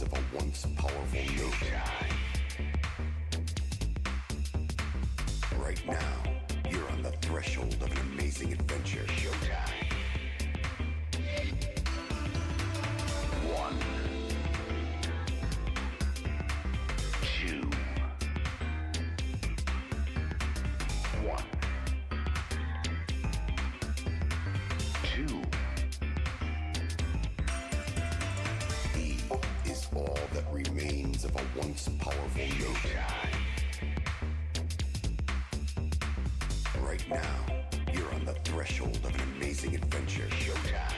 of a once powerful nation. Right now, you're on the threshold of an amazing adventure. Showtime. One, two, one, two. E is all that remains of a once powerful nation. Right now, you're on the threshold of an amazing adventure. Showtime.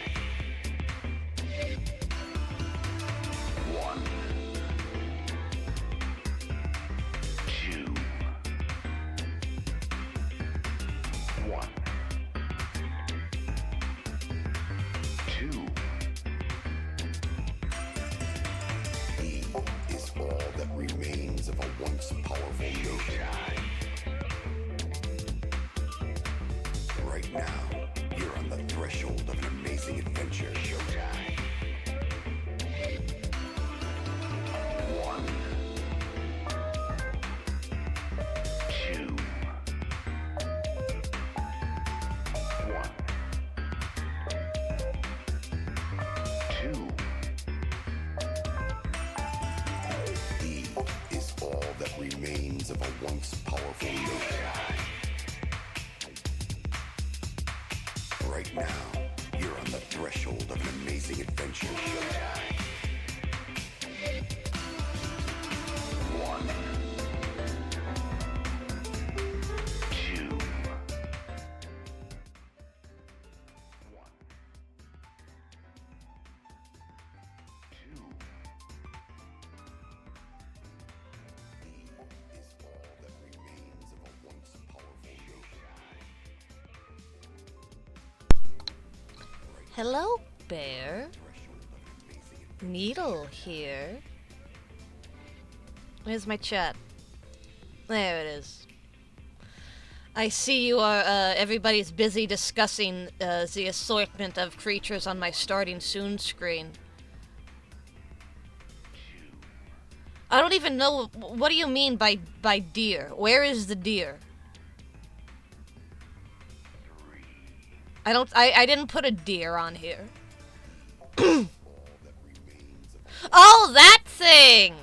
One, two, one, two. E is all that remains of a once powerful nation. Right now, you're on the threshold of an amazing adventure. Showtime. One, two, one, two. E is all that remains of a once powerful nation. Right now, you're on the threshold of an amazing adventure. Showtime. One, two, one, two. E is all that remains of a once powerful nation. Hello, Bear. Needle here. Where's my chat? There it is. I see you are, everybody's busy discussing, the assortment of creatures on my starting soon screen. I don't even know, what do you mean by deer? Where is the deer? I didn't put a deer on here. Oh, that thing!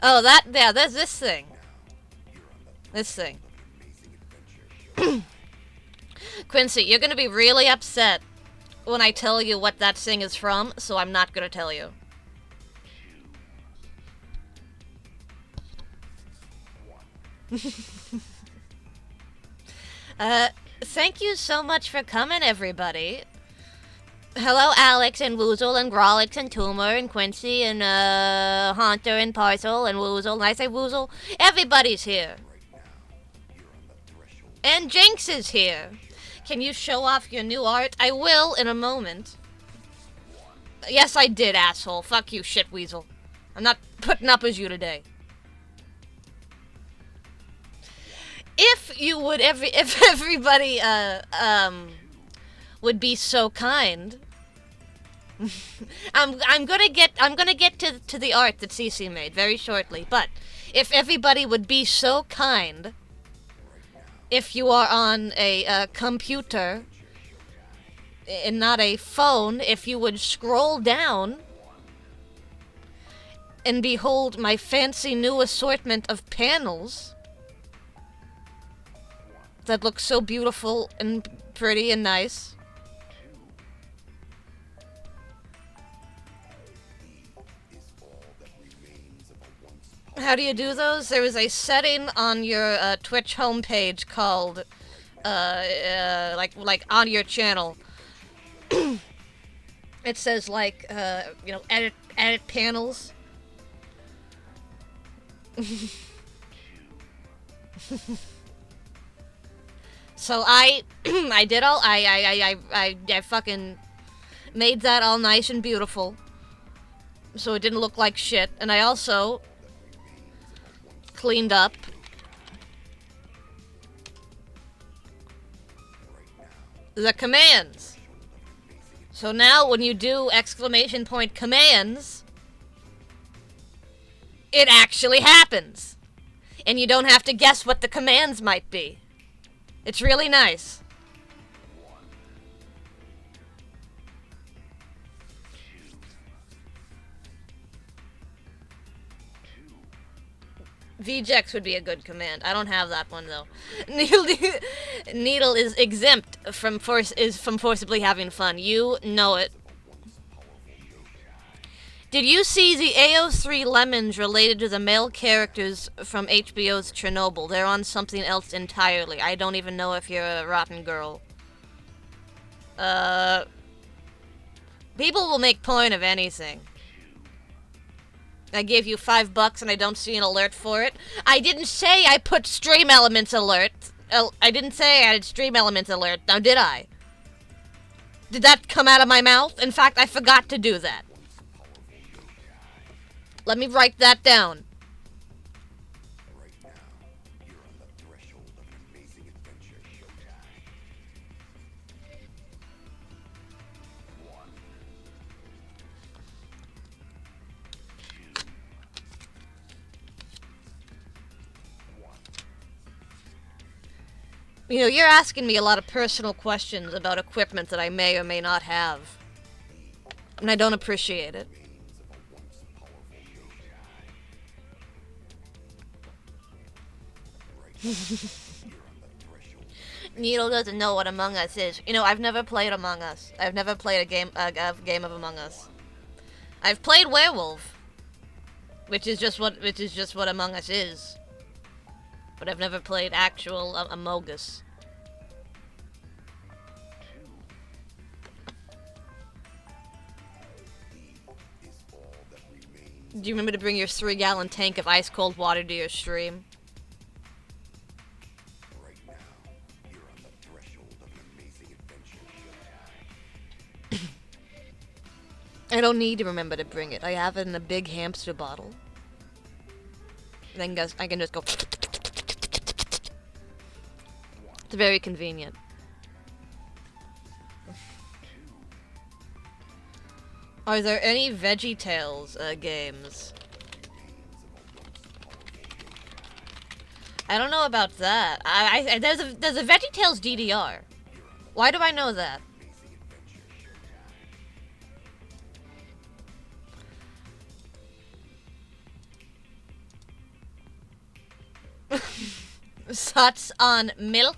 Oh, yeah, there's this thing. This thing. Quincy, you're gonna be really upset when I tell you what that thing is from, so I'm not gonna tell you. Thank you so much for coming, everybody. Hello, Alex and Woozle and Grolix and Tumor and Quincy and Haunter and Parcel and Woozle. And I say Woozle. Everybody's here. And Jinx is here. Can you show off your new art? I will in a moment. Yes, I did, asshole. Fuck you, shit weasel. I'm not putting up with you today. If you would, if everybody, would be so kind. I'm gonna get to the art that Cece made very shortly, but if everybody would be so kind, if you are on a computer and not a phone, if you would scroll down and behold my fancy new assortment of panels that look so beautiful and pretty and nice. How do you do those? There is a setting on your Twitch homepage called, like on your channel. It says like, edit panels. So I fucking made that all nice and beautiful, so it didn't look like shit, and I also cleaned up the commands. So now when you do exclamation point commands, it actually happens. And you don't have to guess what the commands might be. It's really nice. VJEX would be a good command. I don't have that one though. Needle is exempt from forcibly having fun. You know it. Did you see the AO3 lemons related to the male characters from HBO's Chernobyl? They're on something else entirely. I don't even know if you're a rotten girl. People will make porn of anything. I gave you $5 and I don't see an alert for it. I didn't say I put stream elements alert. I didn't say I had stream elements alert. Now did I? Did that come out of my mouth? In fact, I forgot to do that. Let me write that down. Right now, you're on the threshold of an amazing adventure. Showtime. You know, you're asking me a lot of personal questions about equipment that I may or may not have. And I don't appreciate it. Needle doesn't know what Among Us is. You know, I've never played Among Us. I've never played a game of Among Us. I've played Werewolf, which is just what Among Us is. But I've never played actual Among Us. Do you remember to bring your 3-gallon tank of ice-cold water to your stream? Right now, you're on the threshold of an amazing adventure. Showtime. I don't need to remember to bring it. I have it in a big hamster bottle. Then I can just go... It's very convenient. Are there any VeggieTales games? I don't know about that. There's a VeggieTales DDR. Why do I know that? Suts on milk.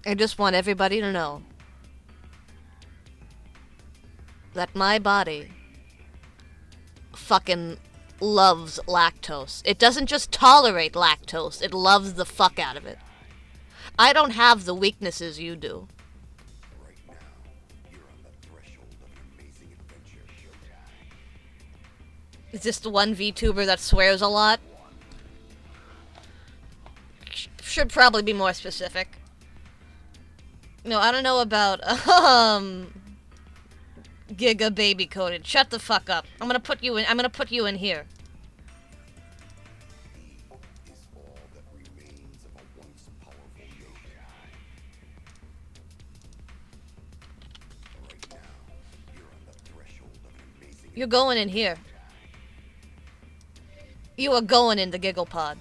I just want everybody to know that my body fucking loves lactose. It doesn't just tolerate lactose, it loves the fuck out of it. I don't have the weaknesses you do. Right now, you're on the threshold of an amazing adventure. Showtime. Is this the one VTuber that swears a lot? Should probably be more specific. No, I don't know about, Giga Baby Coded. Shut the fuck up. I'm gonna put you in here. Is all that remains of a once powerful Yokai. Right now, you're on the threshold of an amazing You're going in here. You are going in the Giggle Pod.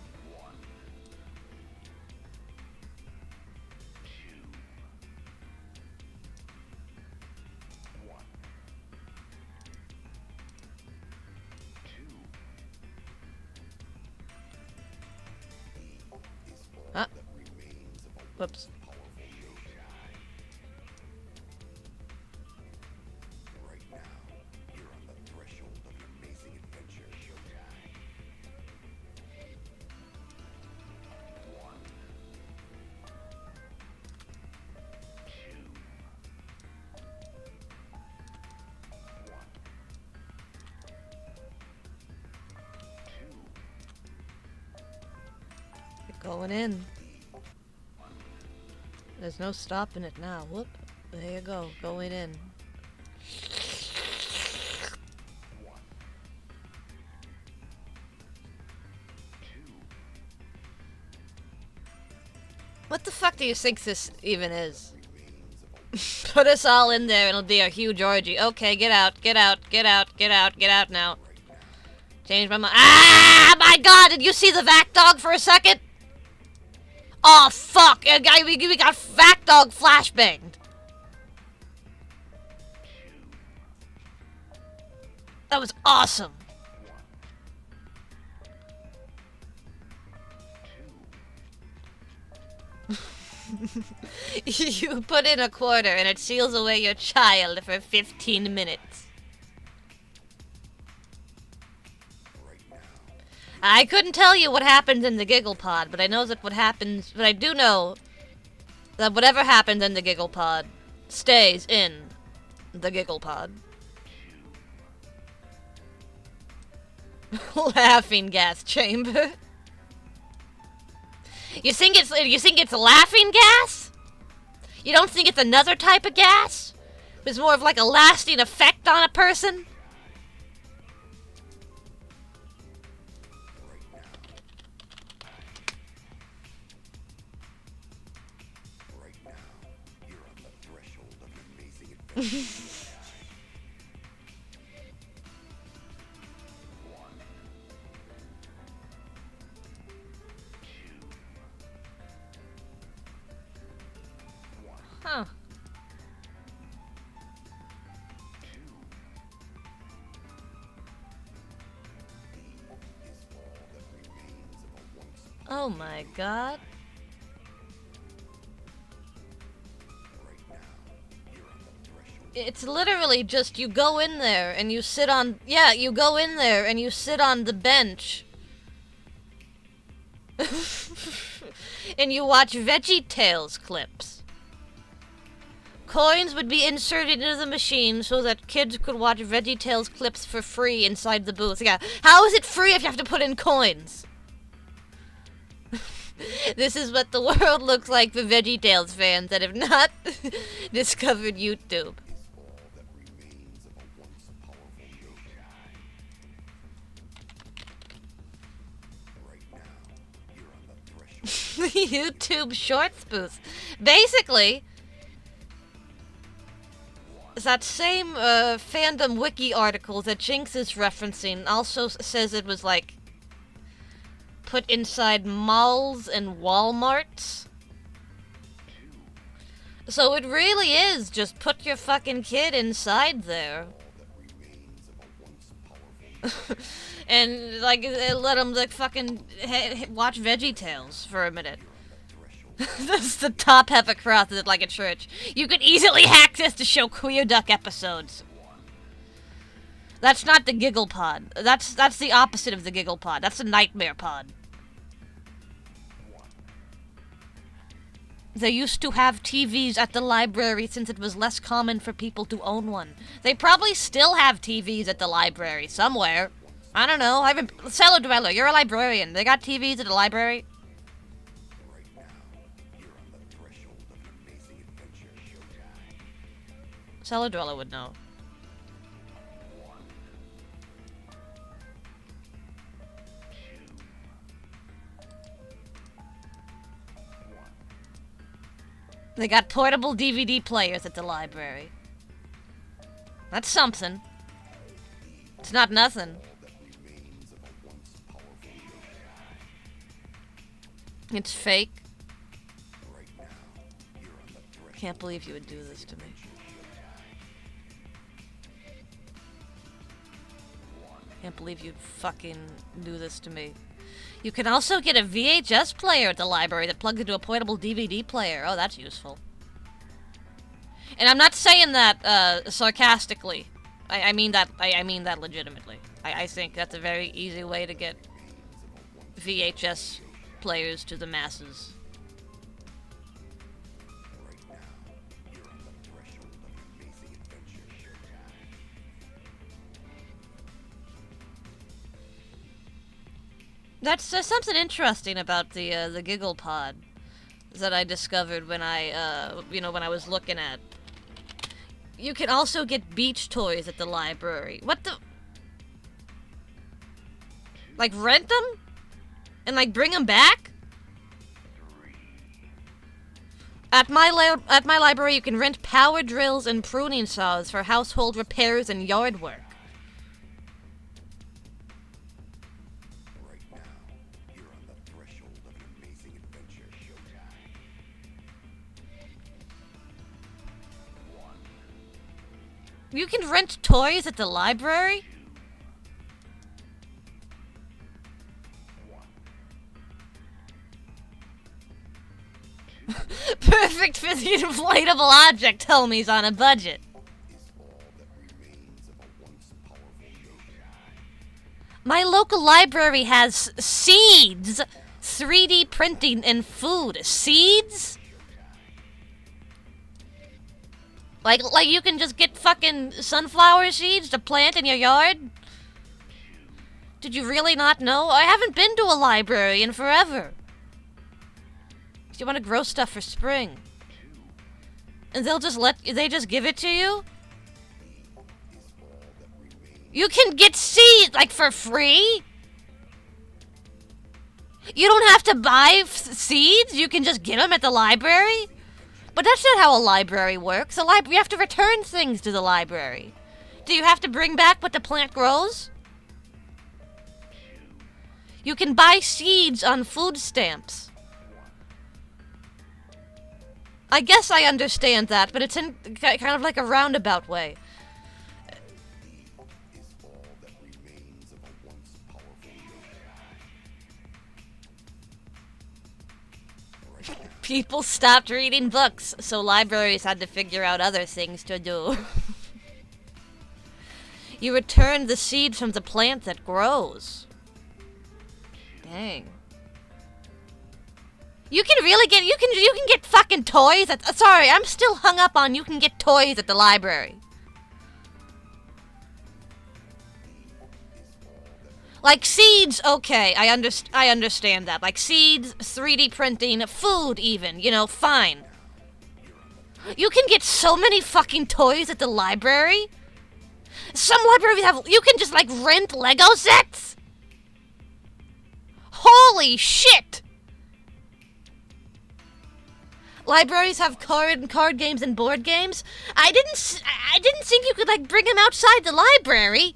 Huh? that remains of a Whoops. powerful Yokai. Right now, you're on the threshold of an amazing adventure. Showtime. You're going in. There's no stopping it now. Whoop. There you go. Going in. What the fuck do you think this even is? Put us all in there and it'll be a huge orgy. Okay, get out, get out, get out, get out, get out now. Change my mind. Ah, my god, did you see the vac dog for a second? Oh, fuck. We got vac dog flashbanged. That was awesome. You put in a quarter and it seals away your child for 15 minutes. I couldn't tell you what happens in the Giggle Pod, but I know that what happens, but I do know that whatever happens in the Giggle Pod stays in the Giggle Pod. Laughing gas chamber. You think it's laughing gas? You don't think it's another type of gas? It's more of like a lasting effect on a person? Right now, you're on the threshold of an amazing adventure. Huh. Oh my god. It's literally just you go in there and you sit on... Yeah, you go in there and you sit on the bench. And you watch VeggieTales clips. Coins would be inserted into the machine so that kids could watch VeggieTales clips for free inside the booth. Yeah, how is it free if you have to put in coins? This is what the world looks like for VeggieTales fans that have not discovered YouTube. YouTube Shorts booth. Basically, that same fandom wiki article that Jinx is referencing also says it was like put inside malls and Walmarts. So it really is just put your fucking kid inside there. And like let them like fucking watch VeggieTales for a minute. That's the top half across it like a church. You could easily hack this to show Queer Duck episodes. That's not the Giggle Pod. That's the opposite of the Giggle Pod. That's the Nightmare Pod. They used to have TVs at the library since it was less common for people to own one. They probably still have TVs at the library somewhere. I don't know. Cellar Dweller, you're a librarian. They got TVs at the library? Right now, you're on the threshold of an amazing adventure. Showtime. Cellar Dweller would know. They got portable DVD players at the library. That's something. It's not nothing. It's fake. Can't believe you would do this to me. Can't believe you'd fucking do this to me. You can also get a VHS player at the library that plugs into a portable DVD player. Oh, that's useful. And I'm not saying that sarcastically. I mean that legitimately. I think that's a very easy way to get VHS players to the masses. That's something interesting about the Giggle Pod that I discovered when I when I was looking at. You can also get beach toys at the library. What the? Like rent them? And like bring them back? At my library, you can rent power drills and pruning saws for household repairs and yard work. Right now, you're on the threshold of an amazing adventure. Showtime. You can rent toys at the library? Perfect for the inflatable object homies on a budget. Is all that remains of a once powerful Showtime. My local library has seeds, 3D printing, and food. Seeds? Like you can just get fucking sunflower seeds to plant in your yard? Did you really not know? I haven't been to a library in forever. Do you want to grow stuff for spring? And they just give it to you? You can get seeds, like, for free? You don't have to buy seeds? You can just get them at the library? But that's not how a library works. You have to return things to the library. Do you have to bring back what the plant grows? You can buy seeds on food stamps. I guess I understand that, but it's in kind of like a roundabout way. Is all that remains of a once powerful Showtime. People stopped reading books, so libraries had to figure out other things to do. You return the seed from the plant that grows. Dang. You can really get you can get fucking toys at sorry, I'm still hung up on you can get toys at the library. Like seeds, okay, I understand that. Like seeds, 3D printing, food even, you know, fine. You can get so many fucking toys at the library. Some libraries you can just like rent Lego sets. Holy shit! Libraries have card games and board games. I didn't think you could like bring them outside the library.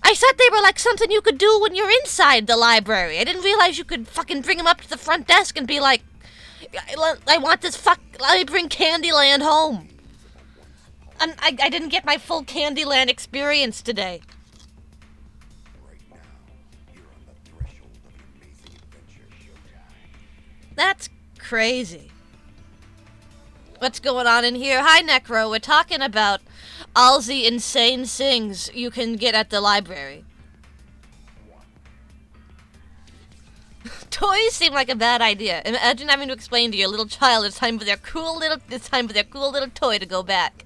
I thought they were like something you could do when you're inside the library. I didn't realize you could fucking bring them up to the front desk and be like, I want this let me bring Candyland home. I didn't get my full Candyland experience today. Right now, you're on the threshold of an amazing adventure. Showtime. That's crazy. What's going on in here? Hi, Necro. We're talking about all the insane things you can get at the library. Toys seem like a bad idea. Imagine having to explain to your little child it's time for their cool little toy to go back.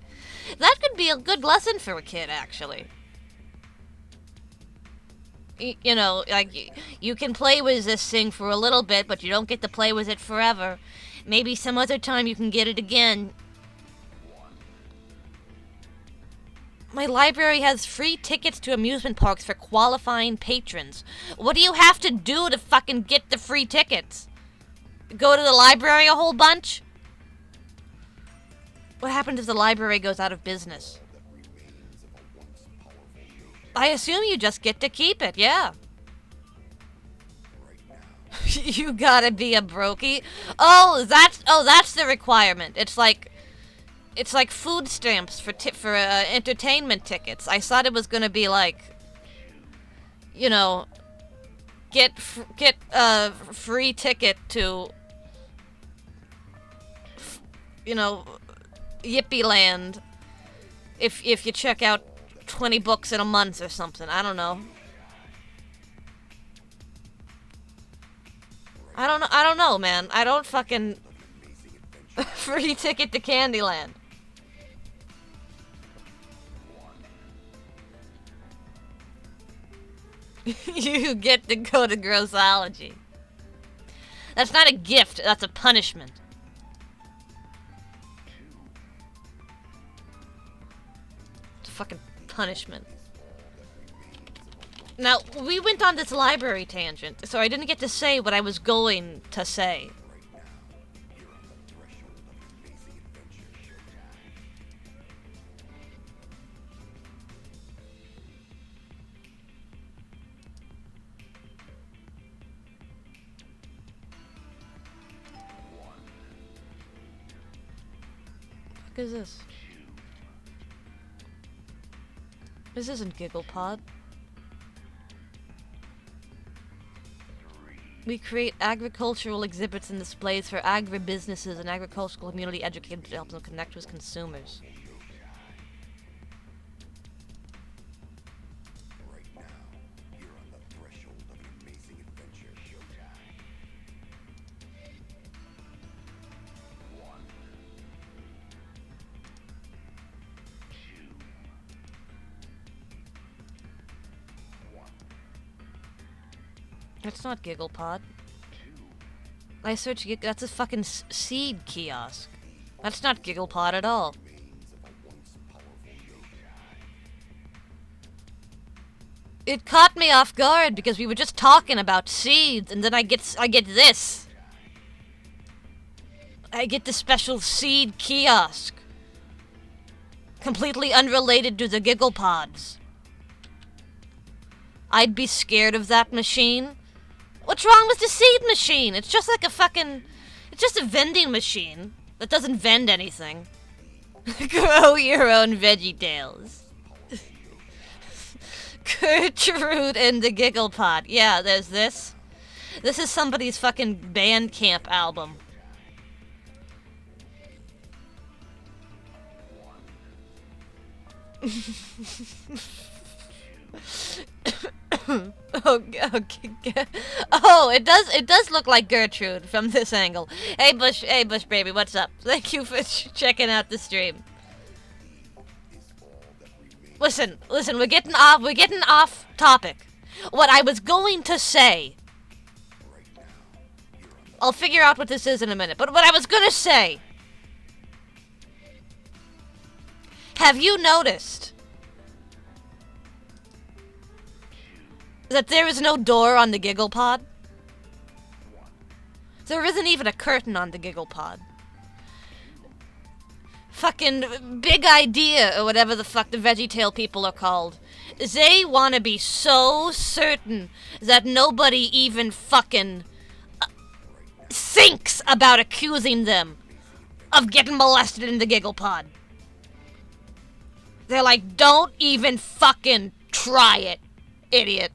That could be a good lesson for a kid, actually. You know, like, you can play with this thing for a little bit, but you don't get to play with it forever. Maybe some other time you can get it again. My library has free tickets to amusement parks for qualifying patrons. What do you have to do to fucking get the free tickets? Go to the library a whole bunch? What happens if the library goes out of business? I assume you just get to keep it, yeah. You gotta be a brokey. Oh, that's the requirement. It's like food stamps for entertainment tickets. I thought it was gonna be like, you know, get a free ticket to, you know, Yippee Land if you check out 20 books in a month or something. I don't know. I don't know, man. I don't fucking free ticket to Candyland. You get to go to Grossology. That's not a gift, that's a punishment. It's a fucking punishment. Now, we went on this library tangent, so I didn't get to say what I was going to say. fuck is this? This isn't GigglePod. We create agricultural exhibits and displays for agribusinesses and agricultural community educators to help them connect with consumers. Right now, you're on the threshold of an amazing adventure. Showtime. That's not GigglePod. I searched that's a fucking seed kiosk. That's not GigglePod at all. It caught me off guard because we were just talking about seeds, and then I get this. I get the special seed kiosk. Completely unrelated to the GigglePods. I'd be scared of that machine. What's wrong with the seed machine? It's just like it's just a vending machine that doesn't vend anything. Grow your own VeggieTales. Gertrude and the GigglePod. Yeah, there's this. This is somebody's fucking Bandcamp album. Oh, it does look like Gertrude from this angle. Hey Bush baby, what's up? Thank you for checking out the stream. Listen, we're getting off topic. What I was going to say, I'll figure out what this is in a minute, but what I was gonna say, have you noticed that there is no door on the GigglePod? There isn't even a curtain on the GigglePod. Fucking Big Idea, or whatever the fuck the VeggieTale people are called. They wanna be so certain that nobody even fucking thinks about accusing them of getting molested in the GigglePod. They're like, don't even fucking try it, idiot.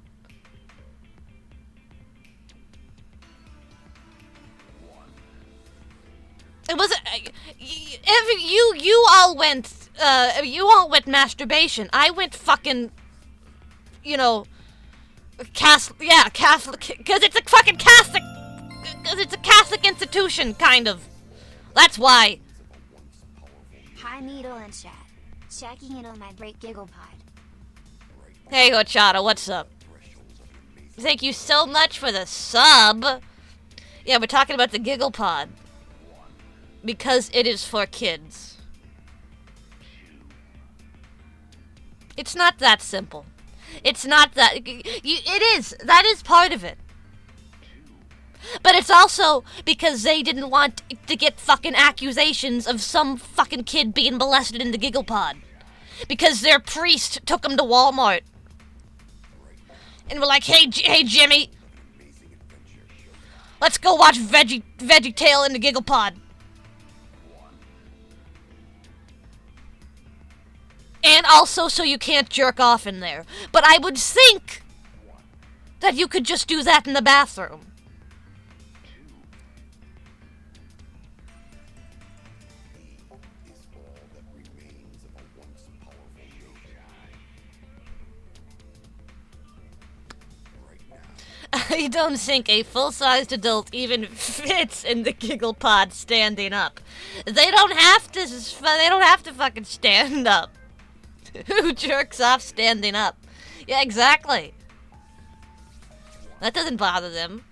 It was you all went masturbation. I went fucking, Catholic, because it's a fucking Catholic, because it's a Catholic institution, kind of. That's why. Hi, Needle and Chat. Checking in on my break GigglePod. Hey, Horchata, what's up? Thank you so much for the sub. Yeah, we're talking about the GigglePod. Because it is for kids. It's not that simple. It's not that... It is. That is part of it. But it's also because they didn't want to get fucking accusations of some fucking kid being molested in the GigglePod. Because their priest took them to Walmart. And we're like, hey Jimmy. Let's go watch VeggieTale in the GigglePod. And also so you can't jerk off in there. But I would think that you could just do that in the bathroom. I don't think a full-sized adult even fits in the GigglePod standing up. They don't have to fucking stand up. Who jerks off standing up? Yeah, exactly. That doesn't bother them.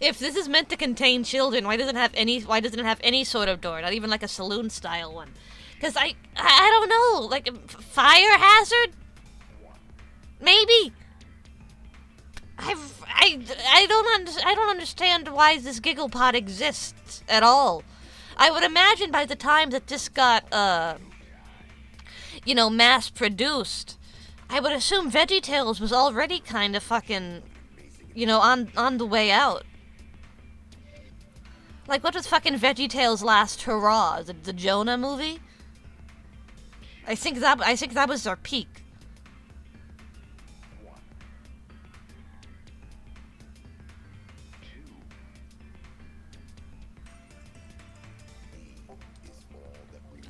If this is meant to contain children, why doesn't it have any sort of door? Not even like a saloon style one. Because I don't know, like a fire hazard? Maybe. I don't understand why this GigglePod exists at all. I would imagine by the time that this got mass produced, I would assume VeggieTales was already kind of fucking, you know, on the way out. Like, what was fucking VeggieTales' last hurrah? The Jonah movie? I think that was their peak.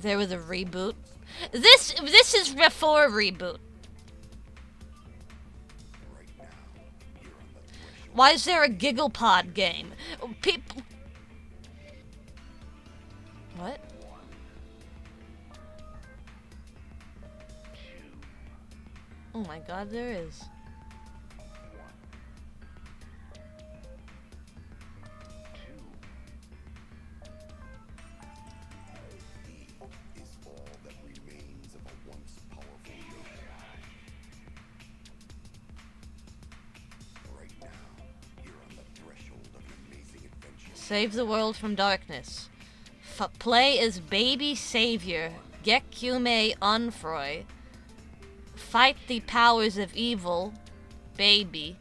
There was a reboot. This is before reboot. Why is there a GigglePod game? People. What? Oh my god, there is. Save the world from darkness. Play as baby savior Gekume Onfroy. Fight the powers of evil, baby.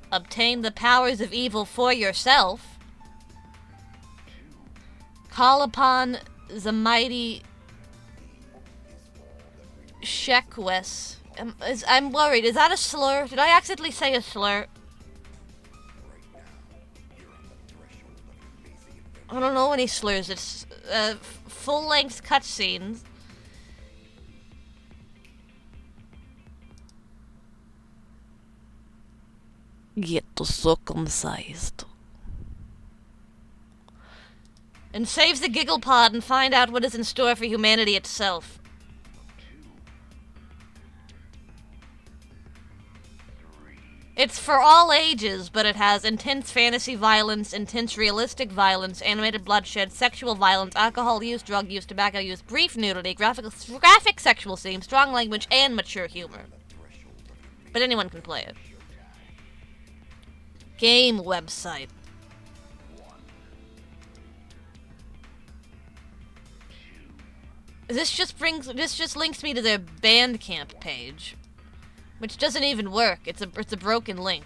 Obtain the powers of evil for yourself. Call upon the mighty Shekwes. I'm worried. Is that a slur? Did I accidentally say a slur? I don't know any slurs. It's full-length cutscenes. Get circumcised. And save the GigglePod and find out what is in store for humanity itself. It's for all ages, but it has intense fantasy violence, intense realistic violence, animated bloodshed, sexual violence, alcohol use, drug use, tobacco use, brief nudity, graphic sexual scenes, strong language, and mature humor. But anyone can play it. Game website. This just links me to their Bandcamp page. Which doesn't even work. It's a broken link.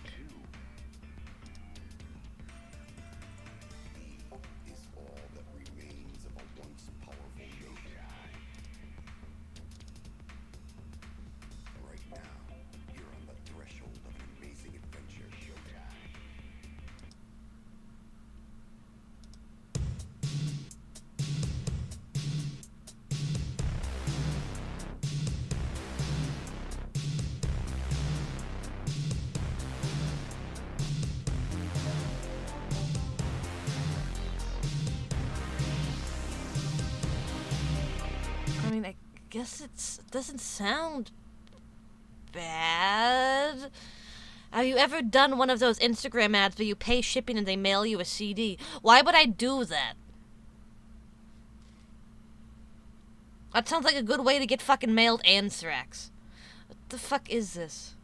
I guess it doesn't sound bad. Have you ever done one of those Instagram ads where you pay shipping and they mail you a CD? Why would I do that? That sounds like a good way to get fucking mailed anthrax. What the fuck is this?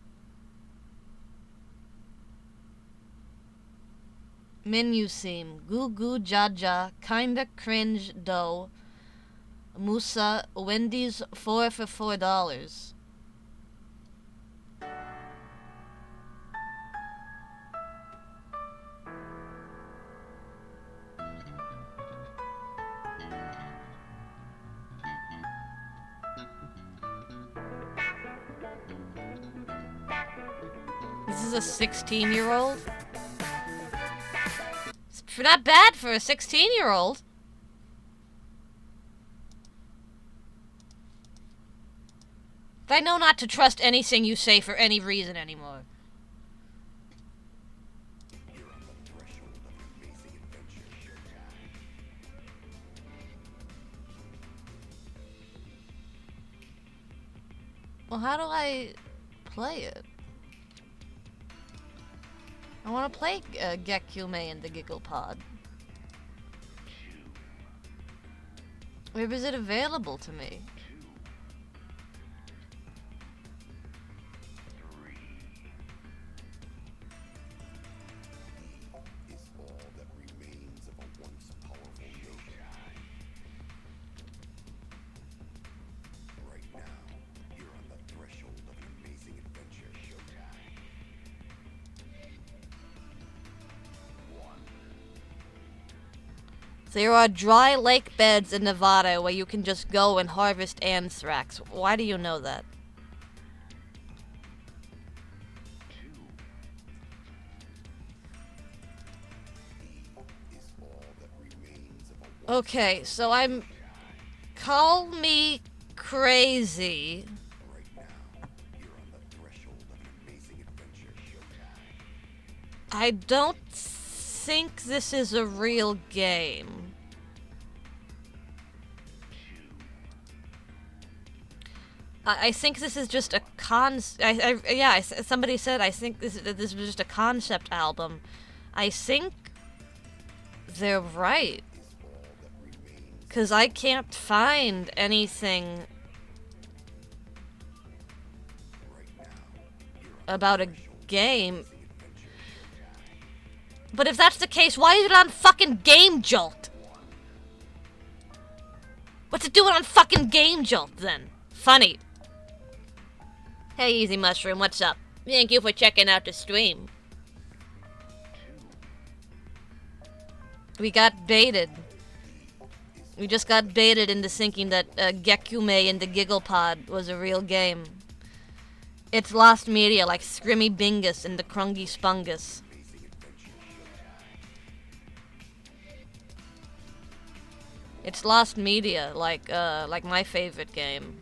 Menu seam. Goo goo jaja. Kinda cringe dough. Musa, Wendy's 4 for $4. This is a 16-year-old? It's not bad for a 16-year-old. I know not to trust anything you say for any reason anymore. Well, how do I play it? I want to play Gekume and the GigglePod. Where is it available to me? There are dry lake beds in Nevada where you can just go and harvest anthrax. Why do you know that? Okay, so I'm... Call me crazy. I don't think this is a real game. I think this is just a somebody said I think this was just a concept album. I think they're right. 'Cause I can't find anything about a game. But if that's the case, why is it on fucking Game Jolt? What's it doing on fucking Game Jolt, then? Funny. Hey, Easy Mushroom, what's up? Thank you for checking out the stream. We got baited. We just got baited into thinking that Gekume and the Giggle Pod was a real game. It's lost media like Scrimmy Bingus and the Krungy Spungus. It's lost media like my favorite game.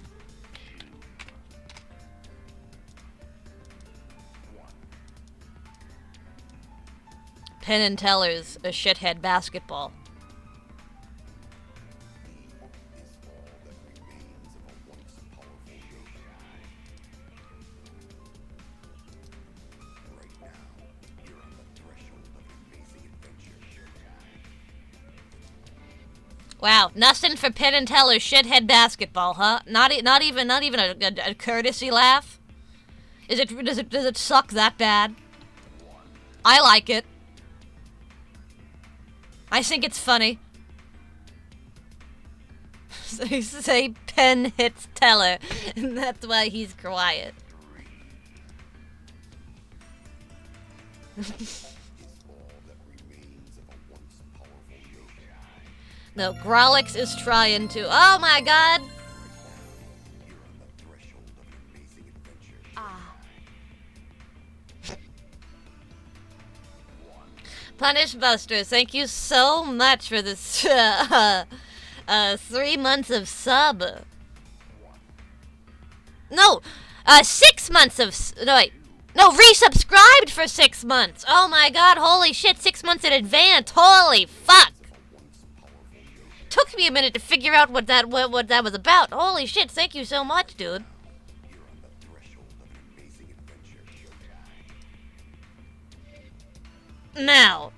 Penn and Teller's a shithead basketball. Wow, nothing for Penn and Teller's shithead basketball, huh? Not even a courtesy laugh. Does it suck that bad? I like it. I think it's funny. Say Penn hits Teller, and that's why he's quiet. No, Grolix is trying to... Oh my god! Punish Buster, thank you so much for this 3 months of sub. No, 6 months of... No, wait. No, resubscribed for 6 months. Oh my god, holy shit, 6 months in advance. Holy fuck. Took me a minute to figure out what that was about. Holy shit, thank you so much, dude. Now,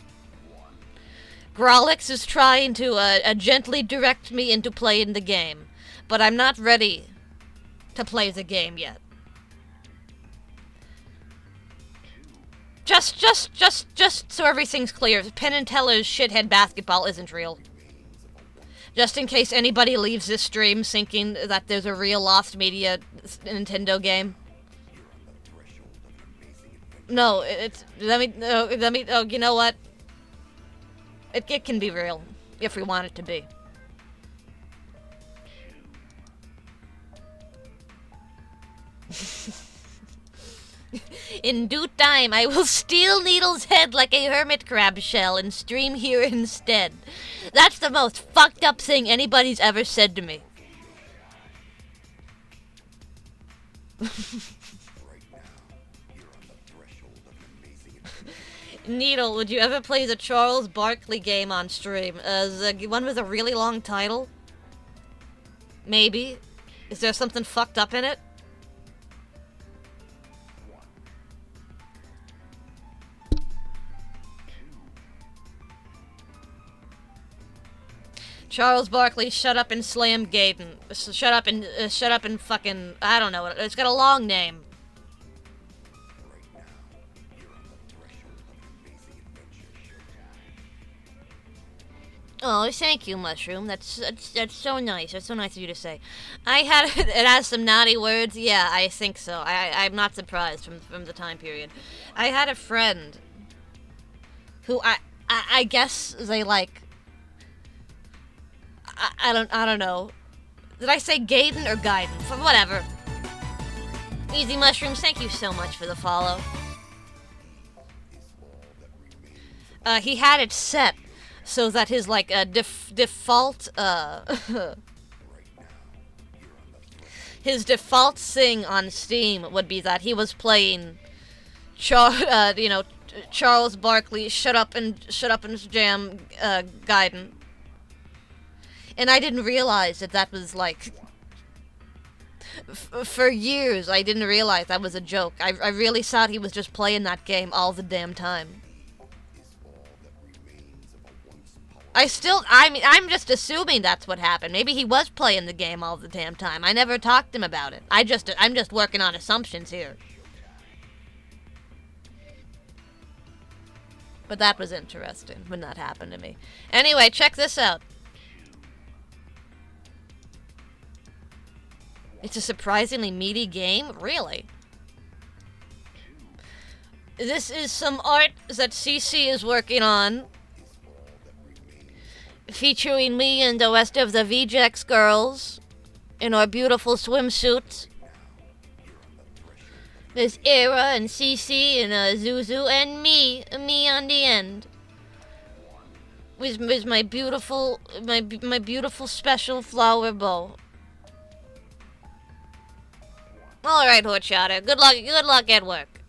Grolix is trying to gently direct me into playing the game, but I'm not ready to play the game yet. Just so everything's clear, Penn and Teller's shithead basketball isn't real. Just in case anybody leaves this stream thinking that there's a real lost media Nintendo game. No, oh, you know what? It can be real, if we want it to be. In due time, I will steal Needle's head like a hermit crab shell and stream here instead. That's the most fucked up thing anybody's ever said to me. Needle, would you ever play the Charles Barkley game on stream? The one with a really long title? Maybe. Is there something fucked up in it? Charles Barkley, shut up and slam Gaten. Shut up and fucking, I don't know, it's got a long name. Oh, thank you, Mushroom. That's so nice. That's so nice of you to say. It has some naughty words. Yeah, I think so. I'm not surprised from the time period. I had a friend who I guess they like I don't know. Did I say Gaiden or Gaiden? Whatever. Easy Mushrooms, thank you so much for the follow. He had it set so that his, like, default, his default thing on Steam would be that he was playing, Charles Barkley, Shut Up and Jam, Gaiden. And I didn't realize that was, like... for years, I didn't realize that was a joke. I really thought he was just playing that game all the damn time. I'm just assuming that's what happened. Maybe he was playing the game all the damn time. I never talked to him about it. I'm just working on assumptions here. But that was interesting when that happened to me. Anyway, check this out. It's a surprisingly meaty game? Really? This is some art that CC is working on, featuring me and the rest of the VJX girls in our beautiful swimsuits. There's Era and CC and Zuzu and me on the end. With my beautiful special flower bow. Alright, Horchata. Good luck at work.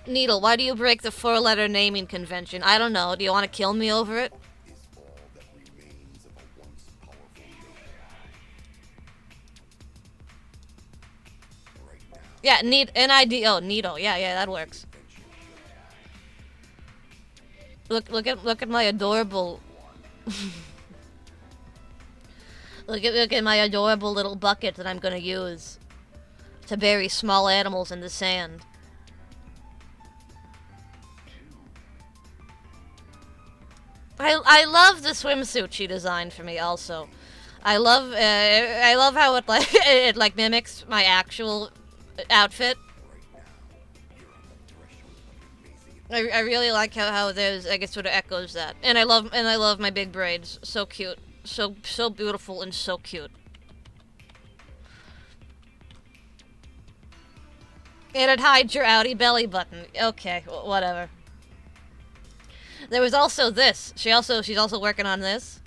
Needle, why do you break the 4-letter naming convention? I don't know. Do you want to kill me over it? Yeah, N-I-D-O, Needle. Yeah, that works. Look at my adorable... look at my adorable little bucket that I'm gonna use to bury small animals in the sand. I love the swimsuit she designed for me also. I love how it it mimics my actual outfit. I really like how there's, I guess, sort of echoes that. And I love my big braids. So cute. So beautiful and so cute. And it hides your outie belly button. Okay, whatever. There was also this. She's also working on this.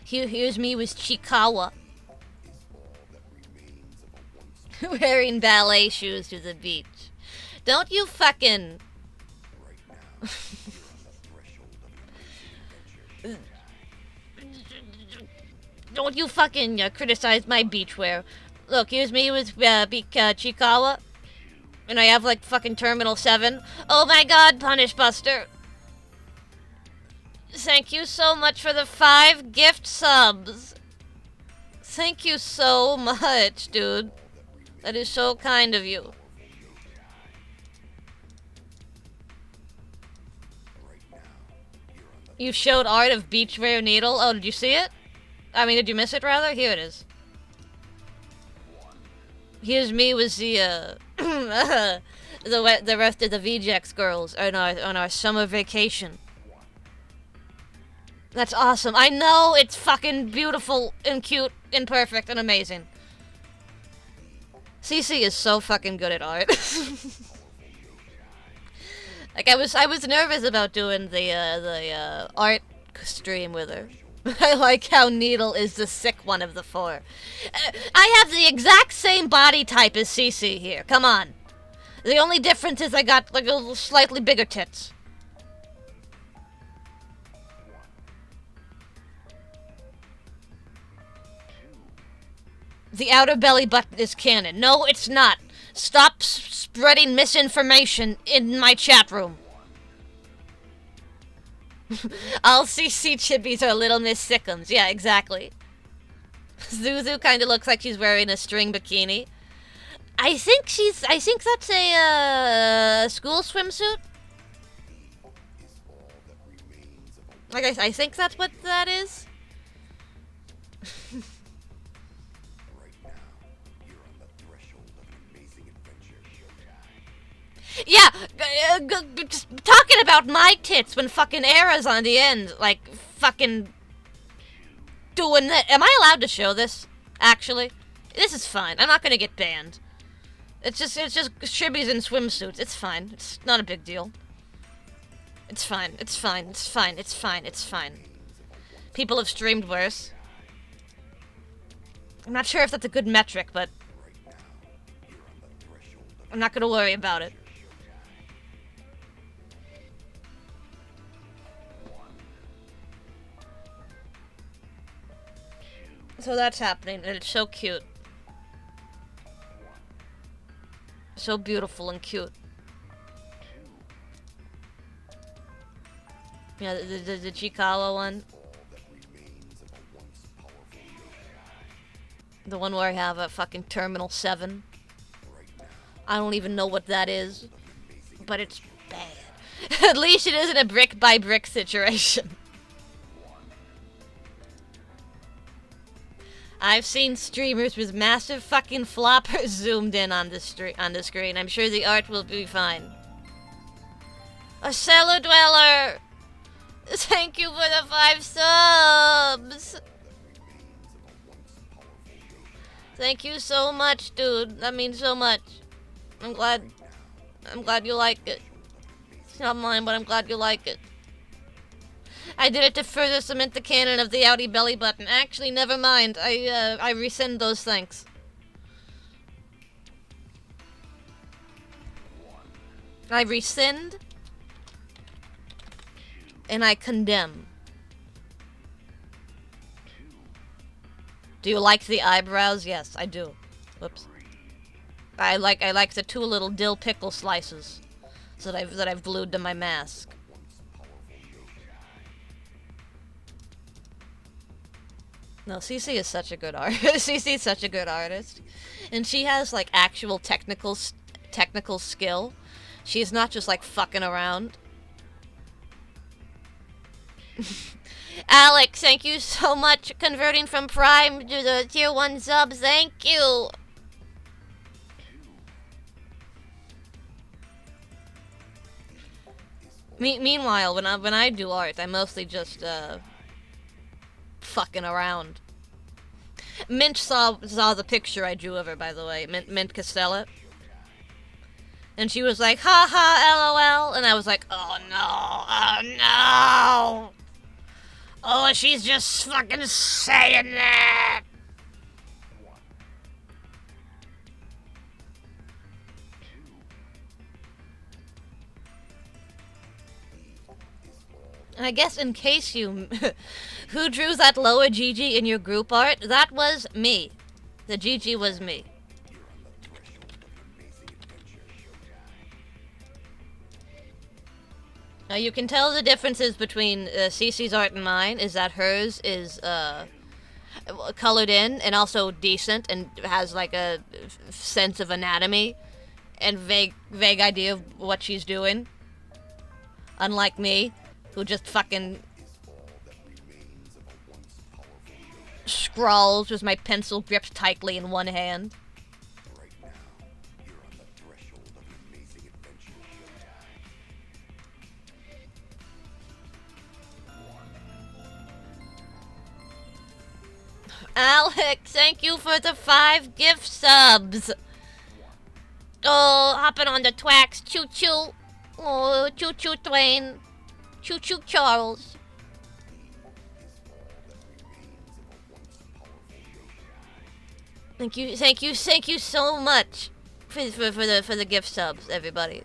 Here's me with Chikawa. Wearing ballet shoes to the beach. Don't you fucking... Don't you fucking criticize my beachwear. Look, here's me with Chikawa. And I have like fucking Terminal 7. Oh my god, Punish Buster. Thank you so much for the 5 gift subs. Thank you so much, dude. That is so kind of you. You showed art of beachwear Needle. Oh, did you see it? I mean, did you miss it, rather? Here it is. Here's me with the, the rest of the VJX girls on our summer vacation. That's awesome. I know, it's fucking beautiful and cute and perfect and amazing. CC is so fucking good at art. Like, I was nervous about doing the art stream with her. I like how Needle is the sick one of the 4. I have the exact same body type as CC here. Come on. The only difference is I got like a little slightly bigger tits. The outer belly button is canon. No, it's not. Stop spreading misinformation in my chat room. All CC chibis are Little Miss Sickums. Yeah, exactly. Zuzu kind of looks like she's wearing a string bikini. I think that's a school swimsuit. Like, I think that's what that is. Yeah, just talking about my tits when fucking Era's on the end, like, fucking doing that. Am I allowed to show this, actually? This is fine. I'm not gonna get banned. It's just shibbies in swimsuits. It's fine. It's not a big deal. It's fine. It's fine. It's fine. It's fine. It's fine. People have streamed worse. I'm not sure if that's a good metric, but I'm not gonna worry about it. So that's happening, and it's so cute. So beautiful and cute. Yeah, the Chikawa one. The one where I have a fucking Terminal 7. I don't even know what that is. But it's bad. At least it isn't a brick-by-brick situation. I've seen streamers with massive fucking floppers zoomed in on the screen. I'm sure the art will be fine. A cellar dweller! Thank you for the 5 subs! Thank you so much, dude. That means so much. I'm glad you like it. It's not mine, but I'm glad you like it. I did it to further cement the canon of the Audi belly button. Actually, never mind. I rescind those thanks. I rescind. And I condemn. Do you like the eyebrows? Yes, I do. Whoops. I like the 2 little dill pickle slices that I've glued to my mask. No, CC is such a good artist. CC is such a good artist, and she has like actual technical skill. She's not just like fucking around. Alex, thank you so much converting from Prime to the tier 1 subs. Thank you. Meanwhile, when I do art, I mostly just fucking around. Mint saw the picture I drew of her, by the way. Mint Costello. And she was like, ha ha, LOL. And I was like, oh no, oh no. Oh, she's just fucking saying that. And I guess in case you... Who drew that lower GG in your group art? That was me. The GG was me. Now you can tell the differences between Cece's art and mine is that hers is colored in and also decent and has like a sense of anatomy and vague idea of what she's doing. Unlike me, who just fucking scrawls with my pencil gripped tightly in one hand. Alex, thank you for the 5 gift subs. Oh, hopping on the twax. Choo choo. Oh, choo choo Twain. Choo choo Charles. Thank you so much for the gift subs, everybody.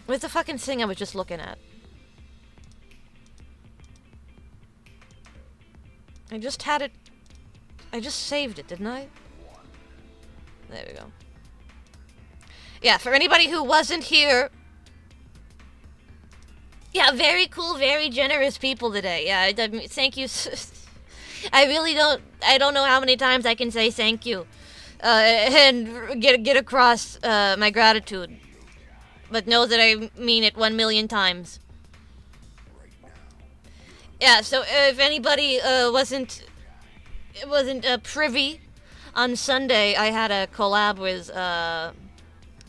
Where's the fucking thing I was just looking at? I just had it. I just saved it, didn't I? There we go. Yeah, for anybody who wasn't here. Yeah, very cool, very generous people today. Yeah, thank you. I really don't. I don't know how many times I can say thank you, and get across my gratitude. But know that I mean it 1,000,000 times. Yeah. So if anybody wasn't privy On Sunday, I had a collab with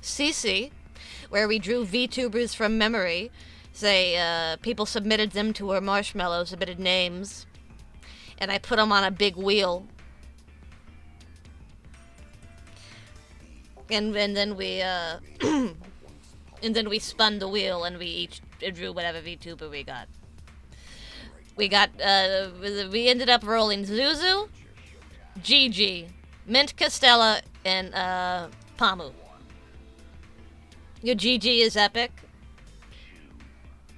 Cece, where we drew VTubers from memory. People submitted them to her marshmallow, submitted names, and I put them on a big wheel. And then we and then we spun the wheel, and we each drew whatever VTuber we got. We ended up rolling Zuzu, Gigi, Mint Costella, and Pamu. Your Gigi is epic.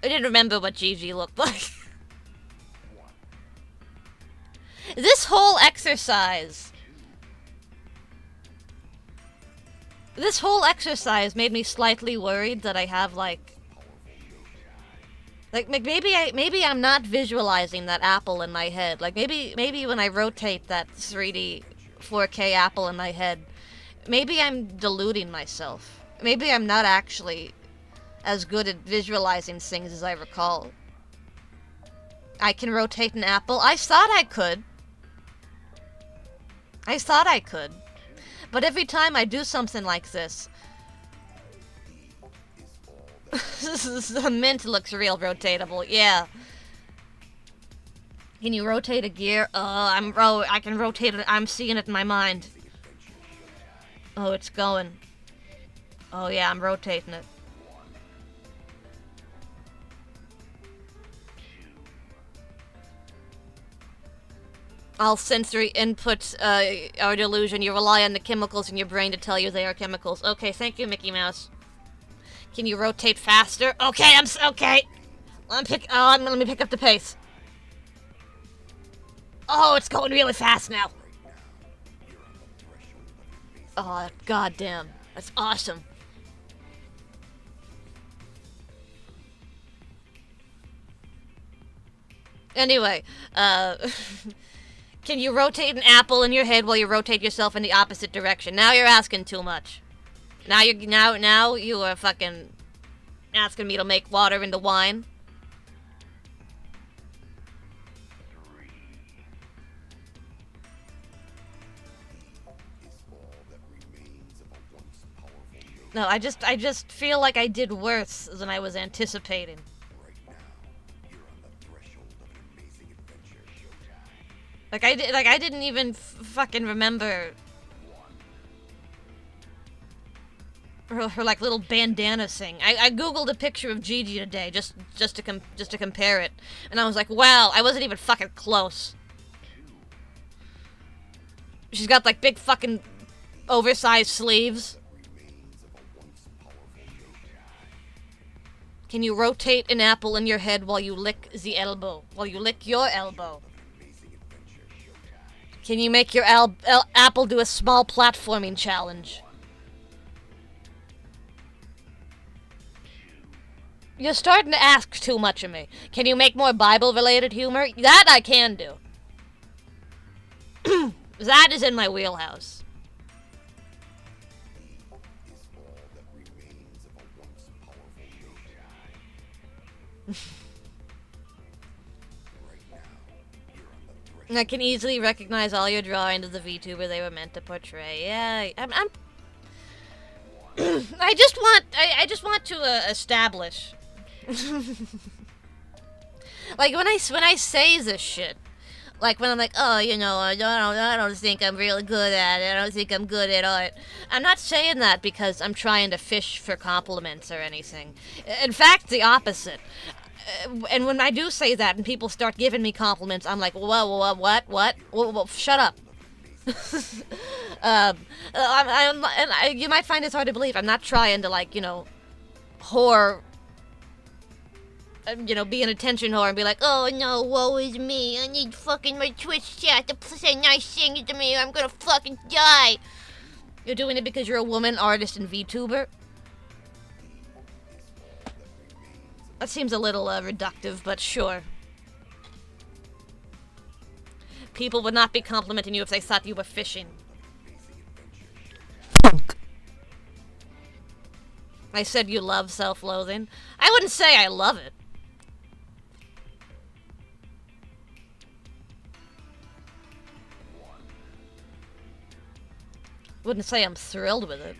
I didn't remember what Gigi looked like. This whole exercise made me slightly worried that I have like maybe I'm not visualizing that apple in my head. Like maybe when I rotate that 3D 4K apple in my head, maybe I'm deluding myself. Maybe I'm not actually as good at visualizing things as I recall. I can rotate an apple. I thought I could. But every time I do something like this, the mint looks real rotatable. Yeah. Can you rotate a gear? I can rotate it. I'm seeing it in my mind. Oh, it's going. Oh yeah, I'm rotating it. All sensory inputs are delusion. You rely on the chemicals in your brain to tell you they are chemicals. Okay, thank you, Mickey Mouse. Can you rotate faster? Okay, okay. Let me pick up the pace. Oh, it's going really fast now. Oh, goddamn. That's awesome. Anyway, can you rotate an apple in your head while you rotate yourself in the opposite direction? Now you're asking too much. Now you are fucking asking me to make water into wine. No, I just feel like I did worse than I was anticipating. I didn't even fucking remember her like little bandana thing. I googled a picture of Gigi today just to compare it, and I was like, wow, I wasn't even fucking close. She's got like big fucking oversized sleeves. Can you rotate an apple in your head while you lick the elbow? While you lick your elbow? Can you make your apple do a small platforming challenge? You're starting to ask too much of me. Can you make more Bible-related humor? That I can do. That is in my wheelhouse. I can easily recognize all your drawings of the VTuber they were meant to portray. Yeah, I'm I just want to establish. Like when I say this shit, like when I'm like, oh, you know, I don't think I'm really good at it. I don't think I'm good at art. I'm not saying that because I'm trying to fish for compliments or anything. In fact, the opposite. And when I do say that and people start giving me compliments, I'm like, whoa, what? Whoa, shut up. You might find this hard to believe. I'm not trying to, like, you know, be an attention whore and be like, oh no, woe is me. I need fucking my Twitch chat to say nice things to me. I'm gonna fucking die. You're doing it because you're a woman, artist, and VTuber? That seems a little reductive, but sure. People would not be complimenting you if they thought you were fishing. I said you love self-loathing. I wouldn't say I love it. Wouldn't say I'm thrilled with it.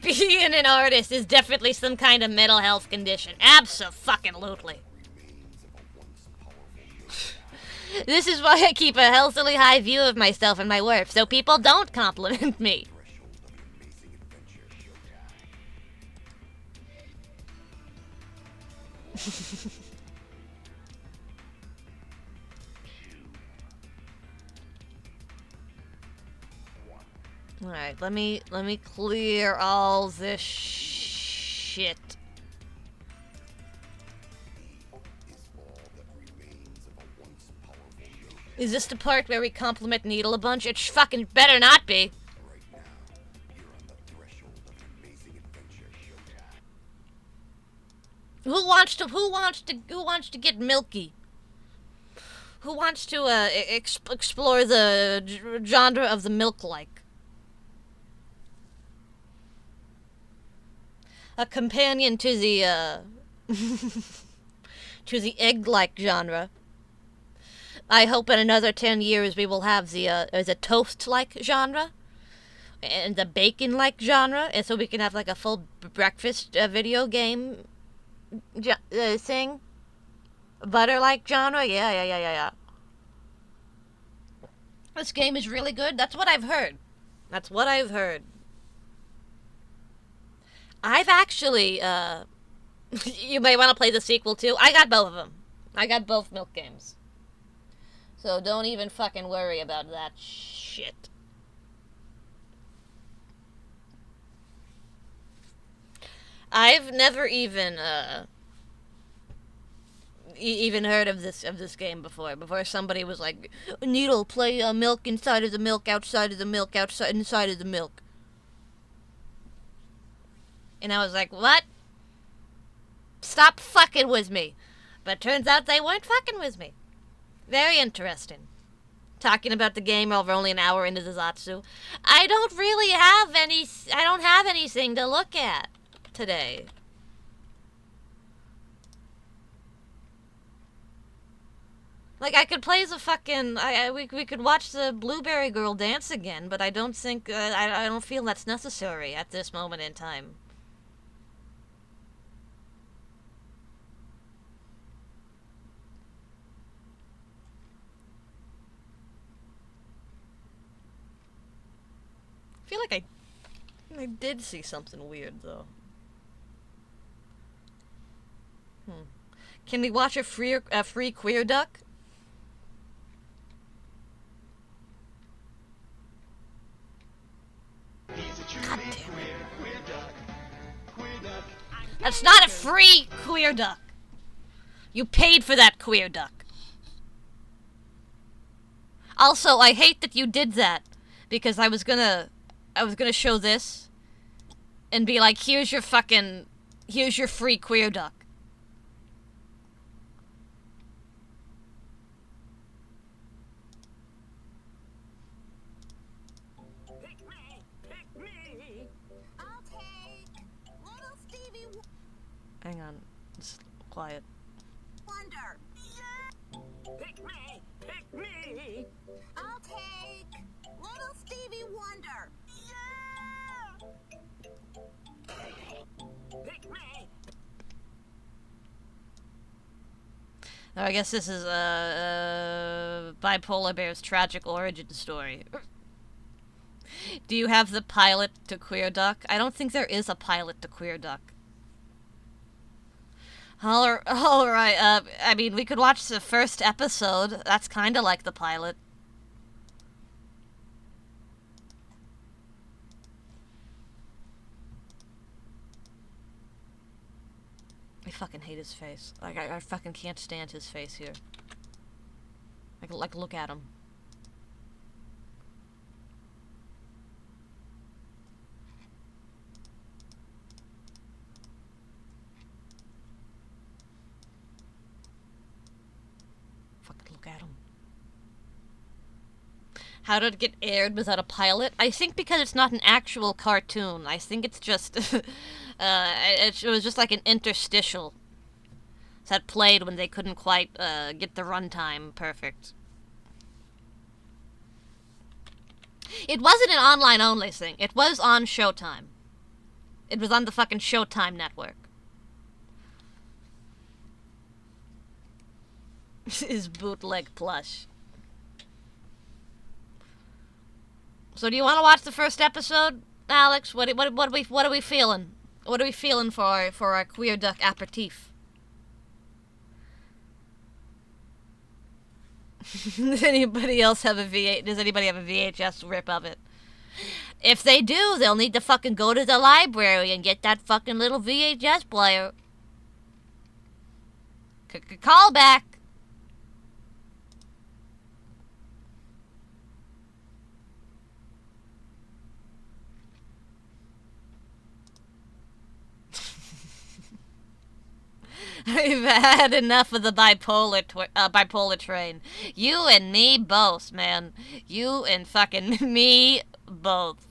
Being an artist is definitely some kind of mental health condition. Abso-fucking-lutely. This is why I keep a healthily high view of myself and my work, so people don't compliment me. Alright, let me clear all this shit. Is this the part where we compliment Needle a bunch? It fucking better not be. Who wants to get milky? Who wants to explore the genre of the milk-like? A companion to the to the egg-like genre. I hope in another 10 years we will have the toast-like genre and the bacon-like genre, and so we can have like a full breakfast video game thing. Butter-like genre, yeah. This game is really good. That's what I've heard. I've actually, you may want to play the sequel too. I got both of them. I got both milk games. So don't even fucking worry about that shit. I've never even even heard of this game before somebody was like, Needle, play milk inside of the milk, outside of the milk, inside of the milk. And I was like, what? Stop fucking with me. But turns out they weren't fucking with me. Very interesting. Talking about the game over only an hour into the Zatsu. I don't have anything to look at today. Like, I could play the fucking... we could watch the Blueberry Girl dance again, but I don't think... I don't feel that's necessary at this moment in time. I feel like I did see something weird, though. Can we watch a free Queer Duck? God damn it. That's not a free Queer Duck. You paid for that Queer Duck. Also, I hate that you did that, because I was gonna show this and be like, here's your free Queer Duck. Pick me. I'll take little Stevie Hang on, it's quiet. Wonder. Pick me. I'll take little Stevie Wonder. Pick me. Oh, I guess this is Bipolar Bear's tragic origin story. Do you have the pilot to Queer Duck? I don't think there is a pilot to Queer Duck. Alright, I mean, we could watch the first episode. That's kinda like the pilot. I fucking hate his face. Like, I fucking can't stand his face here. Like, look at him. Fucking look at him. How did it get aired without a pilot? I think because it's not an actual cartoon. I think it's just... it was just like an interstitial. that played when they couldn't quite get the runtime perfect. It wasn't an online-only thing. It was on Showtime. It was on the fucking Showtime network. Is bootleg plush. So do you want to watch the first episode, Alex? What are we feeling? What are we feeling for our Queer Duck aperitif? Does anybody else have a Does anybody have a VHS rip of it? If they do, they'll need to fucking go to the library and get that fucking little VHS player. Call back. I've had enough of the bipolar train. You and me both, man. You and fucking me both.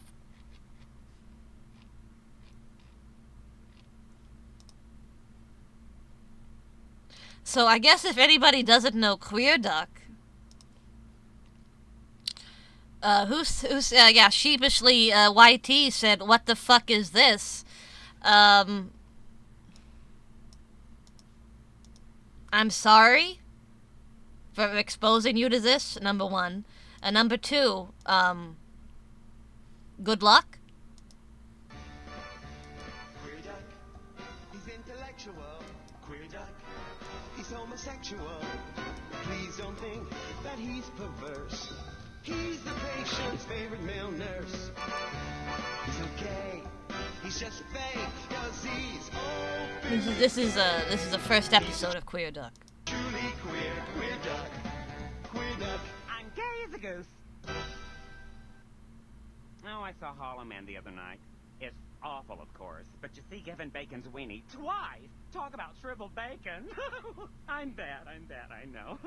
So I guess if anybody doesn't know Queer Duck, sheepishly, YT said, "What the fuck is this?" I'm sorry for exposing you to this, number one. And number two, good luck. Queer Duck, he's intellectual. Queer Duck, he's homosexual. Please don't think that he's perverse. He's the patient's favorite male nurse. He's okay. He's just fake, 'cause he's open. This is the first episode of Queer Duck. Truly queer, Queer Duck. Queer Duck. I'm gay as a goose. Oh, I saw Hollow Man the other night. It's awful, of course, but you see Kevin Bacon's weenie twice. Talk about shriveled bacon. I'm bad, I know.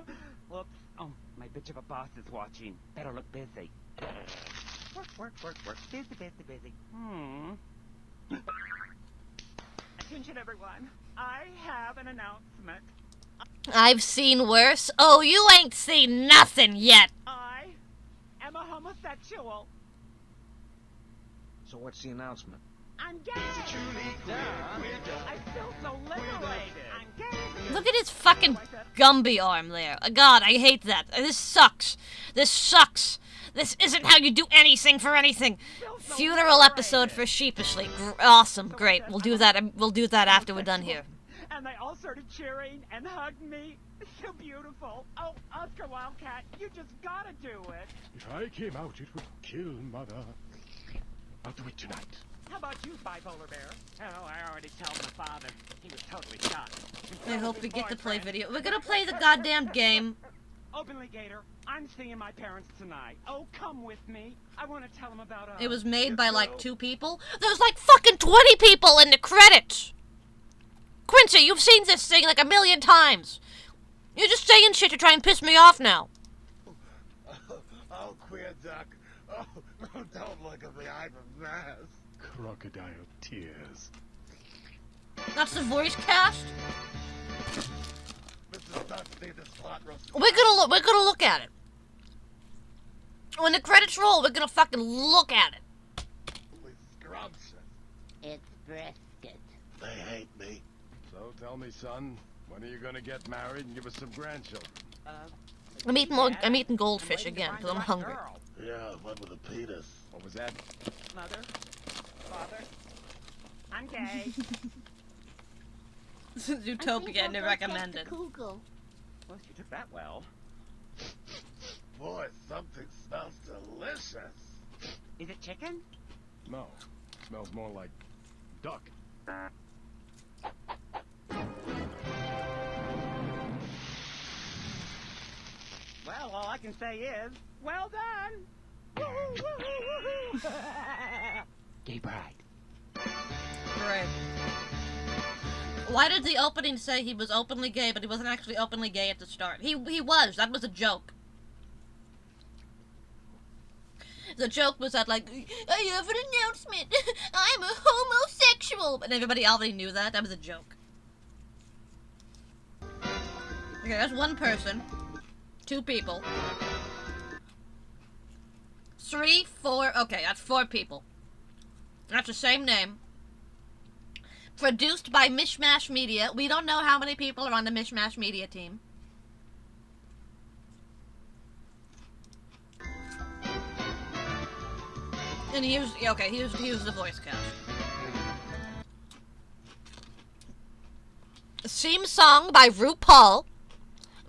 Whoops. Oh, my bitch of a boss is watching. Better look busy. Work. Busy. Attention, everyone. I have an announcement. I've seen worse. Oh, you ain't seen nothing yet. I am a homosexual. So what's the announcement? I'm gay. Truly queer, Queer Duck. I feel so liberated. I'm gay as a goose. Look at his fucking Gumby arm there. God, I hate that. This sucks. This isn't how you do anything for anything. Funeral episode for Sheepishly. Awesome, great. We'll do that. We'll do that after we're done here. And they all started cheering and hugged me. So beautiful. Oh, Oscar Wildcat, you just gotta do it. If I came out, it would kill Mother. I'll do it tonight. How about you, Bipolar Bear? Oh, I already told my father. He was totally shocked. I hope we get to play video. We're gonna play the goddamn game. Openly, Gator, I'm seeing my parents tonight. Oh, come with me. I want to tell them about us. It was made by like 2 people. There's like fucking 20 people in the credits. Quincy, you've seen this thing like 1,000,000 times. You're just saying shit to try and piss me off now. Oh, Queer Duck. Oh, don't look at me. I'm a mess. Crocodile tears. That's the voice cast. Mrs. Duck need this hot roast. We're gonna look at it. When the credits roll, we're gonna fucking look at it. Scrumptious. It's brisket. They hate me. So tell me, son, when are you gonna get married and give us some grandchildren? I'm eating goldfish again because I'm hungry. Yeah, one with a penis. What was that? Mother, father, I'm gay. This is Utopia and recommended. Google. Well, you took that well. Boy, something smells delicious. Is it chicken? No. Smells more like duck. Well, all I can say is, well done! Woo-hoo, woo-hoo, woo-hoo. Gay bride. Right. Why did the opening say he was openly gay, but he wasn't actually openly gay at the start? He was. That was a joke. The joke was that, like, I have an announcement. I'm a homosexual. But everybody already knew that. That was a joke. Okay, that's one person. 2 people. 3, 4. Okay, that's 4 people. That's the same name. Produced by Mishmash Media. We don't know how many people are on the Mishmash Media team. And here's the voice cast. Theme song by RuPaul.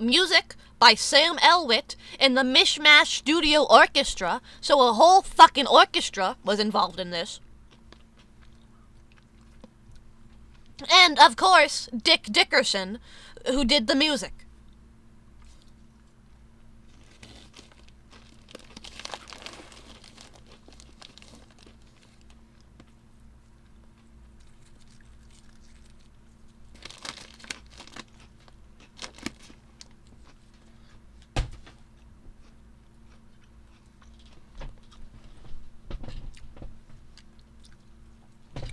Music by Sam Elwitt and the Mishmash Studio Orchestra. So a whole fucking orchestra was involved in this. And, of course, Dick Dickerson, who did the music.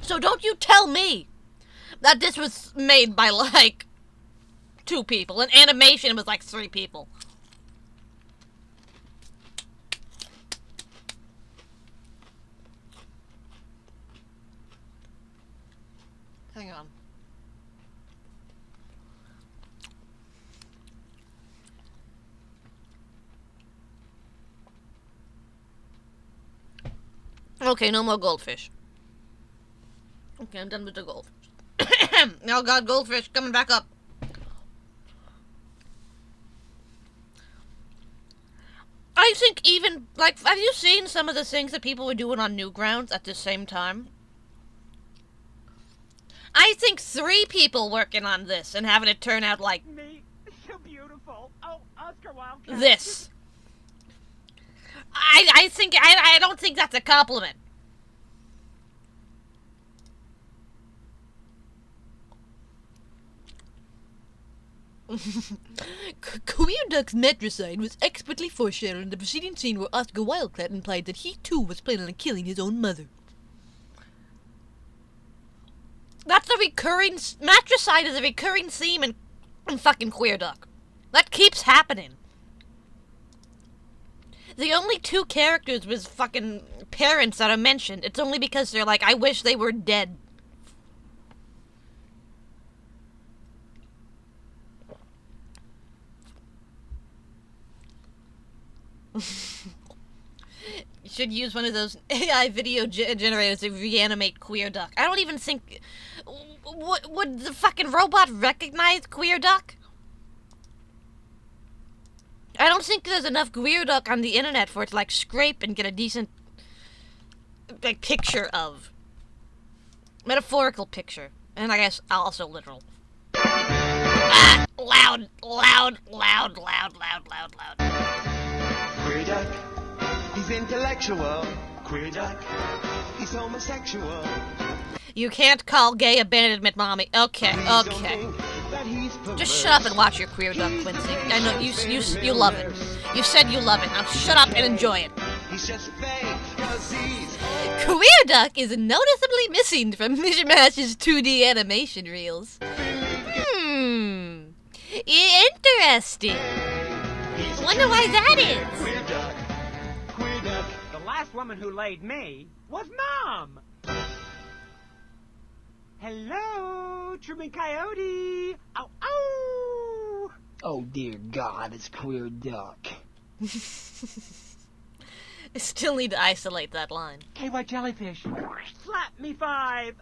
So don't you tell me that this was made by, like, 2 people. And animation was, like, 3 people. Hang on. Okay, no more goldfish. Okay, I'm done with the goldfish. Oh god, goldfish coming back up. I think even, like, have you seen some of the things that people were doing on Newgrounds at the same time? I think 3 people working on this and having it turn out like Me, so beautiful. Oh, Oscar Wilde. this. I don't think that's a compliment. Queer Duck's matricide was expertly foreshadowed in the preceding scene where Oscar Wildcat implied that he too was planning on killing his own mother. That's a recurring... Matricide is a recurring theme in fucking Queer Duck. That keeps happening. The only 2 characters with fucking parents that are mentioned, it's only because they're like, I wish they were dead. You should use one of those AI video generators to reanimate Queer Duck. I don't even think... Would the fucking robot recognize Queer Duck? I don't think there's enough Queer Duck on the internet for it to, like, scrape and get a decent, like, picture of. Metaphorical picture. And I guess also literal. Ah! Loud, loud, loud, loud, loud, loud, loud. Queer Duck, he's intellectual. Queer Duck, he's homosexual. You can't call gay abandonment, mommy. Okay, okay. Just shut up and watch your Queer Duck, Quincy. I know you love it. You said you love it. Now shut up and enjoy it. He's just fake, 'cause he's... Queer Duck is noticeably missing from Mishmash's 2D animation reels. Interesting. Wonder why that is. Queer Duck. Queer Duck. The last woman who laid me was Mom. Hello, Truman Coyote. Ow, ow. Oh dear God, it's Queer Duck. I still need to isolate that line. KY Jellyfish. Slap me 5.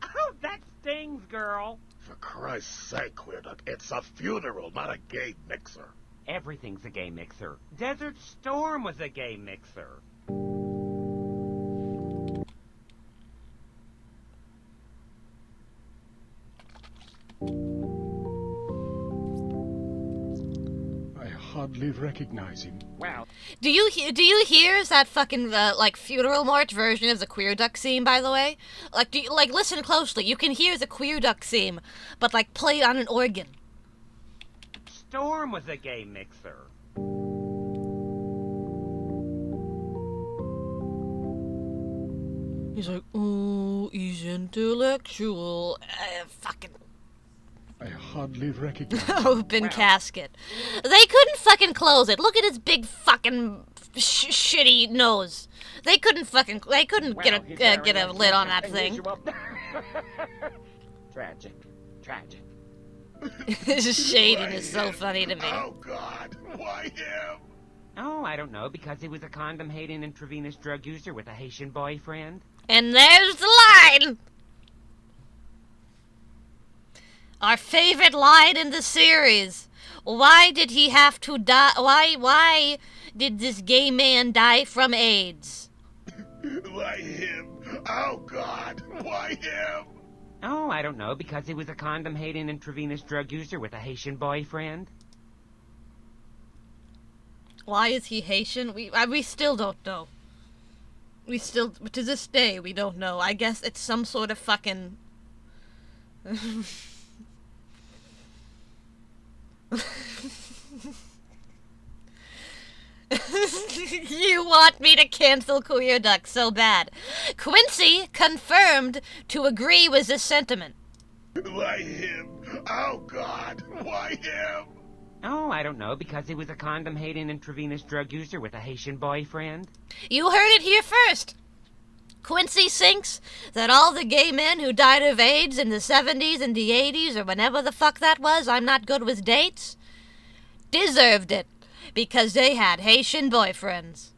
Oh, that stings, girl. For Christ's sake, Queer Duck, it's a funeral, not a gay mixer. Everything's a gay mixer. Desert Storm was a gay mixer. I hardly recognize him. Wow. Do you hear that fucking like funeral march version of the Queer Duck theme? By the way, like listen closely. You can hear the Queer Duck theme, but like played on an organ. Storm was a gay mixer. He's like, oh, he's intellectual. Fucking. I hardly recognize Open casket. They couldn't fucking close it. Look at his big fucking shitty nose. They couldn't get a lid on that thing. Tragic. Tragic. Shading is so funny to me. Oh, God. Why him? Oh, I don't know, because he was a condom-hating intravenous drug user with a Haitian boyfriend. And there's the line! Our favorite line in the series. Why did he have to die? Why did this gay man die from AIDS? Why him? Oh, God. Why him? Oh, I don't know, because he was a condom-hating intravenous drug user with a Haitian boyfriend. Why is he Haitian? We still don't know. We still, to this day, we don't know. I guess it's some sort of fucking... You want me to cancel Queer Duck so bad. Quincy confirmed to agree with this sentiment. Why him? Oh, God. Why him? Oh, I don't know, because he was a condom-hating intravenous drug user with a Haitian boyfriend. You heard it here first. Quincy thinks that all the gay men who died of AIDS in the 70s and the 80s, or whenever the fuck that was, I'm not good with dates, deserved it because they had Haitian boyfriends.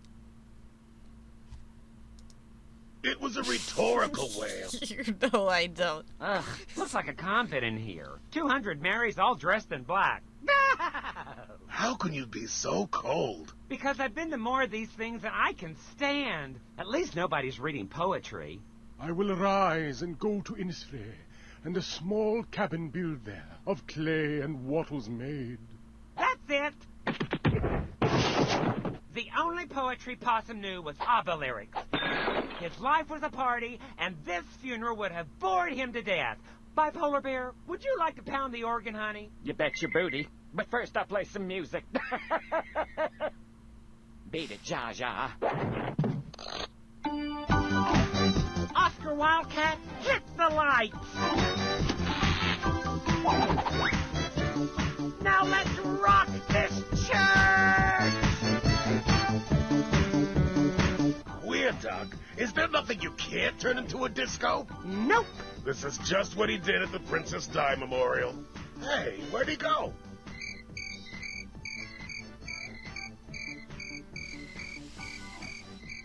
It was a rhetorical wail. No, I don't. Ugh, looks like a convent in here. 200 Marys all dressed in black. How can you be so cold? Because I've been to more of these things than I can stand. At least nobody's reading poetry. I will arise and go to Innisfrey, and a small cabin build there, of clay and wattles made. That's it! The only poetry Possum knew was ABBA lyrics. His life was a party, and this funeral would have bored him to death. Bipolar Bear, would you like to pound the organ, honey? You bet your booty. But first I'll play some music. Beat it, Jaja. Oscar Wildcat, hit the lights! Now let's rock this church! Queer Duck, is there nothing you can't turn into a disco? Nope. This is just what he did at the Princess Di Memorial. Hey, where'd he go?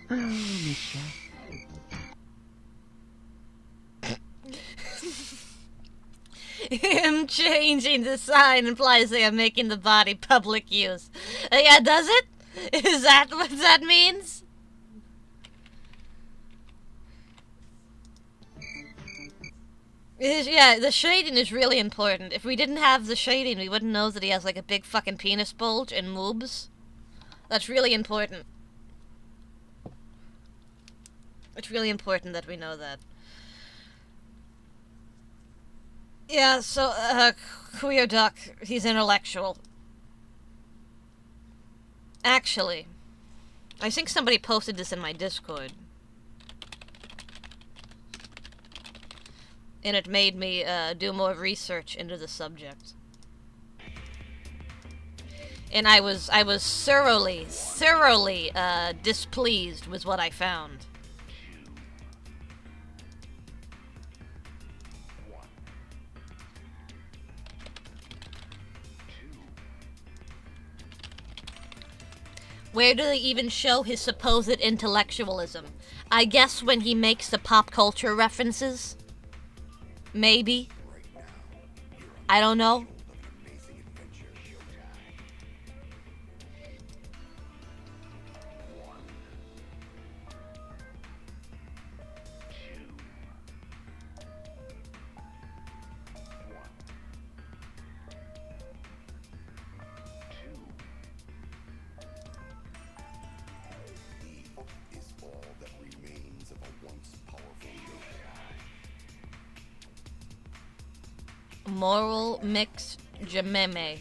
Oh, Misha. Him changing the sign implies they are making the body public use. Yeah, does it? Is that what that means? Yeah, the shading is really important. If we didn't have the shading, we wouldn't know that he has like a big fucking penis bulge and moobs. That's really important. It's really important that we know that. Yeah, so, Queer Duck, he's intellectual. Actually, I think somebody posted this in my Discord. And it made me, do more research into the subject. And I was thoroughly, displeased with what I found. Where do they even show his supposed intellectualism? I guess when he makes the pop culture references? Maybe. I don't know. Moral Mix Jameme.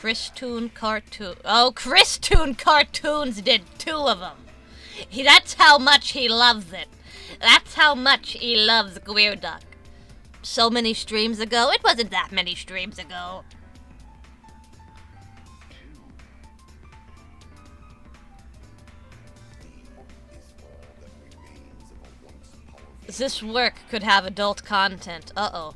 Christoon Cartoon. Oh, Christoon Cartoons did 2 of them. That's how much he loves it. That's how much he loves Queer Duck. so many streams ago. It wasn't that many streams ago. This work could have adult content. Uh-oh.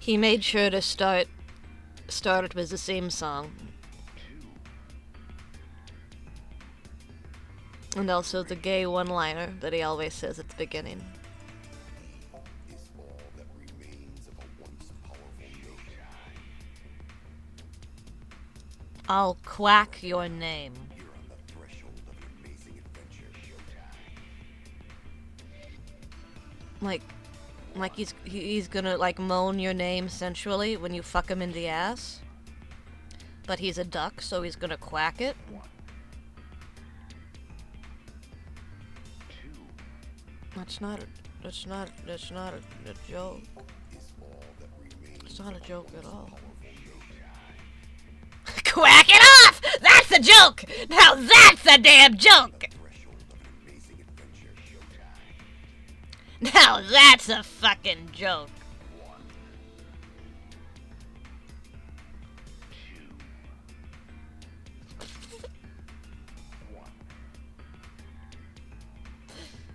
He made sure to start it with the same song. And also the gay one-liner that he always says at the beginning. I'll quack your name. Like he's gonna like moan your name sensually when you fuck him in the ass. But he's a duck, so he's gonna quack it. That's not a joke. It's not a joke at all. Quack it off! That's a joke! Now that's a damn joke! Now that's a fucking joke.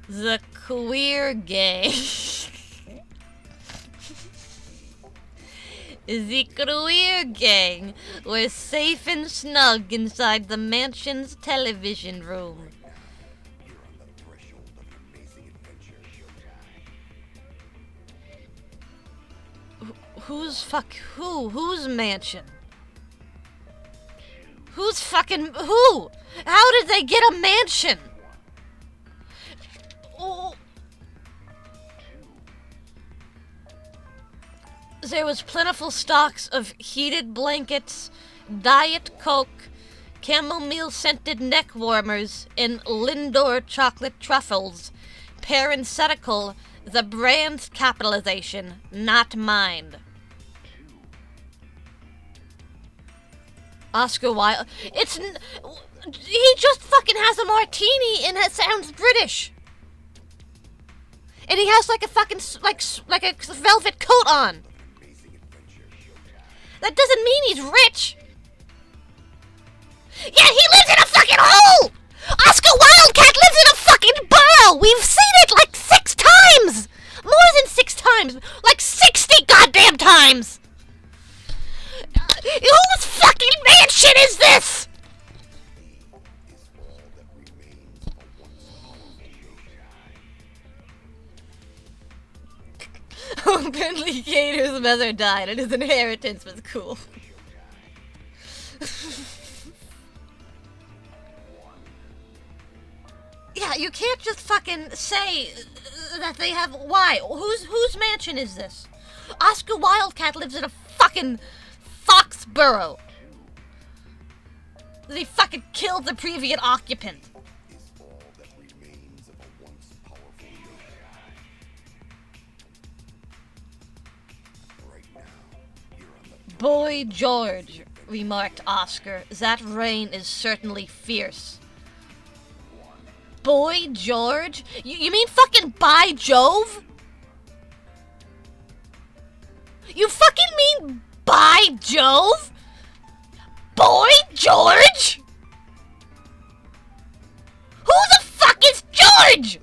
The queer gang. The queer gang was safe and snug inside the mansion's television room. Whose mansion? Who's fucking who? How did they get a mansion? Oh. There was plentiful stocks of heated blankets, Diet Coke, chamomile-scented neck warmers, and Lindor chocolate truffles. Parenthetical, the brand's capitalization, not mine. Oscar Wilde. He just fucking has a martini and it sounds British. And he has like a fucking like a velvet coat on. That doesn't mean he's rich. Yeah, he lives in a fucking hole. Oscar Wildcat lives in a fucking burrow. We've seen it like 6 times. More than 6 times. Like 60 goddamn times. Whose fucking mansion is this? Oh, Bentley Gator's mother died and his inheritance was cool. Yeah, you can't just fucking say that they have... Why? Whose mansion is this? Oscar Wildcat lives in a fucking Foxborough. They fucking killed the previous occupant. Boy George, remarked Oscar, that rain is certainly fierce. Boy George? You mean fucking by Jove? You fucking mean by Jove? Boy George? Who the fuck is George?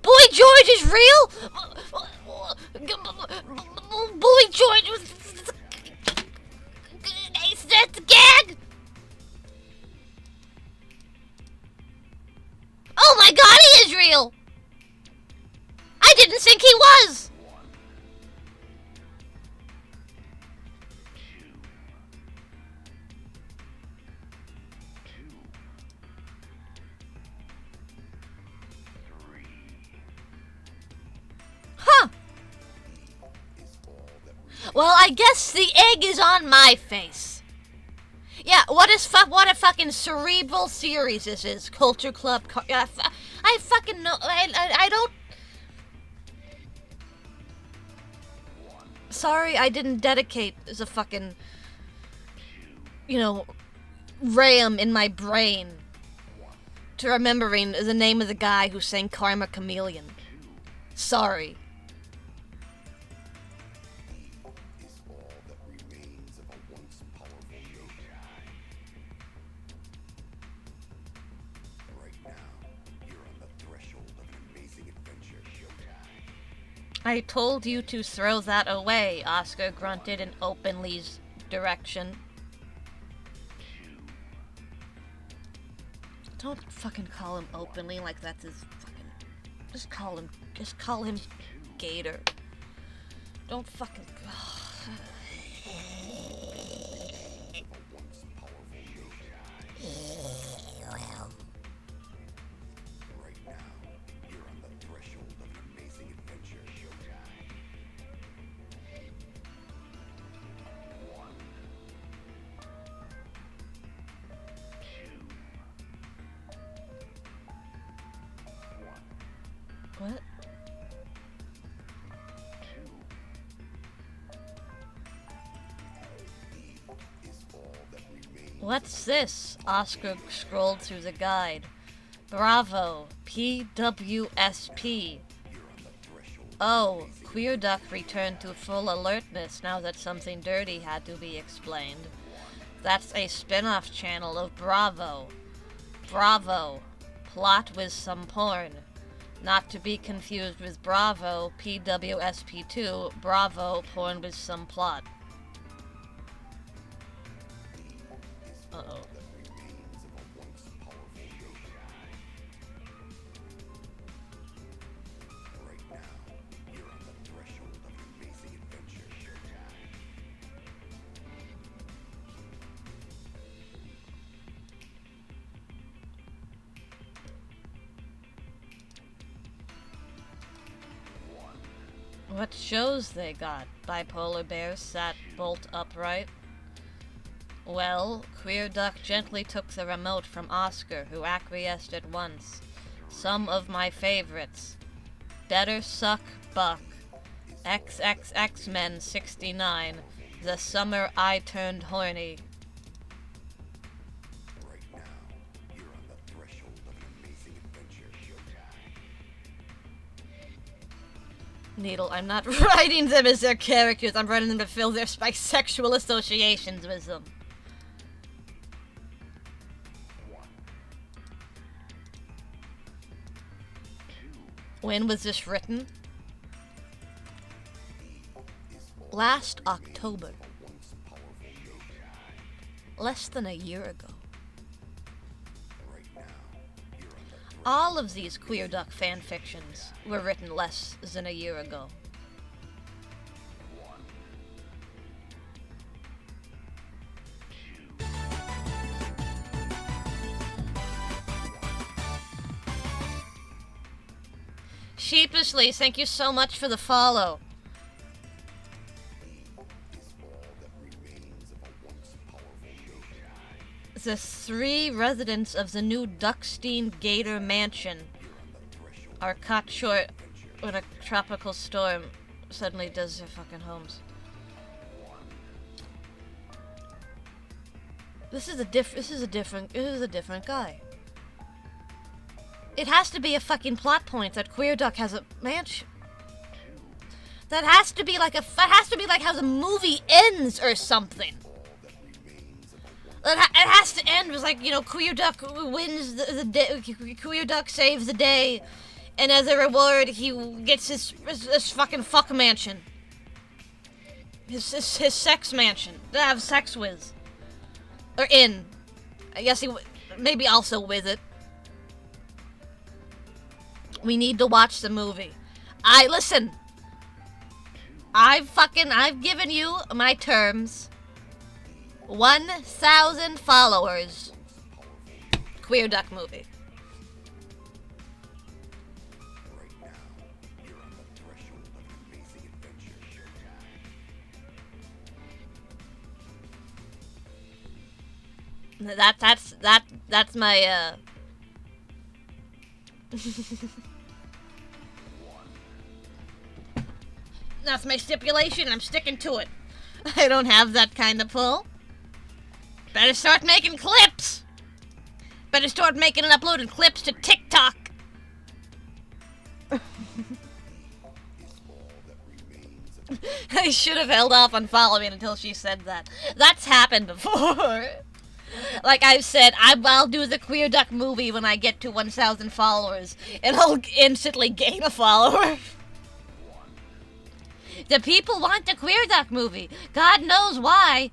Boy George is real? Boy George was... Is that the gag? Oh my god, he is real! I didn't think he was! Huh. Well, I guess the egg is on my face. Yeah, what a fucking cerebral series this is. Culture Club. I fucking know. I don't. Sorry, I didn't dedicate as a fucking, RAM in my brain to remembering the name of the guy who sang Karma Chameleon. Sorry. Is all that remains of a once powerful Yokai. Right now, you're on the threshold of an amazing adventure, Showtime. I told you to throw that away, Oscar grunted in Openly's direction. Don't fucking call him Openly like that's his fucking... Just call him Gator. Don't fucking... Right now, you're on the threshold of an amazing adventure, Showtime. What? What's this? Oscar scrolled through the guide. Bravo, PWSP. Oh, Queer Duck returned to full alertness now that something dirty had to be explained. That's a spin-off channel of Bravo. Bravo, plot with some porn. Not to be confused with Bravo, PWSP2, Bravo, porn with some plot. Uh-oh. Right now, you're on the threshold of an amazing adventure, Showtime. What shows they got? Bipolar Bear sat bolt upright. Well, Queer Duck gently took the remote from Oscar, who acquiesced at once. Some of my favorites. Better Suck Buck. XXX-Men 69. The Summer I Turned Horny. Right now, you're on the threshold of an amazing adventure, Showtime. Needle, I'm not writing them as their characters. I'm writing them to fill their bisexual associations with them. When was this written? Last October. Less than a year ago. All of these Queer Duck fanfictions were written less than a year ago. Sheepishly, thank you so much for the follow. The 3 residents of the new Duckstein Gator Mansion are caught short when a tropical storm suddenly does their fucking homes. This is a different guy. It has to be a fucking plot point that Queer Duck has a mansion. That has to be like how the movie ends or something. It has to end with Queer Duck wins the day. Queer Duck saves the day, and as a reward, he gets his fucking fuck mansion. His sex mansion to have sex with, or in. I guess maybe also with it. We need to watch the movie. Listen. I've given you my terms. 1,000 followers. Queer Duck movie. Right now, you're on the threshold of an amazing adventure, Showtime. That's my that's my stipulation. I'm sticking to it. I don't have that kind of pull. Better start making clips. Better start making and uploading clips to TikTok. I should have held off on following until she said that. That's happened before. Like I've said, I'll do the Queer Duck movie when I get to 1,000 followers, and I'll instantly gain a follower. The people want the Queer Duck movie. God knows why.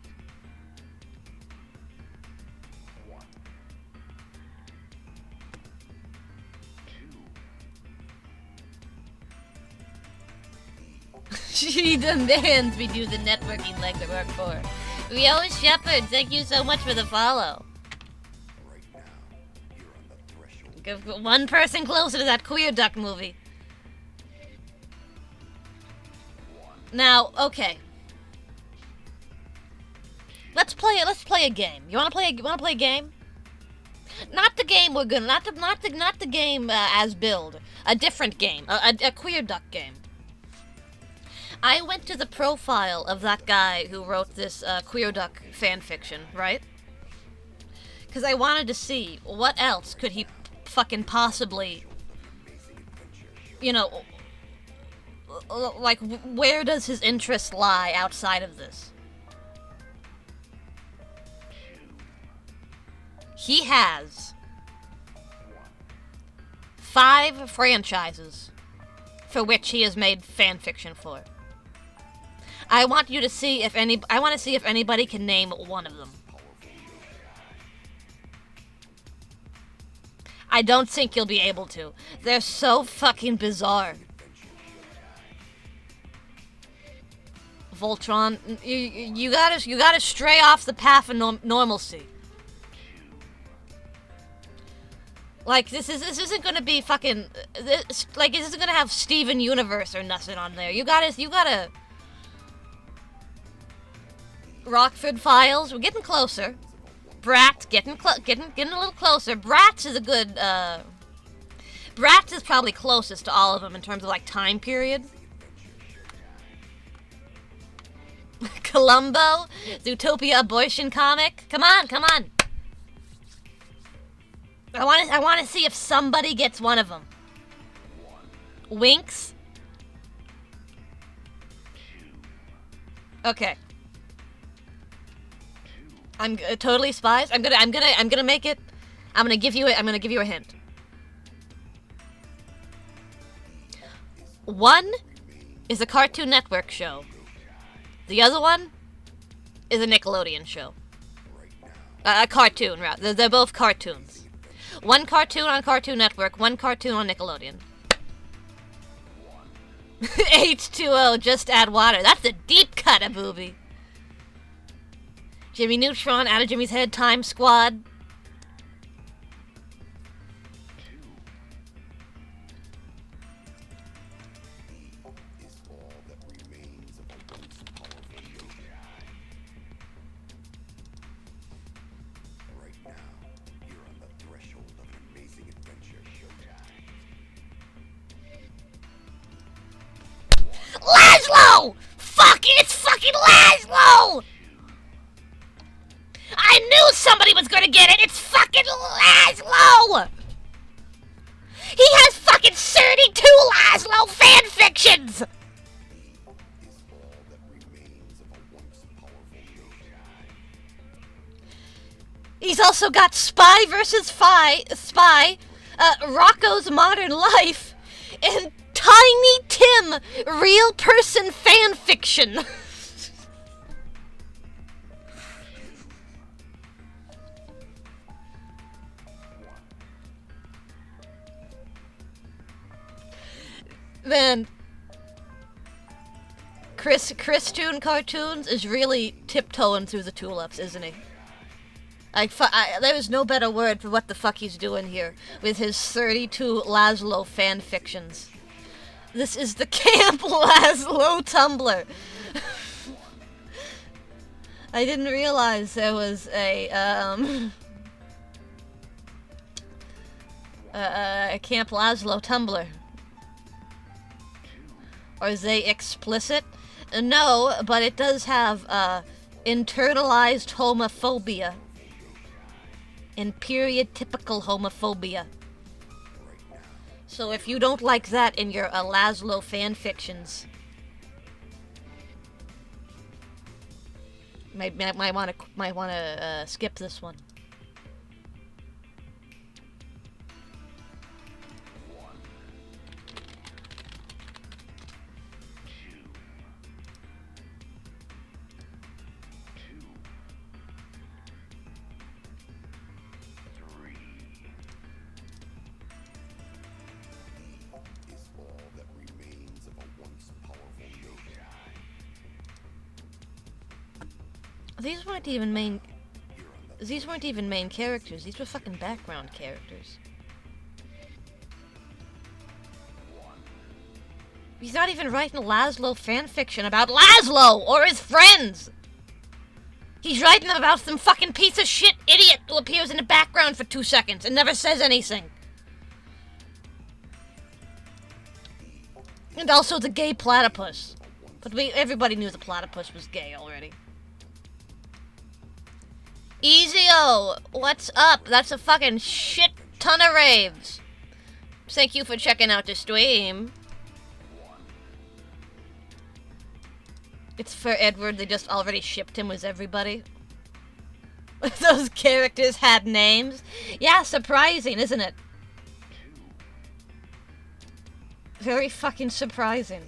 She demands we do the networking legwork for her. Rio Shepherd, thank you so much for the follow. Give one person closer to that Queer Duck movie. Now, okay. Let's play a game. You wanna play a game? Not the game we're gonna, not the game as build. A different game, a Queer Duck game. I went to the profile of that guy who wrote this Queer Duck fanfiction, right? Because I wanted to see what else could he fucking possibly, you know, like, where does his interest lie outside of this? He has 5 franchises for which he has made fanfiction for. I want you to see if I want to see if anybody can name one of them. I don't think you'll be able to. They're so fucking bizarre. Voltron, you gotta stray off the path of normalcy. Like this isn't gonna be fucking this isn't gonna have Steven Universe or nothing on there. You gotta. Rockford Files, we're getting closer. Bratz, getting a little closer. Bratz is a good, Bratz is probably closest to all of them in terms of, like, time period. Columbo, Zootopia abortion comic. Come on. I want to see if somebody gets one of them. Winx. Okay. I'm Totally Spies. I'm gonna make it. I'm gonna give you a hint. One is a Cartoon Network show. The other one is a Nickelodeon show. A cartoon, rather. They're both cartoons. One cartoon on Cartoon Network, one cartoon on Nickelodeon. H2O, just add water. That's a deep cut of movie. Jimmy Neutron, Out of Jimmy's Head, Time Squad. Laszlo! Fuck, it's fucking Laszlo! I knew somebody was gonna get it! It's fucking Laszlo! He has fucking 32 Laszlo fanfictions! He's also got Spy vs. Spy, Rocco's Modern Life, and Tiny Tim, real person fanfiction. Man, Chris Toon Cartoons is really tiptoeing through the tulips, isn't he? There is no better word for what the fuck he's doing here with his 32 Laszlo fanfictions. This is the Camp Laszlo Tumblr. I didn't realize there was a Camp Lazlo Tumblr. Or is they explicit? No, but it does have internalized homophobia and period-typical homophobia. So if you don't like that in your Lazlo fanfictions, might want to skip this one. These weren't even main characters. These were fucking background characters. He's not even writing Lazlo fanfiction about Lazlo or his friends. He's writing about some fucking piece of shit idiot who appears in the background for 2 seconds and never says anything. And also the gay platypus. But everybody knew the platypus was gay already. Easy-o, what's up? That's a fucking shit ton of raves. Thank you for checking out the stream. It's for Edward, they just already shipped him with everybody. Those characters had names. Yeah, surprising, isn't it? Very fucking surprising.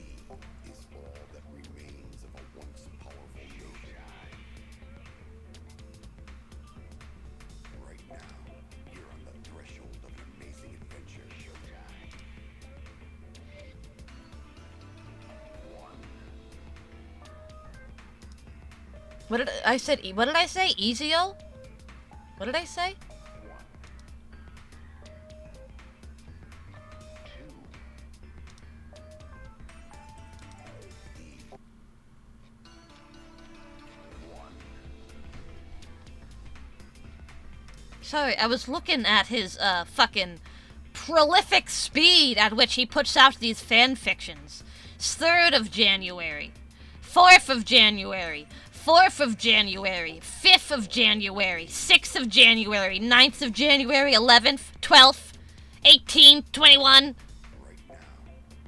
What did I say? Easy-o? What did I say? Sorry, I was looking at his, fucking prolific speed at which he puts out these fanfictions. 3rd of January. 4th of January. 4th of January, 5th of January, 6th of January, 9th of January, 11th, 12th, 18th, 21.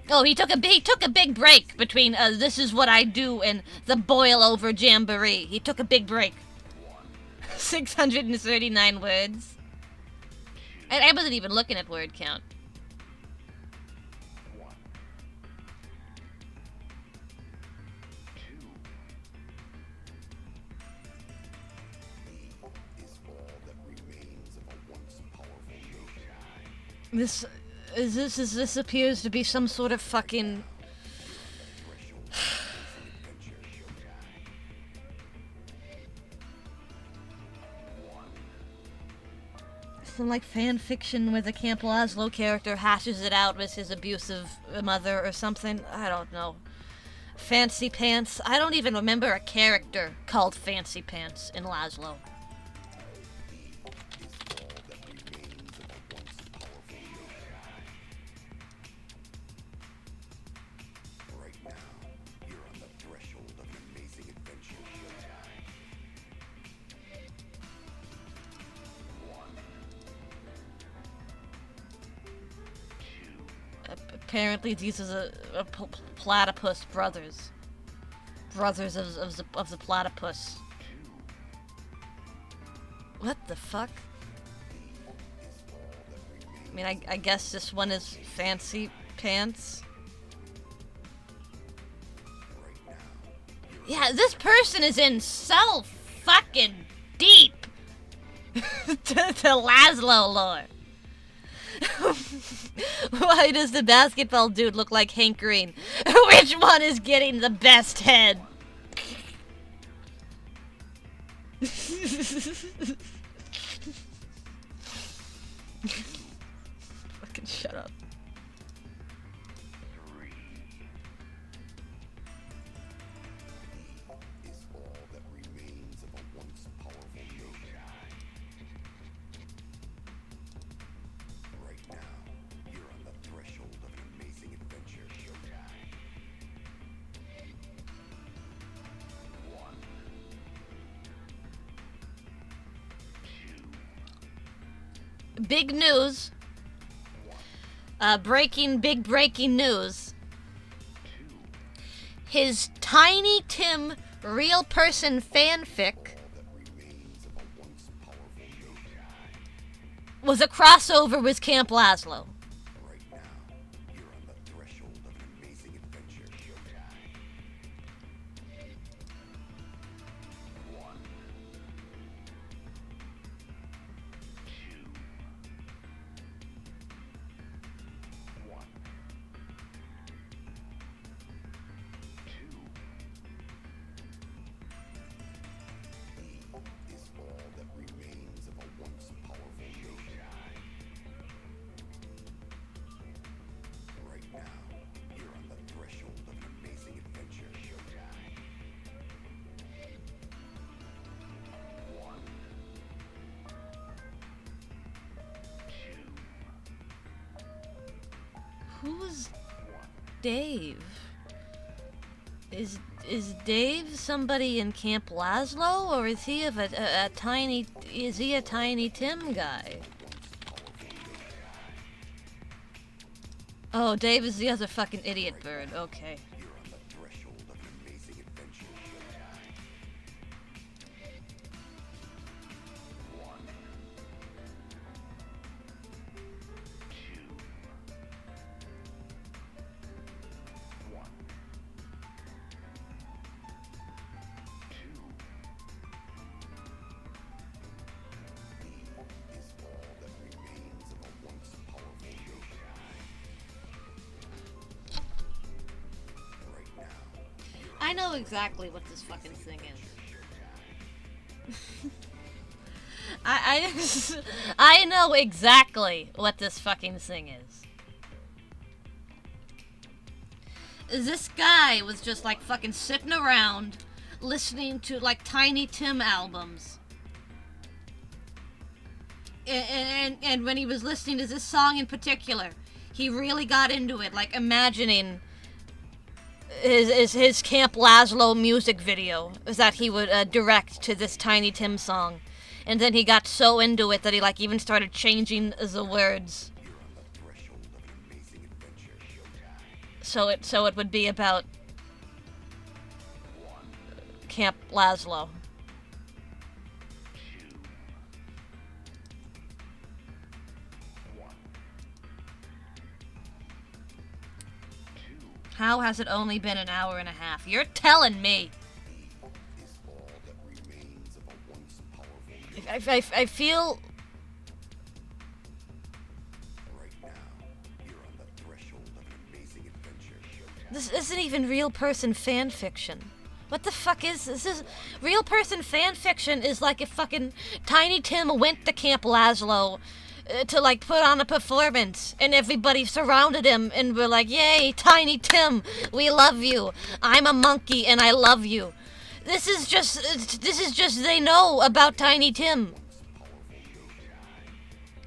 Oh, he took a big break between This Is What I Do and the Boil Over Jamboree. He took a big break. 639 words. I wasn't even looking at word count. This appears to be some sort of fucking some like fan fiction where the Camp Lazlo character hashes it out with his abusive mother or something. I don't know. Fancy Pants. I don't even remember a character called Fancy Pants in Lazlo. Apparently, these are platypus brothers. Brothers of the platypus. What the fuck? I mean, I guess this one is Fancy Pants. Yeah, this person is in so fucking deep to Lazlo lore. Why does the basketball dude look like Hank Green? Which one is getting the best head? Fucking shut up. big news. Big breaking news. His Tiny Tim real person fanfic was a crossover with Camp Lazlo. Right now, you're on the threshold of an amazing adventure. Showtime. 1, 2, 1, 2. He is all that remains of a once powerful Showtime. Right now, you're on the threshold of an amazing adventure. Showtime. 1, 2, Who's Dave? Is Dave somebody in Camp Lazlo, or is he a tiny? Is he a Tiny Tim guy? Oh, Dave is the other fucking idiot bird. Okay. You're on the threshold of an amazing adventure. Showtime. 1, 2, 1, 2. He is all that remains of a once powerful Showtime. Right now, I know exactly what this fucking thing is. I know exactly what this fucking thing is. This guy was just like fucking sitting around listening to like Tiny Tim albums. And when he was listening to this song in particular, he really got into it, like imagining his Camp Lazlo music video that he would direct to this Tiny Tim song. And then he got so into it that he like even started changing the words. you're on the threshold of an amazing adventure. Showtime. So it would be about 1, Camp Lazlo. 2, 1, 2. How has it only been an hour and a half? You're telling me. He is all that remains of a once powerful I feel Right now, you're on the threshold of an amazing adventure. Showtime. this isn't even real person fan fiction. What the fuck is this? Is real person fan fiction is like if fucking Tiny Tim went to Camp Lazlo to like put on a performance and everybody surrounded him and were like, "Yay, Tiny Tim, we love you. I'm a monkey and I love you." This is just they know about Tiny Tim.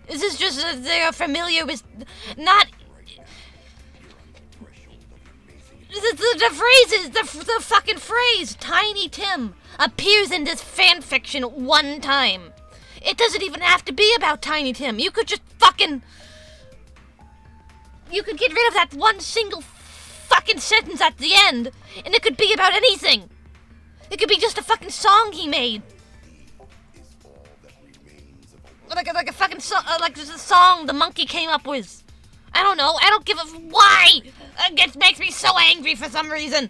This is just that they are familiar with not the phrases, the fucking phrase Tiny Tim appears in this fan fiction one time. It doesn't even have to be about Tiny Tim. You could just fucking get rid of that one single fucking sentence at the end, and it could be about anything. It could be just a fucking song he made. Like a fucking song, like just a song the monkey came up with. I don't know. I don't give a why. It makes me so angry for some reason.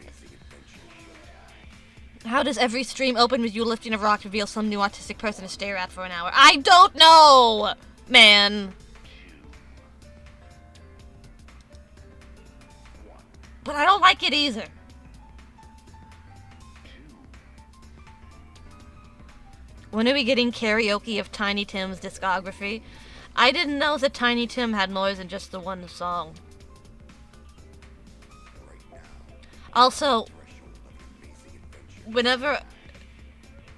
How does every stream open with you lifting a rock reveal some new autistic person to stare at for an hour? I don't know, man. But I don't like it either. When are we getting karaoke of Tiny Tim's discography? I didn't know that Tiny Tim had more than just the one song. Also, whenever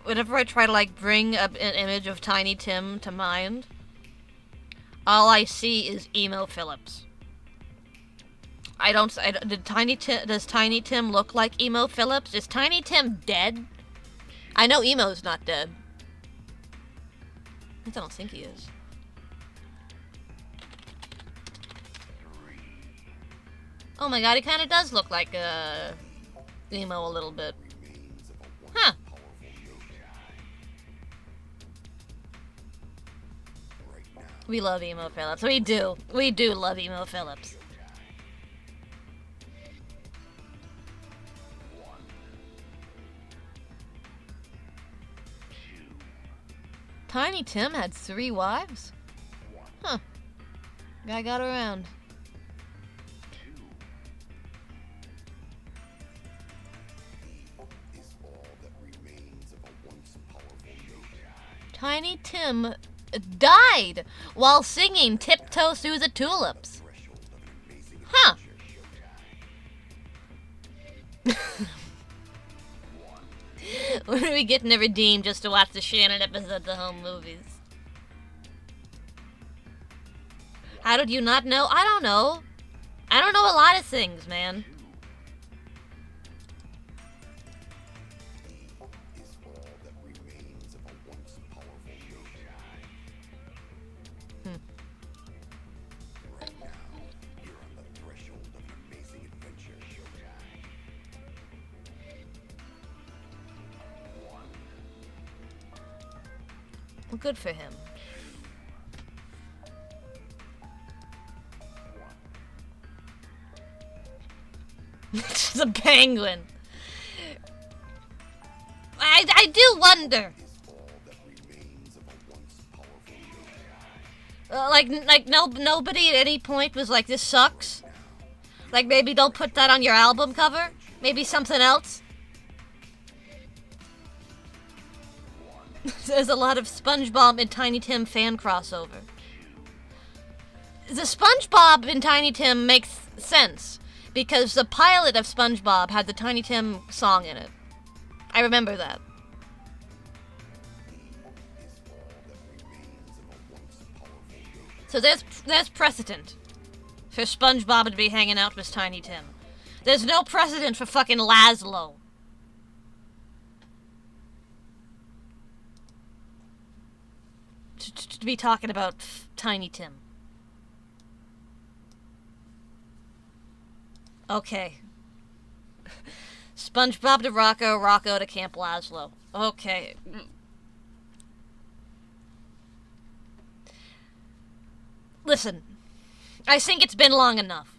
I try to like bring an image of Tiny Tim to mind, all I see is Emo Phillips. Does Tiny Tim look like Emo Phillips? Is Tiny Tim dead? I know Emo's not dead. I don't think he is. Oh my god, he kind of does look like emo a little bit. Huh. We love Emo Phillips. We do. We do love Emo Phillips. Tiny Tim had 3 wives? Huh. Guy got around. Tiny Tim died while singing Tiptoe Through the Tulips. Huh. When are we getting to redeem just to watch the Shannon episodes of home movies? How did you not know? I don't know. I don't know a lot of things, man. Well, good for him. It's a penguin. I do wonder. Nobody at any point was like, this sucks. Like, maybe don't put that on your album cover. Maybe something else. There's a lot of SpongeBob and Tiny Tim fan crossover. The SpongeBob and Tiny Tim makes sense because the pilot of SpongeBob had the Tiny Tim song in it. I remember that. So there's precedent for SpongeBob to be hanging out with Tiny Tim. There's no precedent for fucking Laszlo. To be talking about Tiny Tim. Okay. SpongeBob to Rocco, Rocco to Camp Laszlo. Okay. Listen, I think it's been long enough.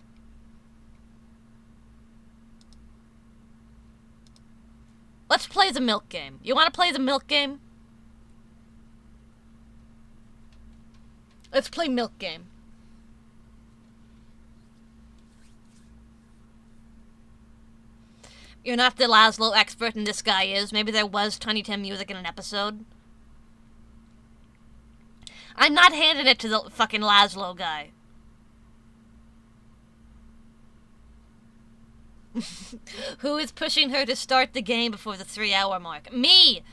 Let's play the milk game. You want to play the milk game? Let's play milk game. You're not the Laszlo expert, and this guy is. Maybe there was Tiny Tim music in an episode. I'm not handing it to the fucking Laszlo guy. Who is pushing her to start the game before the 3-hour mark? Me!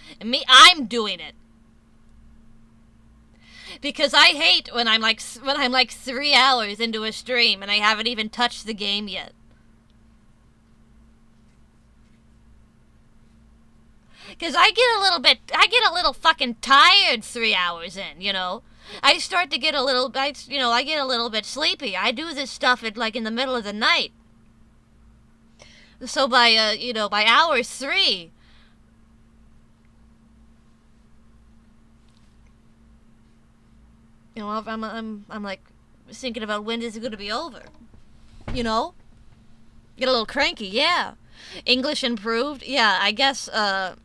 I'm doing it. Because I hate when I'm like 3 hours into a stream and I haven't even touched the game yet. Because I get a little fucking tired 3 hours in, you know? I start to get a little, I get a little bit sleepy. I do this stuff in the middle of the night. So by, by hour 3, I'm like thinking about when is it going to be over, you know? Get a little cranky, yeah. English improved, yeah. I guess the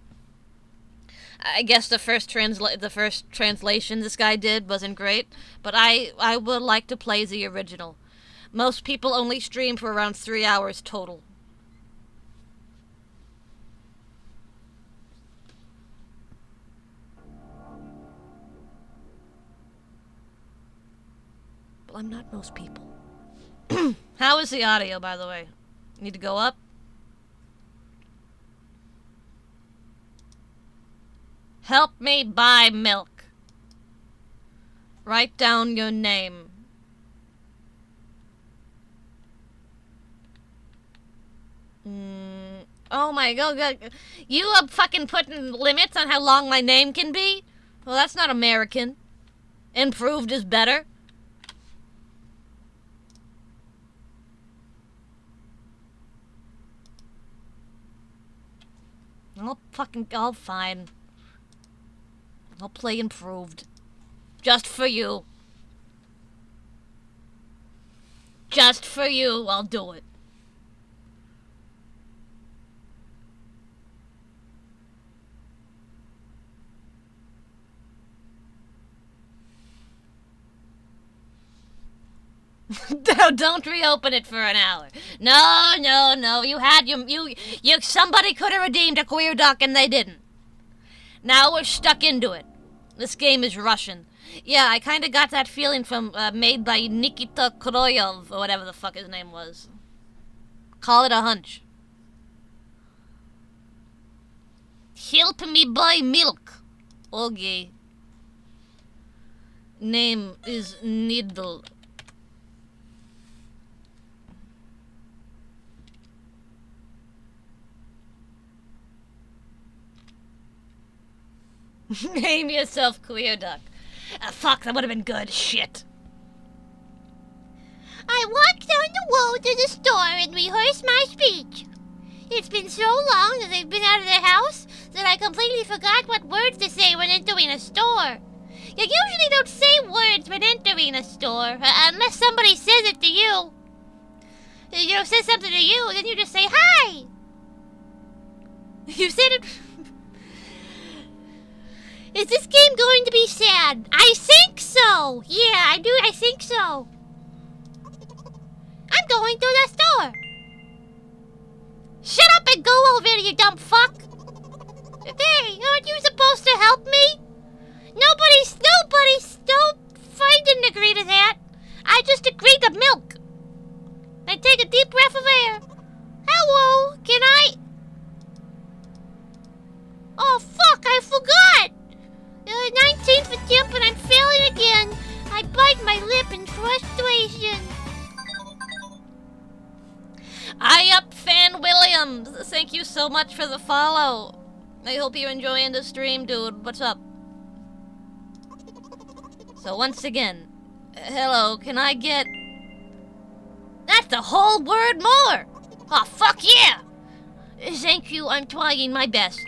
first translation this guy did wasn't great, but I would like to play the original. Most people only stream for around 3 hours total. But I'm not most people. How is the audio, by the way? Need to go up? Help me buy milk. Write down your name. Oh my god. You are fucking putting limits on how long my name can be? Well, that's not American. Improved is better. I'll fine. I'll play improved. Just for you. Just for you, I'll do it. Don't reopen it for an hour. No. You had somebody could have redeemed a queer duck and they didn't. Now we're stuck into it. This game is Russian. Yeah, I kind of got that feeling from made by Nikita Kroyov or whatever the fuck his name was. Call it a hunch. Help me buy milk. Okay. Name is Needle. Name yourself Queer Duck. Fuck, that would have been good. Shit. I walked down the road to the store and rehearsed my speech. It's been so long that I've been out of the house that I completely forgot what words to say when entering a store. You usually don't say words when entering a store, unless somebody says it to you. You know, says something to you, then you just say, hi! You said it... Is this game going to be sad? I think so! Yeah, I think so. I'm going to the store. Shut up and go over there, you dumb fuck! Hey, aren't you supposed to help me? I didn't agree to that. I just agreed to milk. I take a deep breath of air. Hello, can I... Oh, fuck, I forgot! 19th attempt and I'm failing again. I bite my lip in frustration. Up, Fan Williams. Thank you so much for the follow. I hope you're enjoying the stream, dude. What's up? So once again, hello, can I get... That's a whole word more! Oh, fuck yeah! Thank you, I'm trying my best.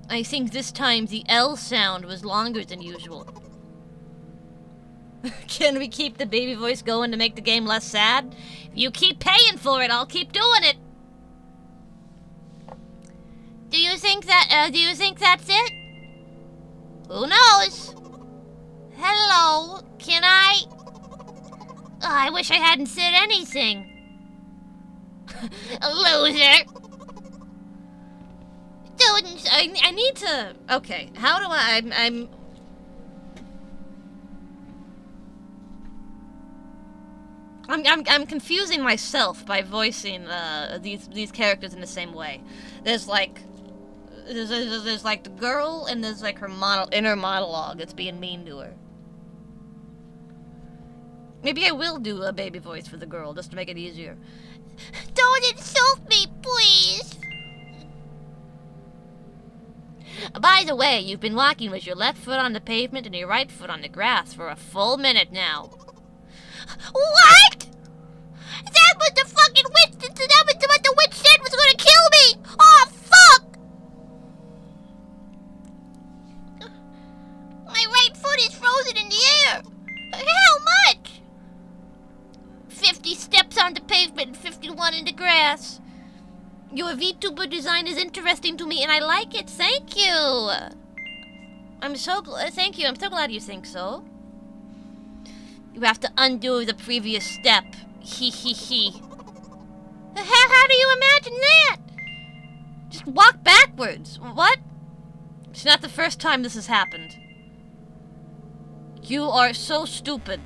I think this time the L sound was longer than usual. Can we keep the baby voice going to make the game less sad? If you keep paying for it, I'll keep doing it. Do you think that's it? Who knows? Hello, can I... Oh, I wish I hadn't said anything. Loser. I need to... Okay, how do I'm confusing myself by voicing these characters in the same way. There's like the girl and there's like her inner monologue that's being mean to her. Maybe I will do a baby voice for the girl just to make it easier. Don't insult me, please. By the way, you've been walking with your left foot on the pavement and your right foot on the grass for a full minute now. What? That was the fucking witch. That was what the witch said was gonna kill me. Oh, fuck! My right foot is frozen in the air. How much? 50 steps on the pavement and 51 in the grass. Your VTuber design is interesting to me and I like it. Thank you. Thank you. I'm so glad you think so. You have to undo the previous step. He. How do you imagine that? Just walk backwards. What? It's not the first time this has happened. You are so stupid.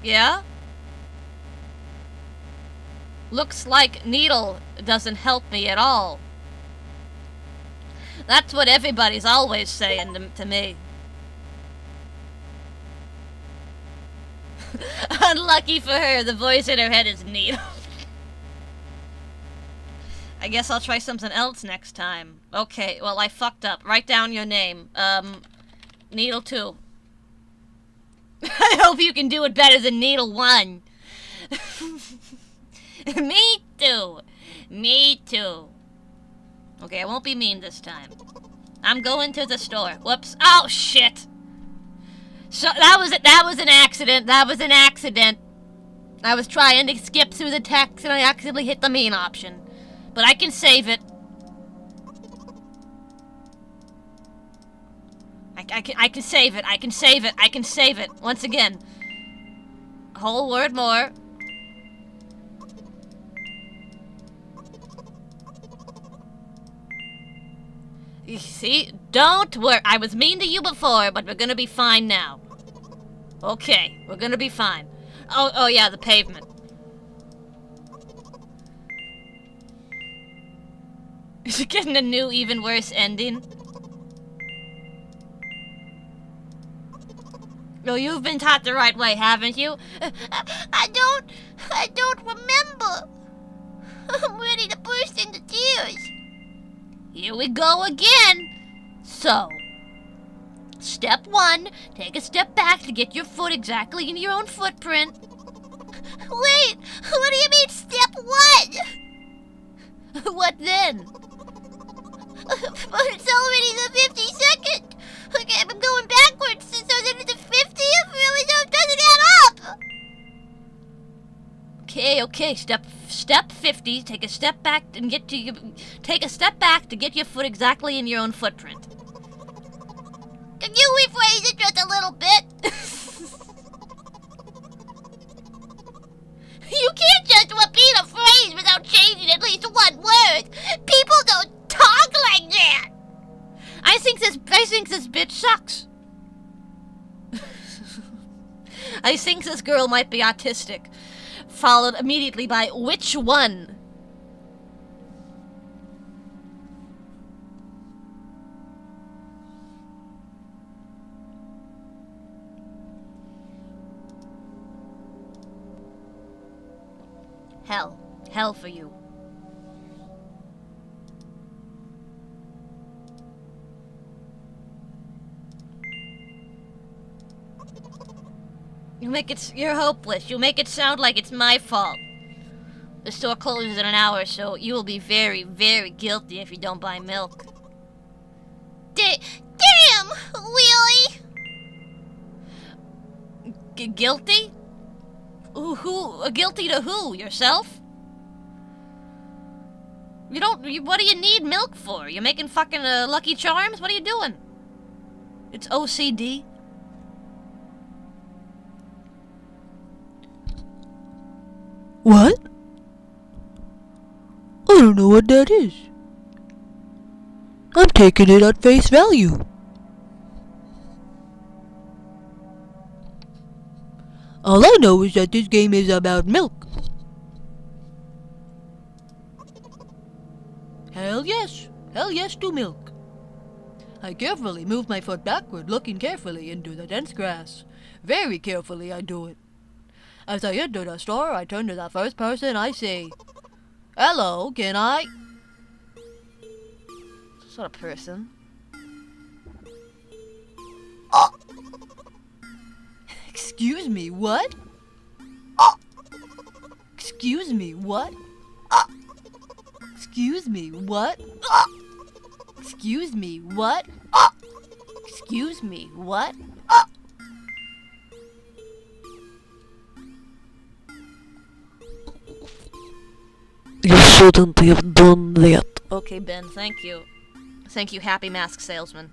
Yeah? Looks like Needle doesn't help me at all. That's what everybody's always saying to me. Unlucky for her, the voice in her head is Needle. I guess I'll try something else next time. Okay, well, I fucked up. Write down your name. Needle 2. I hope you can do it better than Needle 1. Me too. Me too. Okay, I won't be mean this time. I'm going to the store. Whoops. Oh, shit. So, that was an accident. That was an accident. I was trying to skip through the text and I accidentally hit the mean option. But I can save it. I can save it. I can save it. I can save it. Once again. Whole word more. You see? Don't worry. I was mean to you before, but we're gonna be fine now. Okay, we're gonna be fine. Oh yeah, the pavement. Is it getting a new, even worse ending? No, you've been taught the right way, haven't you? I don't remember. I'm ready to burst into tears. Here we go again. So, step 1, take a step back to get your foot exactly in your own footprint. Wait, what do you mean step 1? What then? But it's already the 52nd. Okay, I'm going backwards, so then it's the 50th? Really doesn't add up. Okay, step 50, take a step back and take a step back to get your foot exactly in your own footprint. Can you rephrase it just a little bit? You can't just repeat a phrase without changing at least one word. People don't talk like that. I think this bitch sucks. I think this girl might be autistic. Followed immediately by which one? Hell. Hell for you. You're hopeless. You make it sound like it's my fault. The store closes in an hour, so you will be very, very guilty if you don't buy milk. Damn! Really? Guilty? Who? Guilty to who? Yourself? What do you need milk for? You're making fucking Lucky Charms? What are you doing? It's OCD. What? I don't know what that is. I'm taking it at face value. All I know is that this game is about milk. Hell yes to milk. I carefully move my foot backward, looking carefully into the dense grass. Very carefully I do it. As I enter the store, I turn to the first person I see. Hello, can I? It's not a person. Excuse me, what? Excuse me, what? Excuse me, what? Excuse me, what? Excuse me, what? You shouldn't have done that. Okay, Ben, thank you. Thank you, happy mask salesman.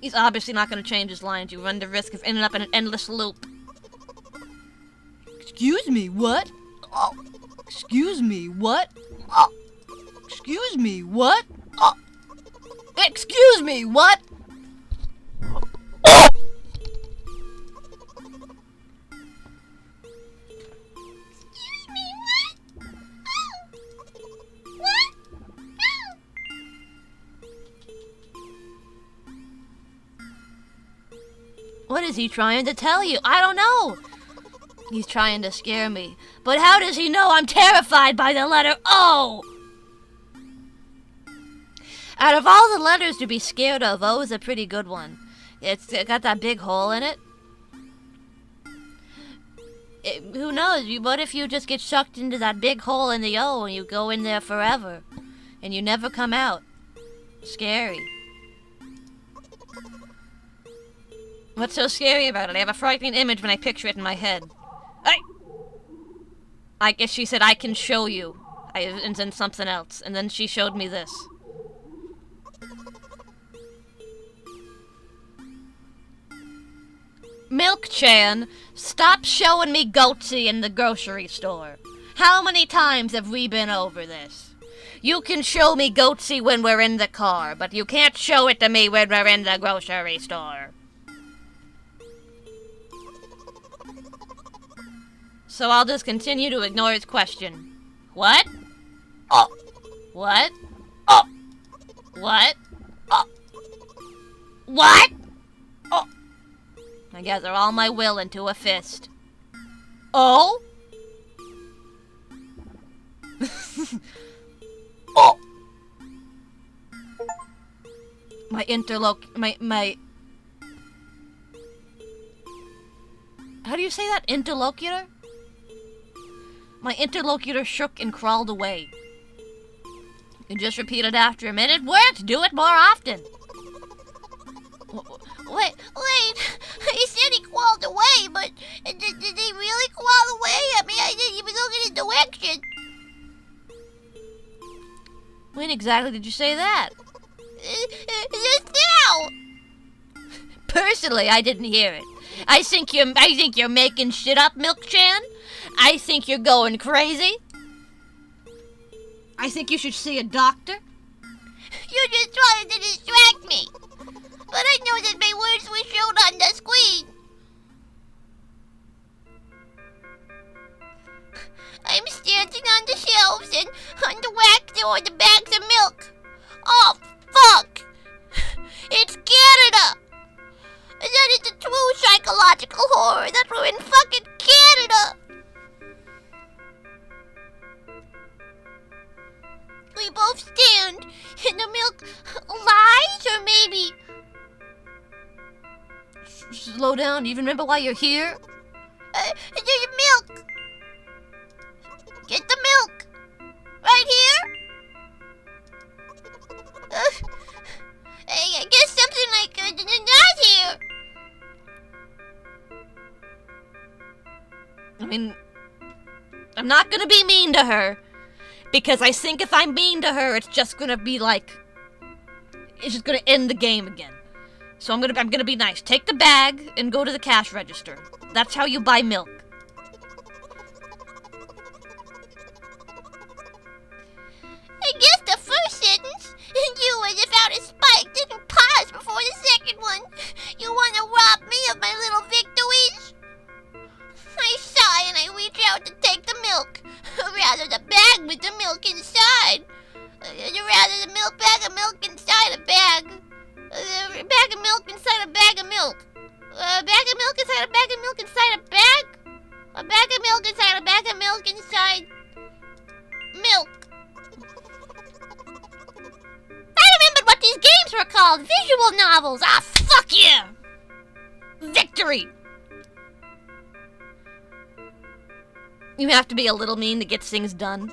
He's obviously not going to change his lines. You run the risk of ending up in an endless loop. Excuse me, what? Excuse me, what? Excuse me, what? Excuse me, what? What is he trying to tell you? I don't know. He's trying to scare me. But how does he know I'm terrified by the letter O? Out of all the letters to be scared of, O is a pretty good one. It's got that big hole in it. Who knows? What if you just get sucked into that big hole in the O and you go in there forever and you never come out? Scary. What's so scary about it? I have a frightening image when I picture it in my head. I guess she said, I can show you. And then something else. And then she showed me this. Milk-chan, stop showing me Goatsy in the grocery store. How many times have we been over this? You can show me Goatsy when we're in the car, but you can't show it to me when we're in the grocery store. So I'll just continue to ignore his question. What? Oh. What? Oh. What? Oh. What? Oh. I gather all my will into a fist. Oh? Oh. My how do you say that? Interlocutor? My interlocutor shook and crawled away. And just repeated after him, and it worked! Do it more often! Wait! He said he crawled away, but did he really crawl away? I mean, I didn't even look in his direction. When exactly did you say that? Just now! Personally, I didn't hear it. I think you're making shit up, Milk-chan. I think you're going crazy. I think you should see a doctor. You just tried to distract me. But I know that my words were shown on the screen. I'm standing on the shelves and on the rack there are the bags of milk. Oh, fuck! It's Canada! That is the true psychological horror that we're in fucking Canada! We both stand, and the milk lies, or maybe... Slow down. Do you even remember why you're here? The milk! Get the milk! Right here? I guess something like not here. I mean, I'm not gonna be mean to her. Because I think if I'm mean to her, it's just gonna be like... It's just gonna end the game again. So I'm gonna be nice. Take the bag and go to the cash register. That's how you buy milk. I guess the first sentence, you as if out of spite didn't pause before the second one. You wanna rob me of my little victories? I sigh and I reach out to take the milk. Rather the bag with the milk inside. Rather the bag of milk inside a bag. A bag of milk inside a bag of milk. A bag of milk inside a bag of milk inside a bag? A bag of milk inside a bag of milk inside... milk. I remembered what these games were called. Visual novels. Ah, fuck yeah! Victory! You have to be a little mean to get things done.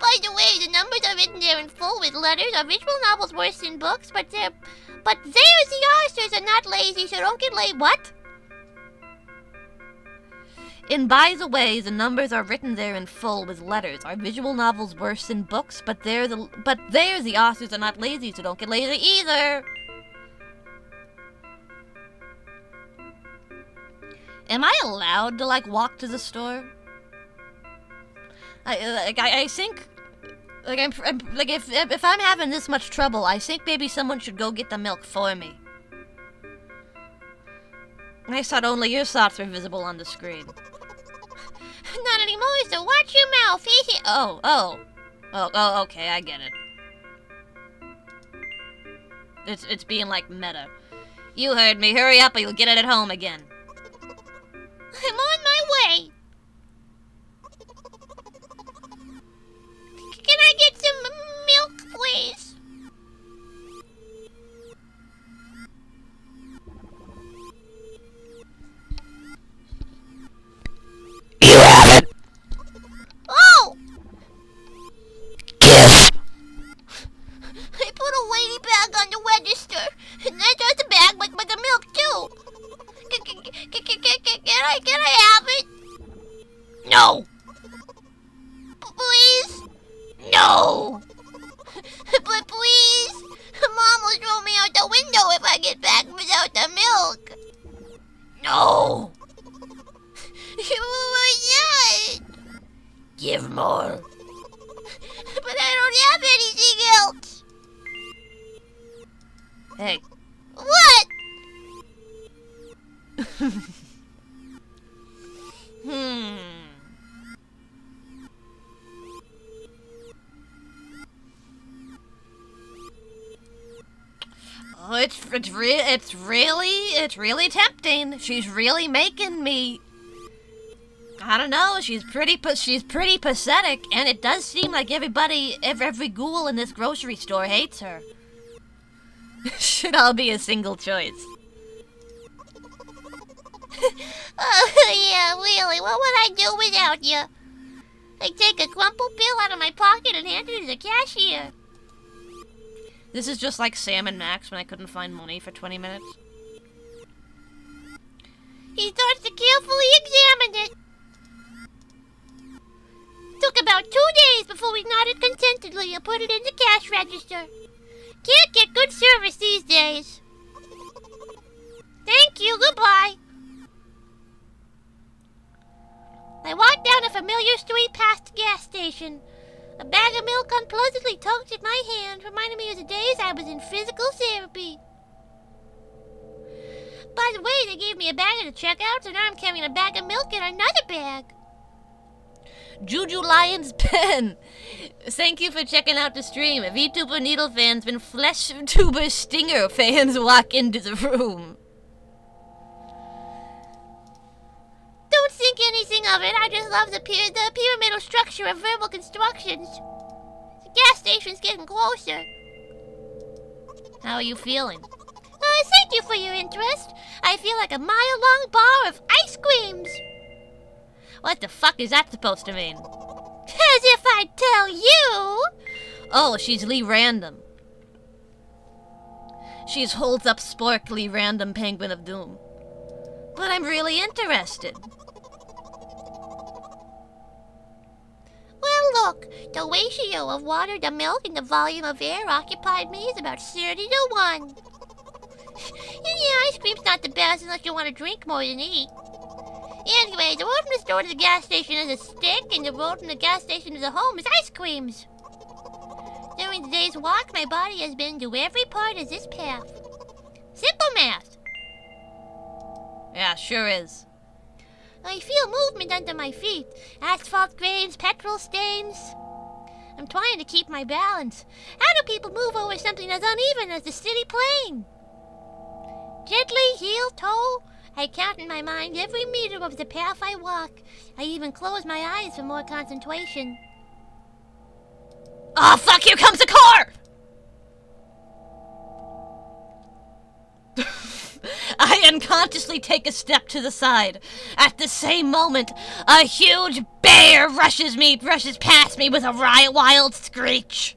By the way, the numbers are written there in full with letters. Are visual novels worse than books? But there's the authors are not lazy, so don't get lazy. What? And by the way, the numbers are written there in full with letters. Are visual novels worse than books? But there the authors are not lazy, so don't get lazy either. Am I allowed to like walk to the store? I think like I'm like if I'm having this much trouble, I think maybe someone should go get the milk for me. I thought only your thoughts were visible on the screen. Not anymore, so watch your mouth. Oh, okay, I get it. It's being like meta. You heard me. Hurry up or you'll get it at home again. I'm on my way. Can I get some milk, please? have more. But I don't have anything else. Hey. What? Oh, it's really tempting. She's really making me. I don't know. She's pretty pathetic, and it does seem like every ghoul in this grocery store hates her. Should all be a single choice. Oh, yeah, really. What would I do without you? I'd take a crumple pill out of my pocket and hand it to the cashier. This is just like Sam and Max when I couldn't find money for 20 minutes. He starts to carefully examine it. Took about 2 days before we nodded contentedly and put it in the cash register. Can't get good service these days. Thank you, goodbye. I walked down a familiar street past the gas station. A bag of milk unpleasantly tugged at my hand, reminding me of the days I was in physical therapy. By the way, they gave me a bag at the checkout, so now I'm carrying a bag of milk in another bag. Juju Lion's Pen. Thank you for checking out the stream. VTuber Needle fans when Flesh Tuber Stinger fans walk into the room. Don't think anything of it. I just love the pyramidal structure of verbal constructions. The gas station's getting closer. How are you feeling? Thank you for your interest. I feel like a mile-long bar of ice creams. What the fuck is that supposed to mean? As if I'd tell you. Oh, she's Lee Random. She's holds up Sporkly Random Penguin of Doom. But I'm really interested. Well, look, the ratio of water to milk and the volume of air occupied me is about 30-1. Yeah, ice cream's not the best unless you want to drink more than eat. Anyway, the road from the store to the gas station is a stick, and the road from the gas station to the home is ice creams. During the day's walk, my body has been to every part of this path. Simple math. Yeah, sure is. I feel movement under my feet. Asphalt grains, petrol stains. I'm trying to keep my balance. How do people move over something as uneven as the city plane? Gently, heel, toe. I count in my mind every meter of the path I walk. I even close my eyes for more concentration. Oh, fuck, here comes a car! I unconsciously take a step to the side. At the same moment, a huge bear rushes past me with a wild screech.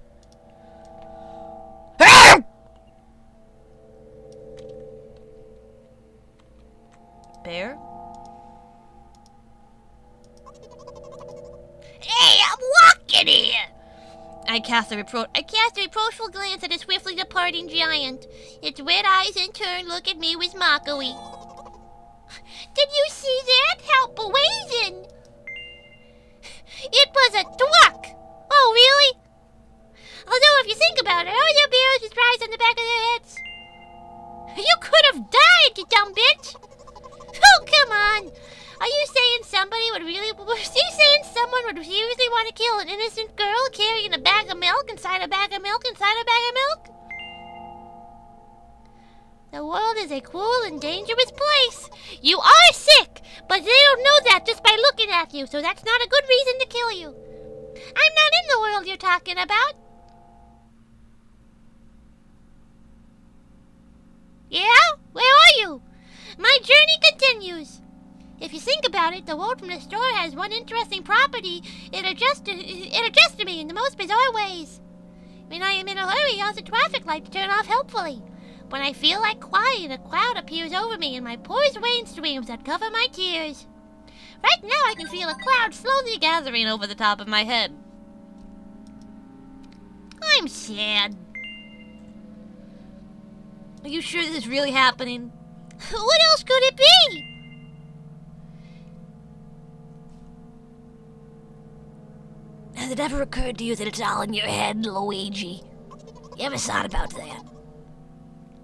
Bear? Hey, I'm walking here! I cast a reproachful glance at the swiftly departing giant. Its red eyes in turn look at me with mockery. Did you see that? How brazen! It was a truck! Oh, really? Although, if you think about it, all your bears with rise on the back of their heads. You could have died, you dumb bitch! Oh, come on! Are you saying someone would really want to kill an innocent girl carrying a bag of milk inside a bag of milk inside a bag of milk? The world is a cruel and dangerous place. You are sick, but they don't know that just by looking at you, so that's not a good reason to kill you. I'm not in the world you're talking about. Yeah? Where are you? My journey continues. If you think about it, the road from the store has one interesting property. It adjusts to me in the most bizarre ways. When I am in a hurry, all the traffic lights turn off helpfully. When I feel like crying, a cloud appears over me and my pours rain streams that cover my tears. Right now I can feel a cloud slowly gathering over the top of my head. I'm sad. Are you sure this is really happening? What else could it be? Has it ever occurred to you that it's all in your head, Luigi? You ever thought about that?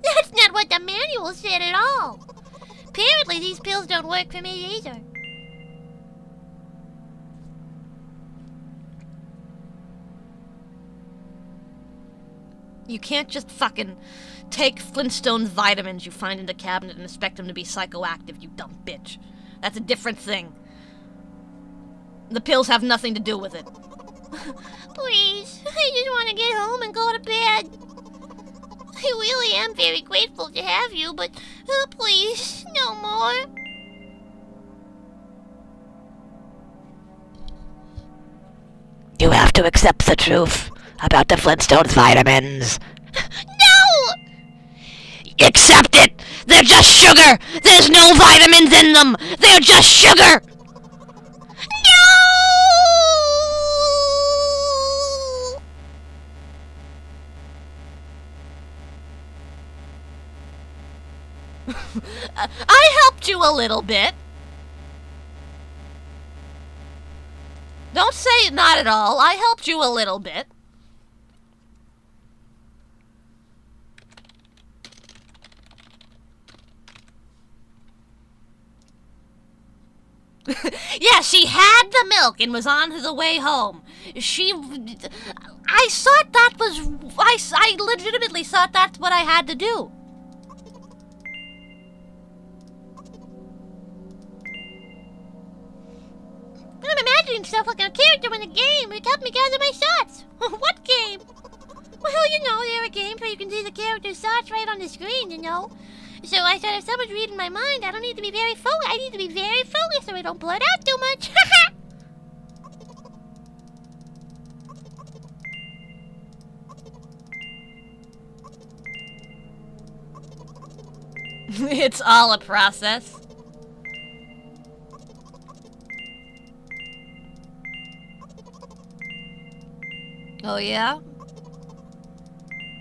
That's not what the manual said at all. Apparently these pills don't work for me either. You can't just fucking take Flintstone's vitamins you find in the cabinet and expect them to be psychoactive, you dumb bitch. That's a different thing. The pills have nothing to do with it. Please, I just want to get home and go to bed. I really am very grateful to have you, but please, no more. You have to accept the truth about the Flintstones vitamins. No! Accept it! They're just sugar! There's no vitamins in them! They're just sugar! I helped you a little bit. Don't say not at all. I helped you a little bit. Yeah, she had the milk and was on the way home. I thought that was... I legitimately thought that's what I had to do. I'm imagining stuff like a character in a game. It helped me gather my thoughts. What game? Well, you know, there are games where you can see the character's thoughts right on the screen, you know. So I thought if someone's reading my mind, I don't need to be very focused. I need to be very focused so I don't blurt out too much. It's all a process. Oh yeah?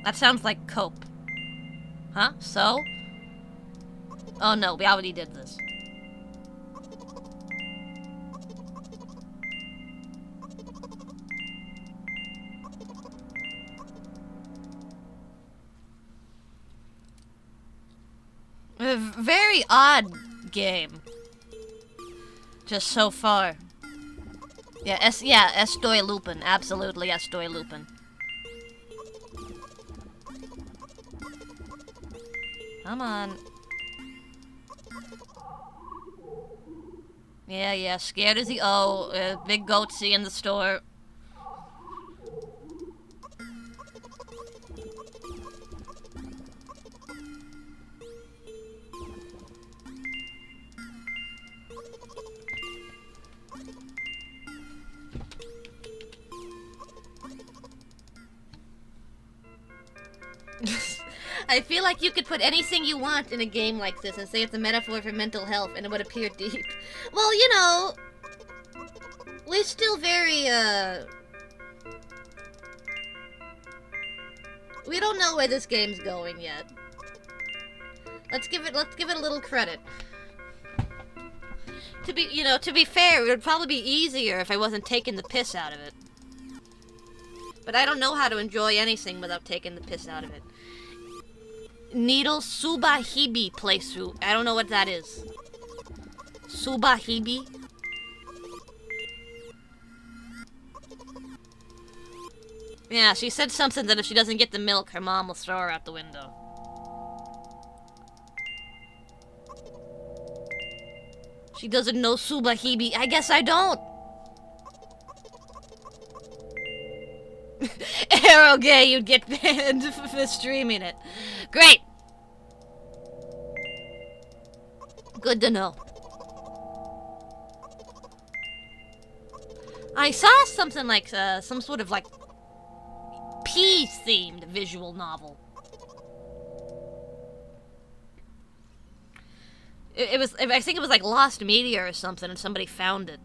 That sounds like cope. Huh? So? Oh no, we already did this. A very odd game. Just so far. Yeah, Estoy Lupin. Absolutely Estoy Lupin. Come on. Yeah, scared as the big goatsy in the store. I feel like you could put anything you want in a game like this and say it's a metaphor for mental health and it would appear deep. Well, you know, we're still very, we don't know where this game's going yet. Let's give it a little credit. To be fair, it would probably be easier if I wasn't taking the piss out of it. But I don't know how to enjoy anything without taking the piss out of it. Needle Subahibi playthrough. I don't know what that is. Subahibi? Yeah, she said something that if she doesn't get the milk, her mom will throw her out the window. She doesn't know Subahibi. I guess I don't. Arrow gay, you'd get banned for streaming it. Great. Good to know. I saw something like some sort of like pea-themed visual novel. It was, I think it was like Lost Media or something, and somebody found it.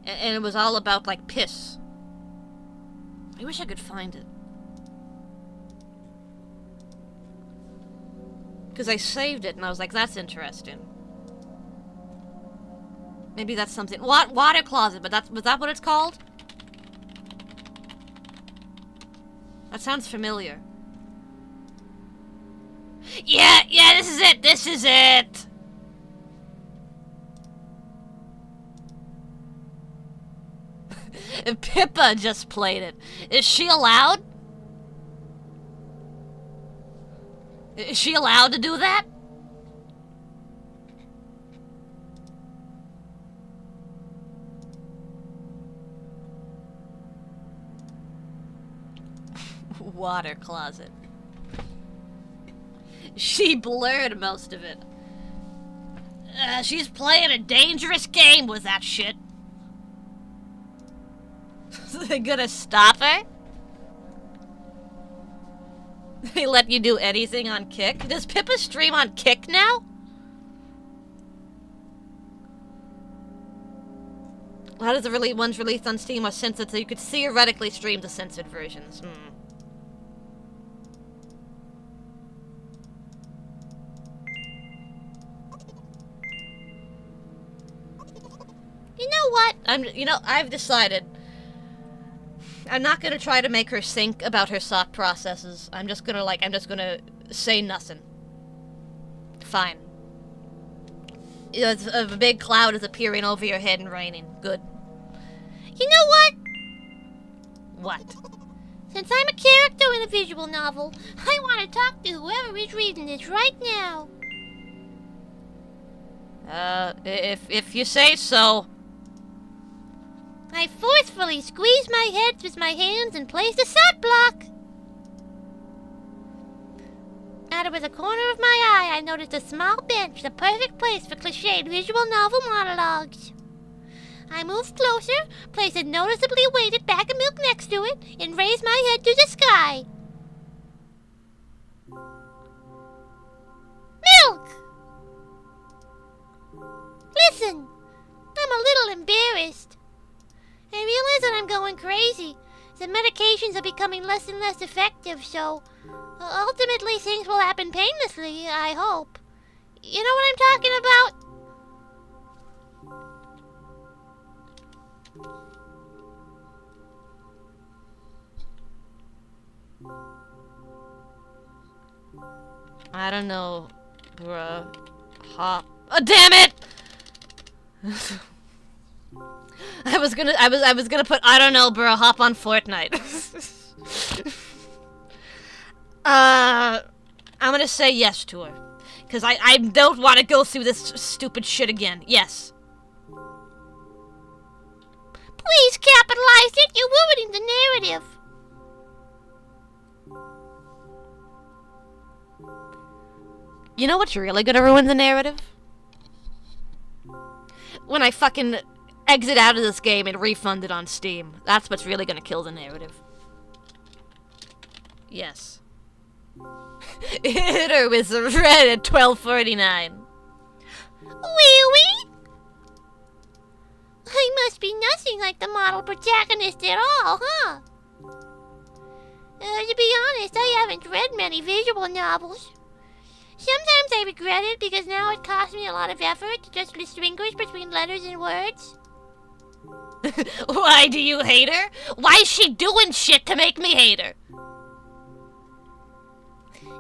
And it was all about like piss. I wish I could find it. Because I saved it and I was like, that's interesting. Maybe that's something. Water closet, but was that what it's called? That sounds familiar. Yeah, this is it. This is it. Pippa just played it. Is she allowed? Is she allowed to do that? Water closet. She blurred most of it. She's playing a dangerous game with that shit. They gonna stop her? They let you do anything on Kick? Does Pippa stream on Kick now? How does the ones released on Steam are censored so you could theoretically stream the censored versions? You know what? I've decided I'm not gonna try to make her think about her thought processes. I'm just gonna say nothing. Fine. A big cloud is appearing over your head and raining. Good. You know what? What? Since I'm a character in a visual novel, I want to talk to whoever is reading this right now. If you say so. I forcefully squeezed my head with my hands and placed a thought block. Out of the corner of my eye, I noticed a small bench, the perfect place for cliched visual novel monologues. I moved closer, placed a noticeably weighted bag of milk next to it, and raised my head to the sky. Milk! Listen, I'm a little embarrassed. I realize that I'm going crazy. The medications are becoming less and less effective, so ultimately things will happen painlessly, I hope. You know what I'm talking about? I don't know, bruh. Hop. Oh, damn it! I was gonna put, I don't know, bruh, hop on Fortnite. I'm gonna say yes to her. Because I don't want to go through this stupid shit again. Yes. Please capitalize it, you're ruining the narrative. You know what's really gonna ruin the narrative? When I fucking exit out of this game and refund it on Steam. That's what's really gonna kill the narrative. Yes. Hit her with the red at 12:49. Really? I must be nothing like the model protagonist at all, huh? To be honest, I haven't read many visual novels. Sometimes I regret it because now it costs me a lot of effort to just distinguish between letters and words. Why do you hate her? Why is she doing shit to make me hate her?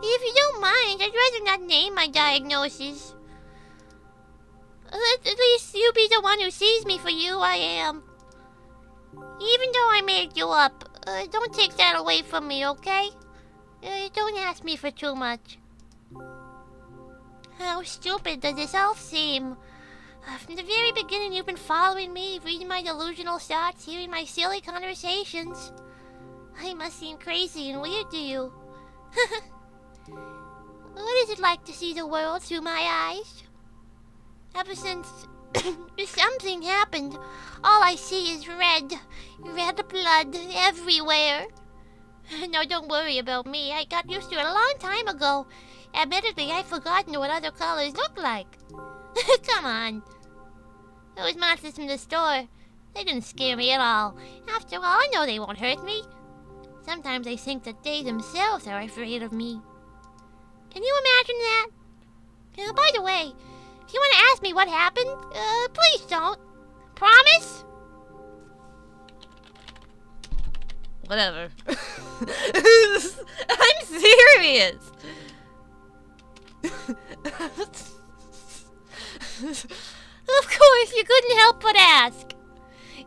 If you don't mind, I'd rather not name my diagnosis. At least you be the one who sees me for you I am. Even though I made you up, don't take that away from me, okay? Don't ask me for too much. How stupid does this all seem? From the very beginning you've been following me, reading my delusional thoughts, hearing my silly conversations. I must seem crazy and weird to you. What is it like to see the world through my eyes? Ever since something happened, all I see is red. Red blood everywhere. No, don't worry about me. I got used to it a long time ago. Admittedly, I've forgotten what other colors look like. Come on. Those monsters from the store, they didn't scare me at all. After all, I know they won't hurt me. Sometimes I think that they themselves are afraid of me. Can you imagine that? By the way, If you want to ask me what happened, please don't. Promise? Whatever. I'm serious. Of course, you couldn't help but ask.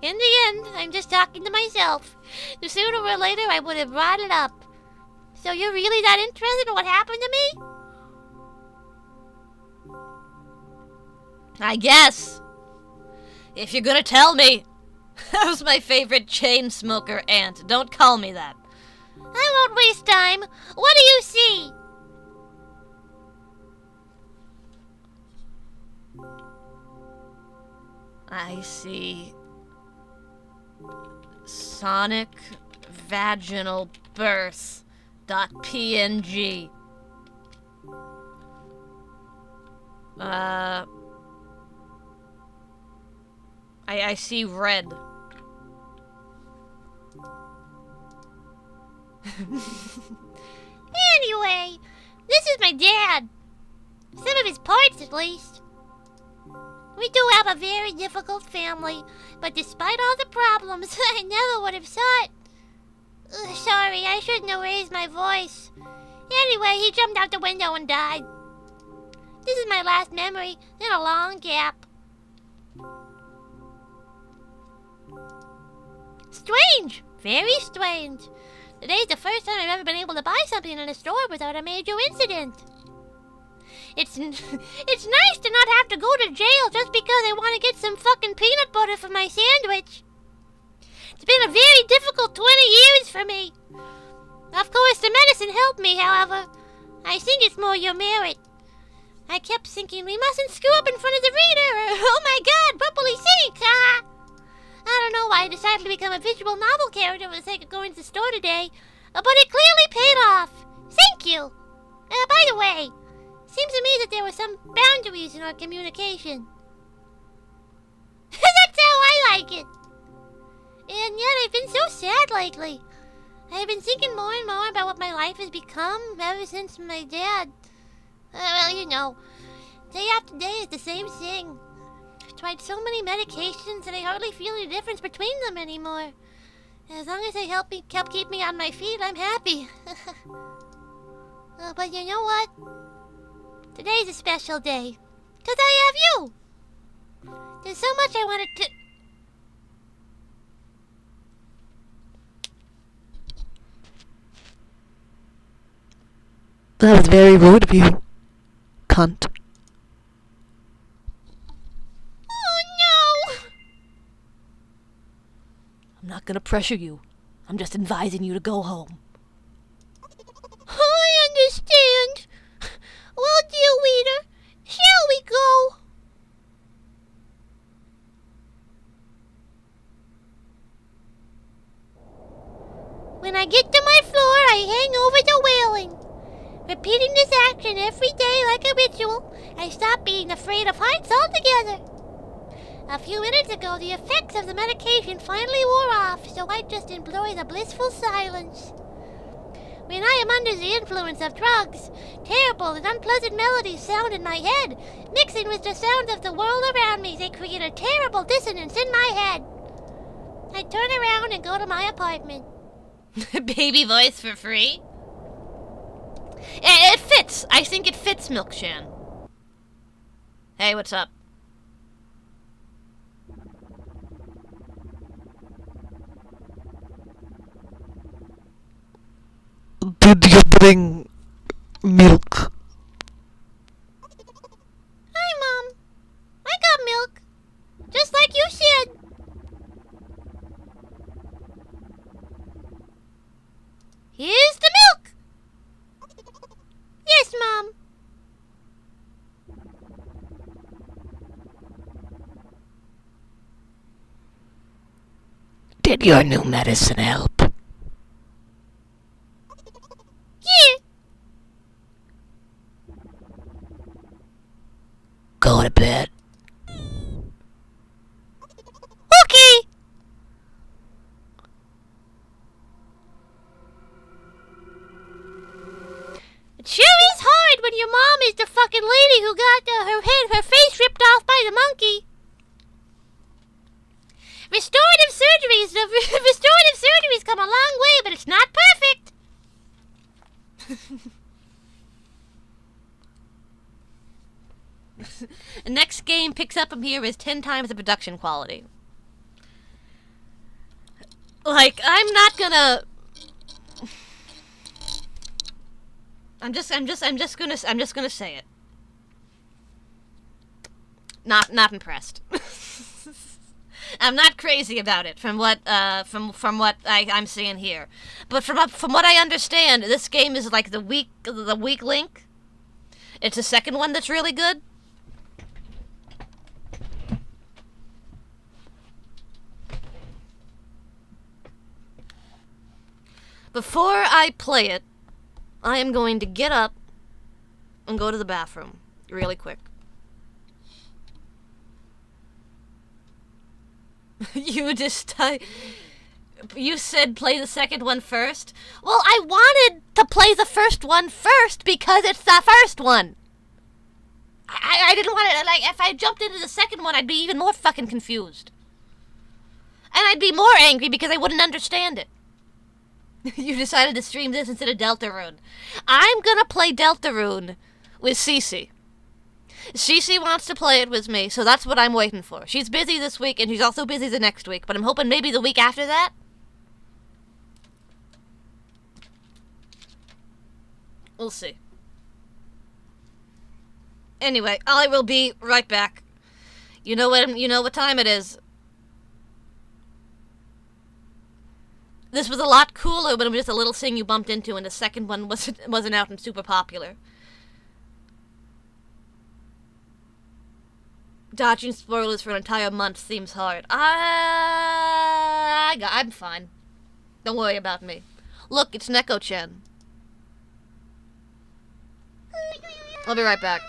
In the end, I'm just talking to myself. The sooner or later, I would have brought it up. So you're really that interested in what happened to me? I guess. If you're gonna tell me. That was my favorite chain smoker aunt. Don't call me that. I won't waste time. What do you see? I see Sonic Vaginal Birth .png. I see red. Anyway, this is my dad. Some of his parts, at least. We do have a very difficult family, but despite all the problems, I never would have thought... sorry, I shouldn't have raised my voice. Anyway, he jumped out the window and died. This is my last memory in a long gap. Strange! Very strange. Today's the first time I've ever been able to buy something in a store without a major incident. It's nice to not have to go to jail just because I want to get some fucking peanut butter for my sandwich. It's been a very difficult 20 years for me. Of course, the medicine helped me, however. I think it's more your merit. I kept thinking we mustn't screw up in front of the reader, or, oh my god, what will he think? I don't know why I decided to become a visual novel character for the sake of going to the store today, but it clearly paid off. Thank you. By the way, seems to me that there were some boundaries in our communication. That's how I like it. And yet I've been so sad lately. I've been thinking more and more about what my life has become ever since my dad... well, you know, day after day is the same thing. I've tried so many medications that I hardly feel any difference between them anymore. As long as they help keep me on my feet, I'm happy. But you know what? Today's a special day. 'Cause I have you! There's so much I wanted to... That was very rude of you, cunt. Oh no! I'm not gonna pressure you. I'm just advising you to go home. I understand. Well, dear reader, shall we go? When I get to my floor, I hang over the railing. Repeating this action every day like a ritual, I stop being afraid of heights altogether. A few minutes ago, the effects of the medication finally wore off, so I just enjoy the blissful silence. When I am under the influence of drugs, terrible and unpleasant melodies sound in my head. Mixing with the sound of the world around me, they create a terrible dissonance in my head. I turn around and go to my apartment. Baby voice for free? It fits. I think it fits, Milkshan. Hey, what's up? Did you bring milk? Hi, Mom. I got milk. Just like you said. Here's the milk. Yes, Mom. Did your new medicine help? Yeah. Go to bed. Okay. It sure is hard when your mom is like the fucking lady who got her face ripped off by the monkey. Restorative surgery's come a long way, but it's not perfect. The next game picks up from here is 10 times the production quality. Like, I'm not gonna... I'm just gonna say it. Not impressed. I'm not crazy about it from what I'm seeing here, but from what I understand, this game is like the weak link. It's the second one that's really good. Before I play it, I am going to get up and go to the bathroom really quick. You said play the second one first? Well, I wanted to play the first one first because it's the first one. I didn't want to, like, if I jumped into the second one, I'd be even more fucking confused. And I'd be more angry because I wouldn't understand it. You decided to stream this instead of Deltarune. I'm gonna play Deltarune with Cece. Cece wants to play it with me, so that's what I'm waiting for. She's busy this week, and she's also busy the next week, but I'm hoping maybe the week after that. We'll see. Anyway, I will be right back. You know what time it is. This was a lot cooler, but it was just a little thing you bumped into, and the second one wasn't out and super popular. Dodging spoilers for an entire month seems hard. I'm fine. Don't worry about me. Look, it's Neko-chan. I'll be right back.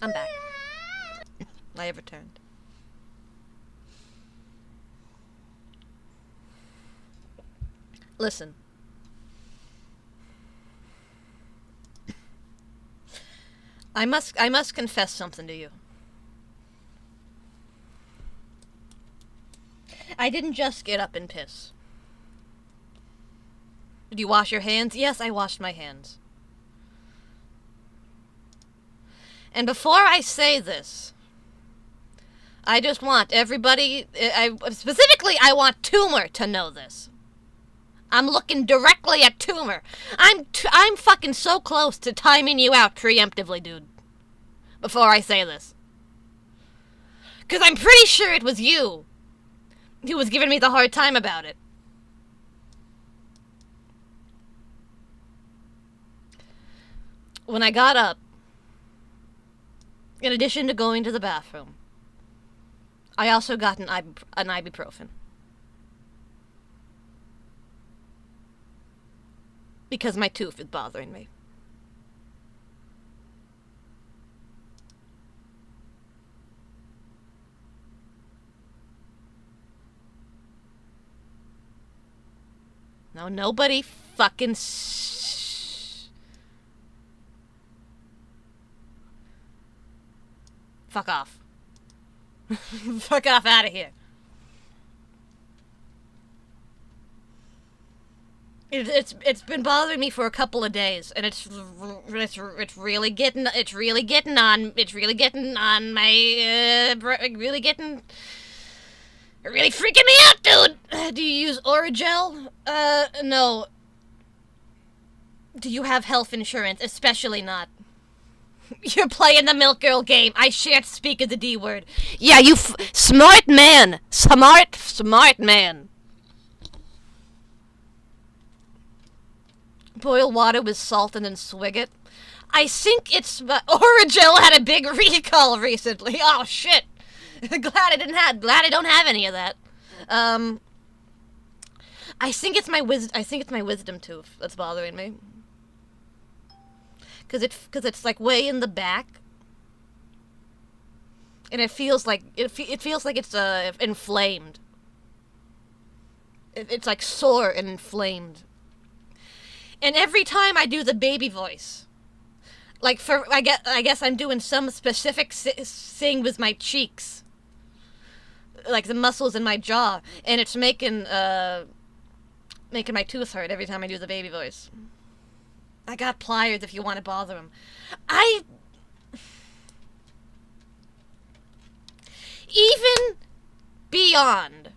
I'm back. I have returned. Listen. I must confess something to you. I didn't just get up and piss. Did you wash your hands? Yes, I washed my hands. And before I say this, I just want everybody, specifically I want Toomer to know this. I'm looking directly at Toomer. I'm fucking so close to timing you out preemptively, dude. Before I say this. Because I'm pretty sure it was you who was giving me the hard time about it. When I got up, in addition to going to the bathroom, I also got an ibuprofen. Because my tooth is bothering me. Now nobody fucking fuck off. Fuck off out of here. It's been bothering me for a couple of days, and it's really getting on my really freaking me out, dude. Do you use Oragel? No. Do you have health insurance? Especially not. You're playing the Milk Girl game. I shan't speak of the D word. Yeah, you smart man. Smart man. Boil water with salt and then swig it. I think it's... Oragel had a big recall recently. Oh, shit. Glad I don't have any of that. I think it's my wisdom tooth that's bothering me. Cause it's like way in the back, and it feels like it's inflamed. It's like sore and inflamed. And every time I do the baby voice, like I guess I'm doing some specific thing with my cheeks, like the muscles in my jaw, and it's making my tooth hurt every time I do the baby voice. I got pliers if you want to bother them. Even beyond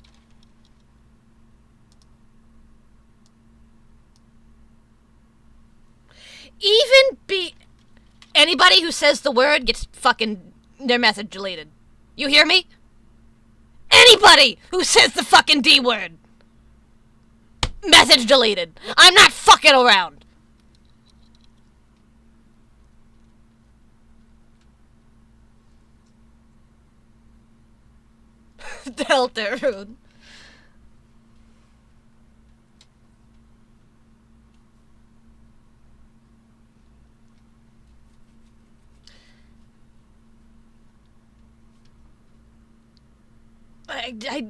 anybody who says the word gets fucking their message deleted. You hear me? Anybody who says the fucking D word, message deleted. I'm not fucking around. Deltarune. I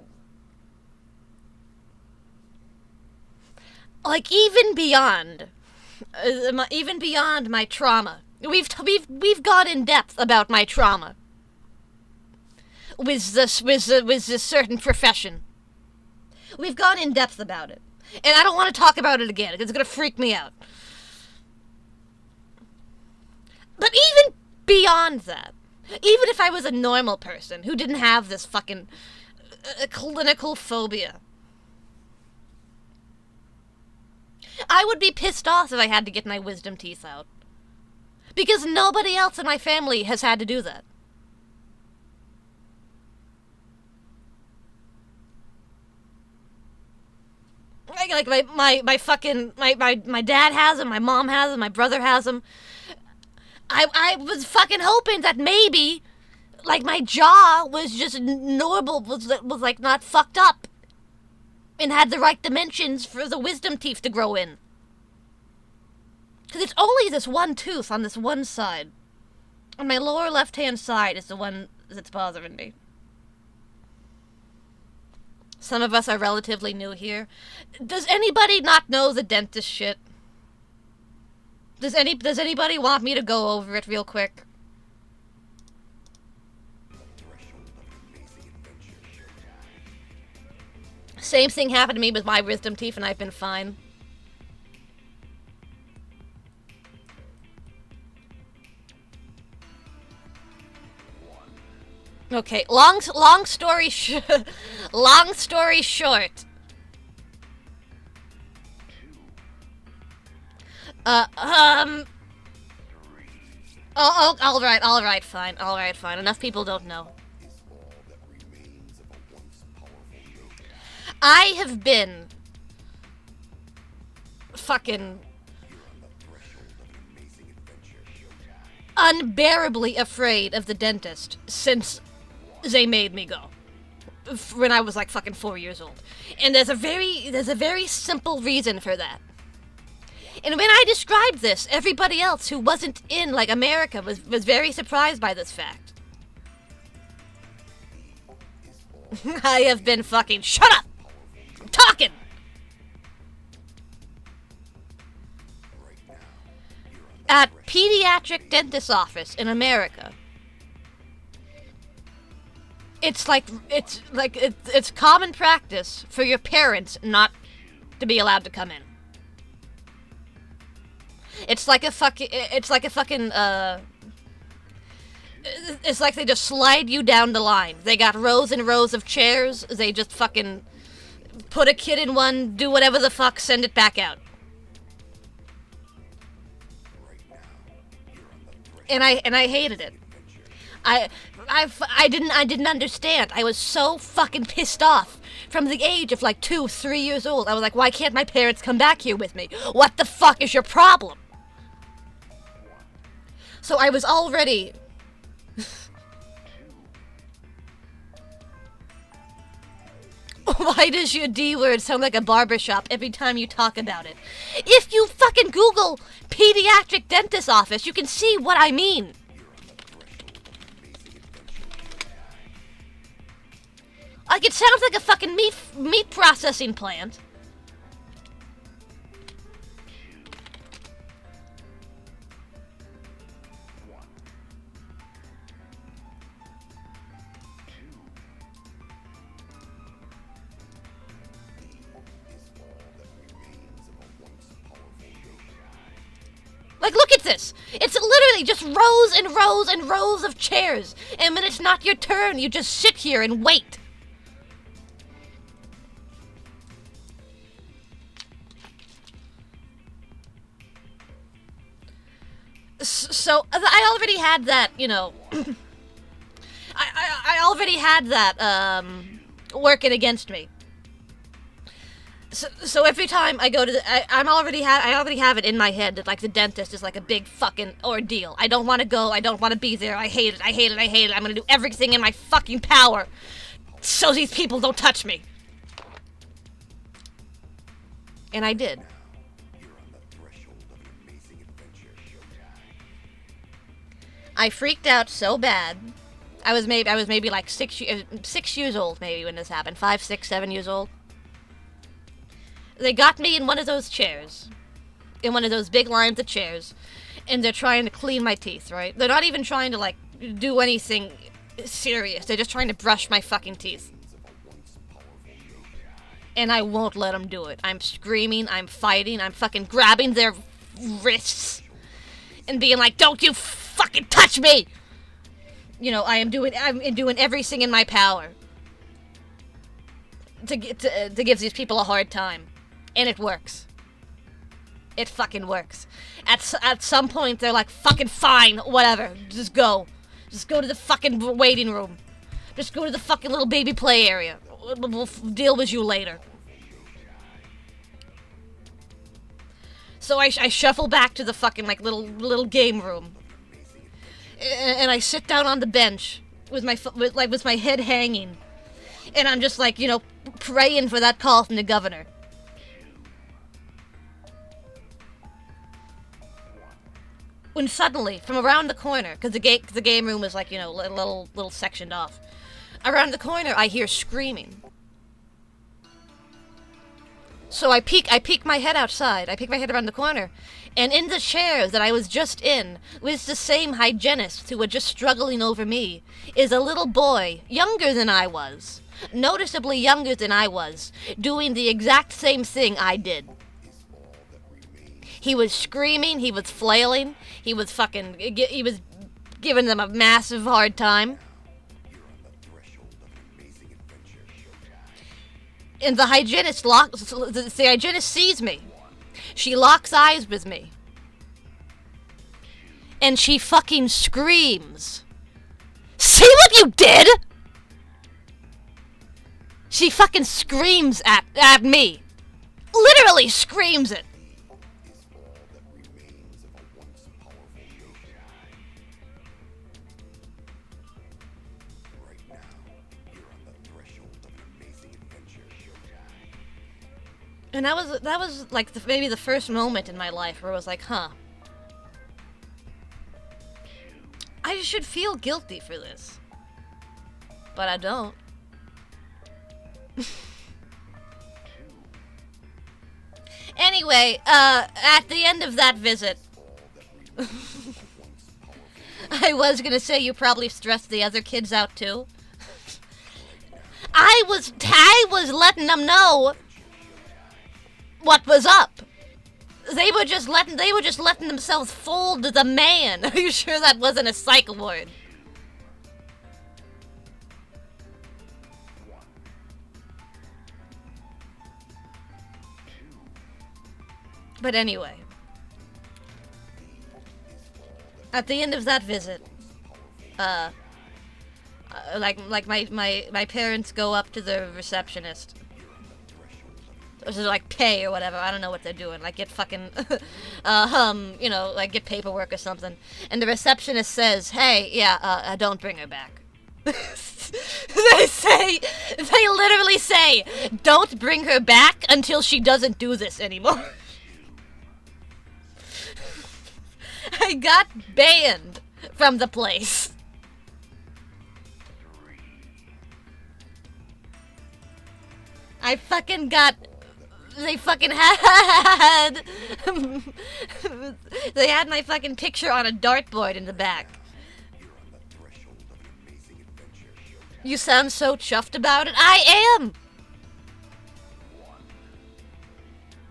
like even beyond my trauma. We've gone in depth about my trauma with this certain profession. We've gone in depth about it, and I don't want to talk about it again. It's gonna freak me out. But even beyond that, even if I was a normal person who didn't have this fucking clinical phobia, I would be pissed off if I had to get my wisdom teeth out. Because nobody else in my family has had to do that. Like my dad has them, my mom has them, my brother has them. I was fucking hoping that maybe, like, my jaw was just normal, was like not fucked up, and had the right dimensions for the wisdom teeth to grow in. Because it's only this one tooth on this one side. On my lower left-hand side is the one that's bothering me. Some of us are relatively new here. Does anybody not know the dentist shit? Does anybody want me to go over it real quick? Same thing happened to me with my wisdom teeth, and I've been fine. Okay, long story long story short. All right, fine. Enough people don't know. I have been fucking unbearably afraid of the dentist since they made me go. When I was like fucking 4 years old. And there's a very simple reason for that. And when I described this, everybody else who wasn't in, like, America was very surprised by this fact. I have been fucking... Shut up! I'm talking! At pediatric dentist's office in America, it's common practice for your parents not to be allowed to come in. It's like they just slide you down the line. They got rows and rows of chairs. They just fucking put a kid in one, do whatever the fuck, send it back out. And I hated it. I didn't understand. I was so fucking pissed off from the age of like 2, 3 years old. I was like, why can't my parents come back here with me? What the fuck is your problem? So I was already... Why does your D word sound like a barbershop every time you talk about it? If you fucking Google pediatric dentist office, you can see what I mean. Like, it sounds like a fucking meat processing plant. Like, look at this. It's literally just rows and rows and rows of chairs. And when it's not your turn, you just sit here and wait. So, I already had that, you know... I already had that, working against me. So every time I go to I already have it in my head that, like, the dentist is like a big fucking ordeal. I don't want to go. I don't want to be there. I hate it. I'm gonna do everything in my fucking power so these people don't touch me. And I did. I freaked out so bad. I was maybe like 6 years old maybe when this happened. 5, 6, 7 years old. They got me in one of those chairs. In one of those big lines of chairs. And they're trying to clean my teeth, right? They're not even trying to, like, do anything serious. They're just trying to brush my fucking teeth. And I won't let them do it. I'm screaming, I'm fighting, I'm fucking grabbing their wrists. And being like, don't you fucking touch me! You know, I'm doing everything in my power. To give these people a hard time. And it works. It fucking works. At some point, they're like, fucking fine, whatever. Just go. Just go to the fucking waiting room. Just go to the fucking little baby play area. We'll deal with you later. So I shuffle back to the fucking, like, little game room. And I sit down on the bench with my head hanging. And I'm just like, you know, praying for that call from the governor. When suddenly, from around the corner, because the game room is like, you know, little sectioned off. Around the corner, I hear screaming. So I peek my head outside. I peek my head around the corner. And in the chair that I was just in, with the same hygienist who were just struggling over me, is a little boy, younger than I was, noticeably younger than I was, doing the exact same thing I did. He was screaming, he was flailing, he was giving them a massive hard time. And the hygienist sees me. She locks eyes with me. And she fucking screams. See what you did? She fucking screams at me. Literally screams it. And that was like maybe the first moment in my life where I was like, huh. I should feel guilty for this. But I don't. Anyway, at the end of that visit, I was gonna say you probably stressed the other kids out too. I was letting them know what was up. They were just letting themselves fold the man. Are you sure that wasn't a psych ward? But anyway, at the end of that visit, like my parents go up to the receptionist. Or is it like pay or whatever? I don't know what they're doing. Like get fucking, like get paperwork or something. And the receptionist says, "Hey, yeah, don't bring her back." They literally say, "Don't bring her back until she doesn't do this anymore." I got banned from the place. I fucking got... They fucking had... They had my fucking picture on a dartboard in the back. You sound so chuffed about it. I am!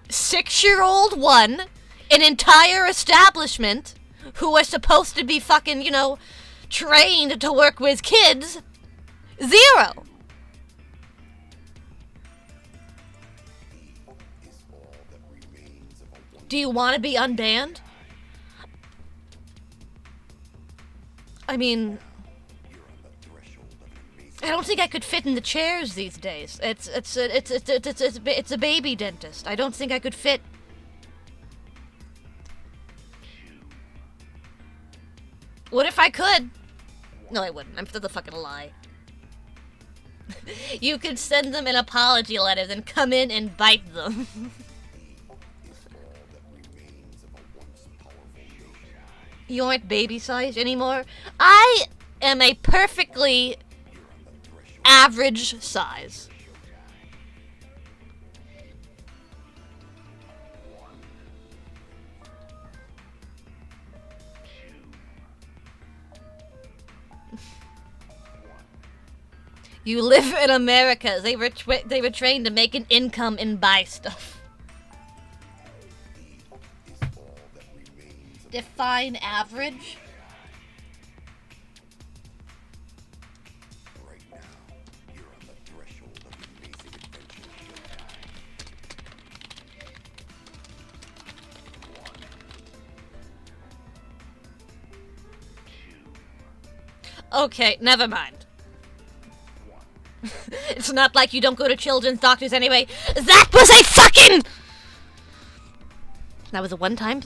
6-year-old one, an entire establishment, who was supposed to be fucking, trained to work with kids, 0. Do you want to be unbanned? I mean, I don't think I could fit in the chairs these days. It's a baby dentist. I don't think I could fit. What if I could? No, I wouldn't. I'm still a fucking lie. You could send them an apology letter, then come in and bite them. You aren't baby-sized anymore? I am a perfectly average size. You live in America. They were trained to make an income and buy stuff. Define average. Okay, never mind. It's not like you don't go to children's doctors anyway. That was a fucking... That was a one-time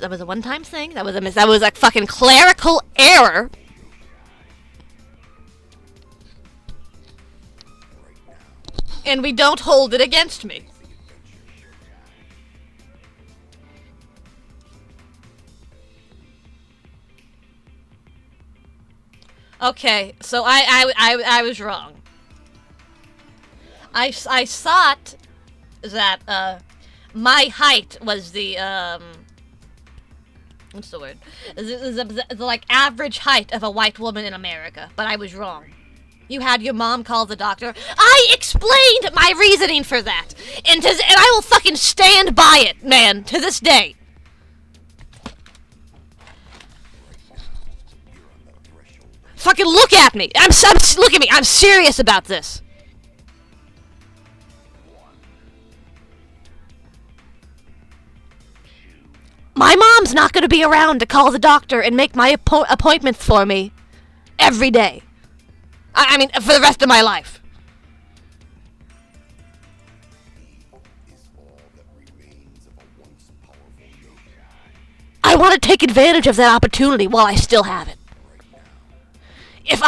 thing. That was a fucking clerical error. And we don't hold it against me. Okay, so I was wrong. I thought that my height was the what's the word? The like average height of a white woman in America, but I was wrong. You had your mom call the doctor. I explained my reasoning for that. And I will fucking stand by it, man, to this day. Fucking look at me. Look at me. I'm serious about this. My mom's not going to be around to call the doctor and make my appointments for me every day. I mean, for the rest of my life. I want to take advantage of that opportunity while I still have it. If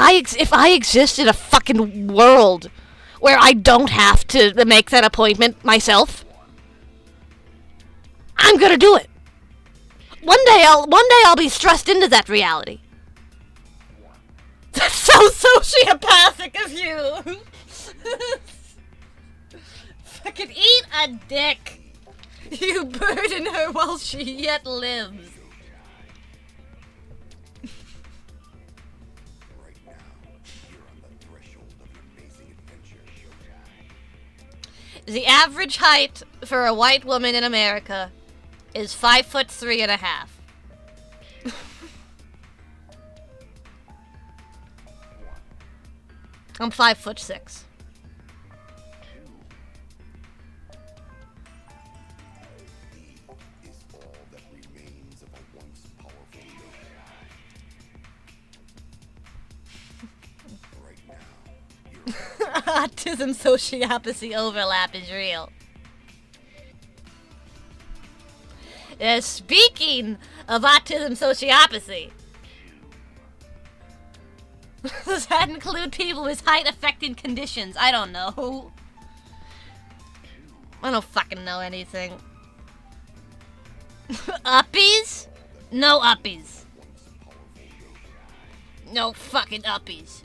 I exist in a fucking world where I don't have to make that appointment myself, I'm gonna do it. One day I'll be thrust into that reality. That's so sociopathic of you. Fucking eat a dick. You burden her while she yet lives. The average height for a white woman in America is 5'3.5". I'm 5'6". Autism sociopathy overlap is real. Speaking of autism sociopathy, does that include people with height-affecting conditions? I don't know. I don't fucking know anything. Uppies? No uppies. No fucking uppies.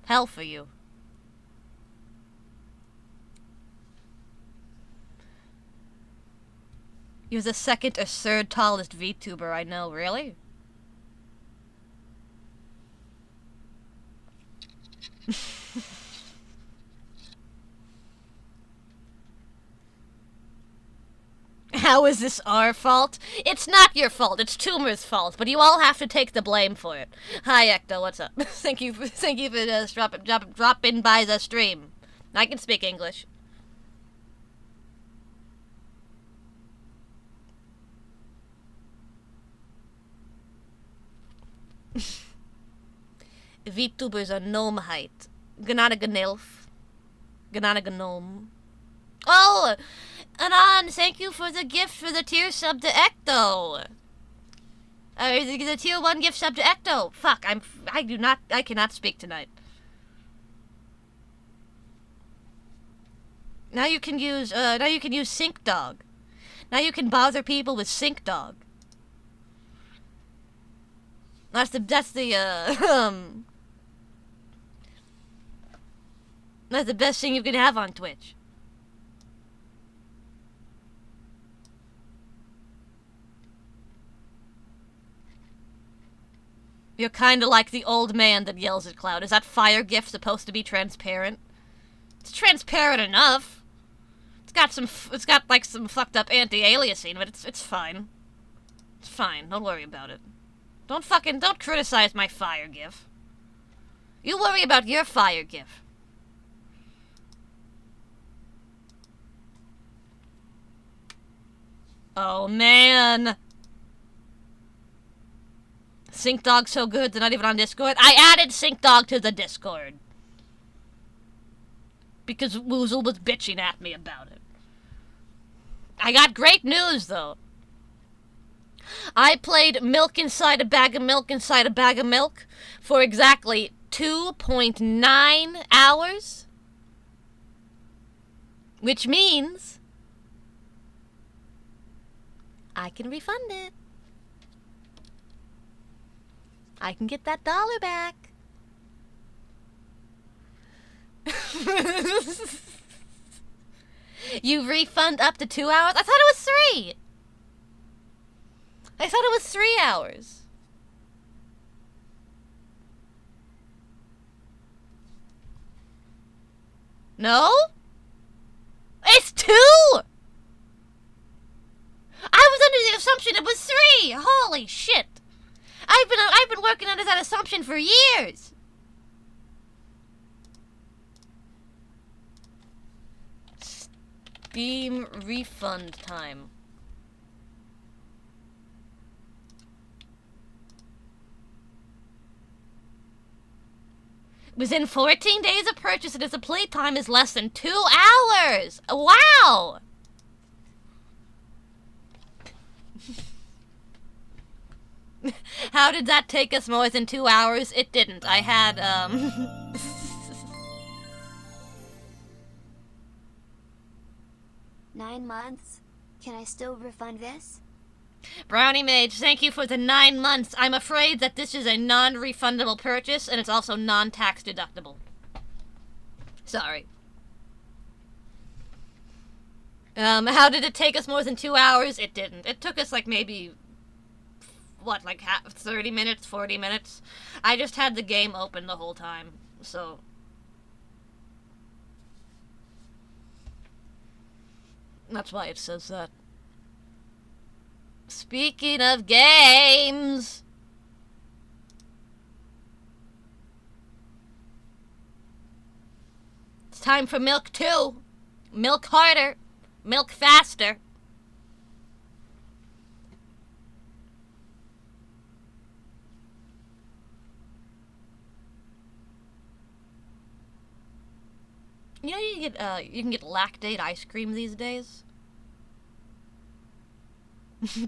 Hell for you. You're the second or third tallest VTuber I know, really? How is this our fault? It's not your fault. It's Tumor's fault. But you all have to take the blame for it. Hi, Ecto. What's up? thank you for dropping by the stream. I can speak English. VTubers are gnome height. Gnanaganilf. Gnanagnome. Oh! Anon, thank you for the gift for the tier sub to Ecto. The tier 1 gift sub to Ecto. Fuck, I cannot speak tonight. Now you can use Sync Dog. Now you can bother people with Sync Dog. That's the that's the best thing you can have on Twitch. You're kinda like the old man that yells at Cloud. Is that fire gift supposed to be transparent? It's transparent enough. It's got like some fucked up anti-aliasing, but it's fine. It's fine. Don't worry about it. Don't criticize my fire gif. You worry about your fire gif. Oh man. Sync Dog's so good, they're not even on Discord. I added Sync Dog to the Discord. Because Woozle was bitching at me about it. I got great news, though. I played Milk Inside a Bag of Milk Inside a Bag of Milk for exactly 2.9 hours. Which means I can refund it. I can get that dollar back. You refund up to 2 hours? I thought it was 3. I thought it was 3 hours. No? It's 2! I was under the assumption it was 3! Holy shit! I've been working under that assumption for years! Steam refund time. Within 14 days of purchase, its playtime is less than 2 hours! Wow! How did that take us more than 2 hours? It didn't. I had, 9 months? Can I still refund this? Brownie Mage, thank you for the 9 months. I'm afraid that this is a non-refundable purchase, and it's also non-tax deductible. Sorry. How did it take us more than 2 hours? It didn't. It took us, like, maybe... what, like 30 minutes, 40 minutes? I just had the game open the whole time, so... That's why it says that. Speaking of games... It's time for Milk 2. Milk harder. Milk faster. You know you can get Lactate ice cream these days?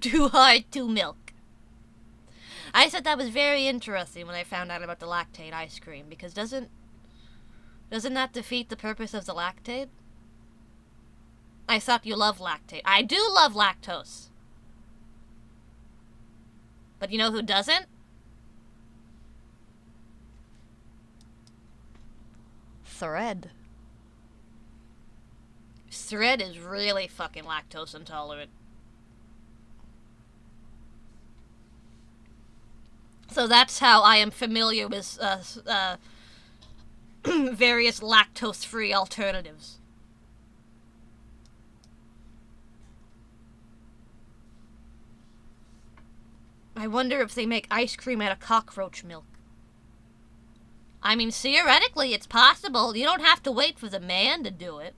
Too hard to milk. I said that was very interesting when I found out about the Lactate ice cream, because doesn't that defeat the purpose of the Lactate? I thought you love Lactate. I do love lactose. But you know who doesn't? Thread. Thread is really fucking lactose intolerant. So that's how I am familiar with various lactose-free alternatives. I wonder if they make ice cream out of cockroach milk. I mean, theoretically, it's possible. You don't have to wait for the man to do it.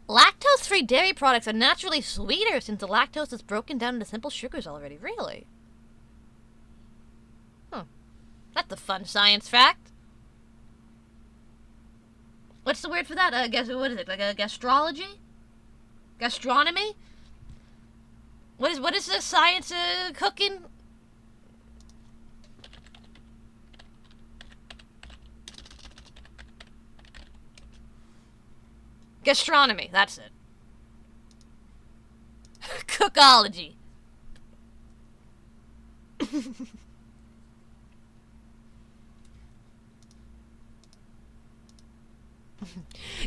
Lactose-free dairy products are naturally sweeter since the lactose is broken down into simple sugars already. Really? Huh. That's a fun science fact. What's the word for that? What is it? Like a gastrology? Gastronomy? What is the science cooking? Gastronomy, that's it. Cookology.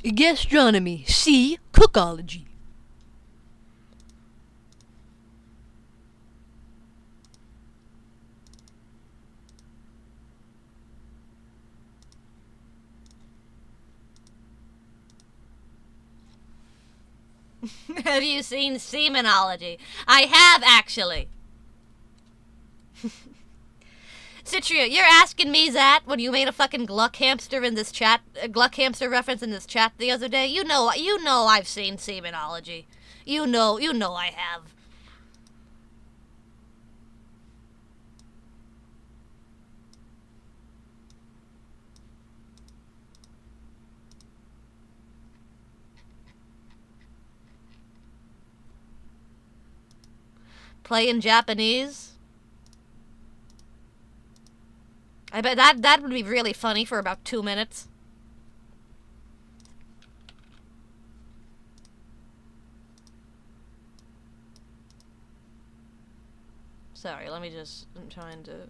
Gastronomy. C. Cookology. Have you seen Semenology? I have, actually. Citria, you're asking me that when you made a fucking Gluck hamster in this chat, Gluck hamster reference in this chat the other day? You know I've seen Semenology. You know I have. Play in Japanese? I bet that would be really funny for about 2 minutes. Sorry, let me just... I'm trying to...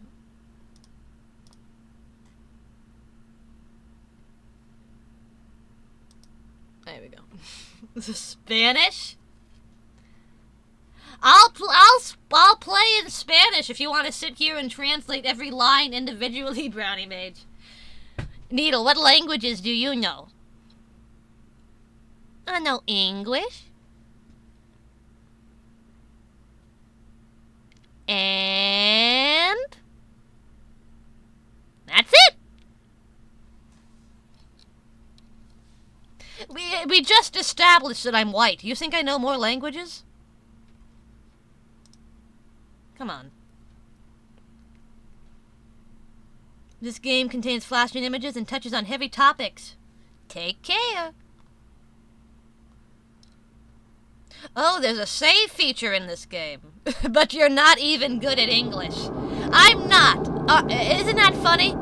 There we go. This is Spanish? I'll play in Spanish if you want to sit here and translate every line individually, Brownie Mage. Needle, what languages do you know? I know English. And... that's it! We just established that I'm white. You think I know more languages? Come on. This game contains flashing images and touches on heavy topics. Take care. Oh, there's a save feature in this game. But you're not even good at English. I'm not. Isn't that funny?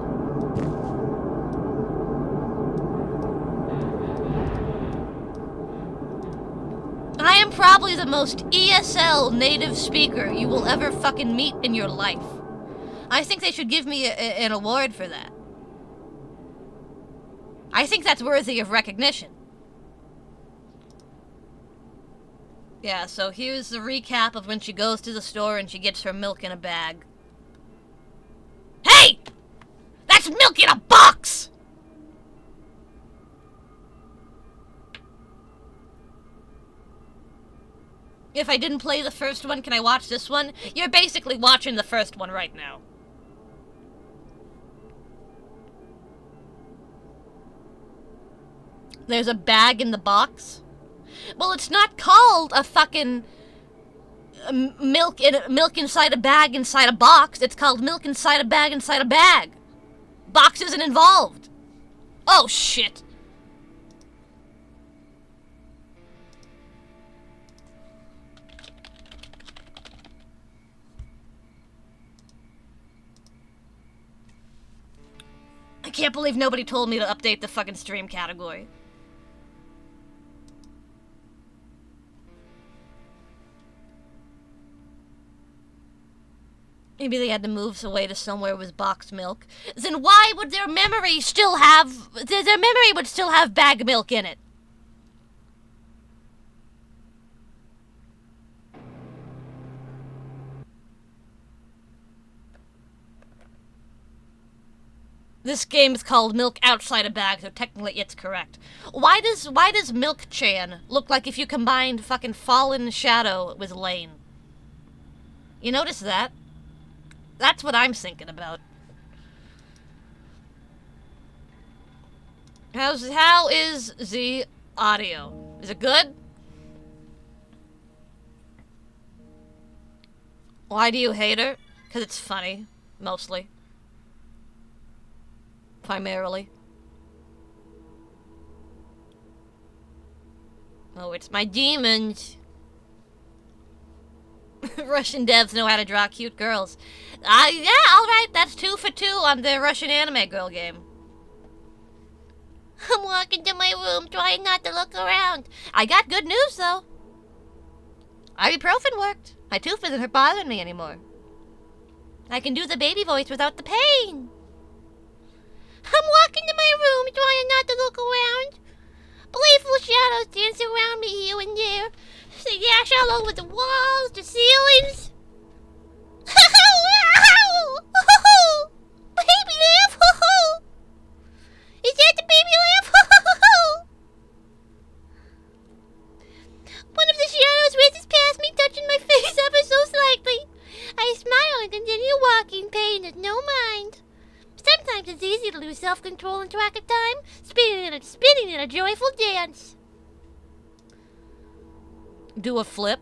I am probably the most ESL native speaker you will ever fucking meet in your life. I think they should give me an award for that. I think that's worthy of recognition. Yeah, so here's the recap of when she goes to the store and she gets her milk in a bag. Hey! That's milk in a box! If I didn't play the first one, can I watch this one? You're basically watching the first one right now. There's a bag in the box? Well, it's not called a fucking milk inside a bag inside a box. It's called milk inside a bag inside a bag. Box isn't involved. Oh, shit. I can't believe nobody told me to update the fucking stream category. Maybe they had to move away to somewhere with boxed milk. Then why would their memory still have... their memory would still have bag milk in it? This game is called Milk Outside a Bag, so technically it's correct. Why does Milk Chan look like if you combined fucking Fallen Shadow with Lane? You notice that? That's what I'm thinking about. How is the audio? Is it good? Why do you hate her? Because it's funny, mostly. Primarily. Oh, it's my demons. Russian devs know how to draw cute girls. Yeah, alright, that's 2 for 2 on the Russian anime girl game. I'm walking to my room, trying not to look around. I got good news, though. Ibuprofen worked. My tooth isn't bothering me anymore. I can do the baby voice without the pain. I'm walking to my room, trying not to look around. Playful shadows dance around me here and there. They dash all over the walls, the ceilings. Baby laugh. Is that the baby laugh? One of the shadows races past me, touching my face ever so slightly. I smile and continue walking, paying it no mind. Sometimes it's easy to lose self-control and track of time, spinning in a joyful dance. Do a flip.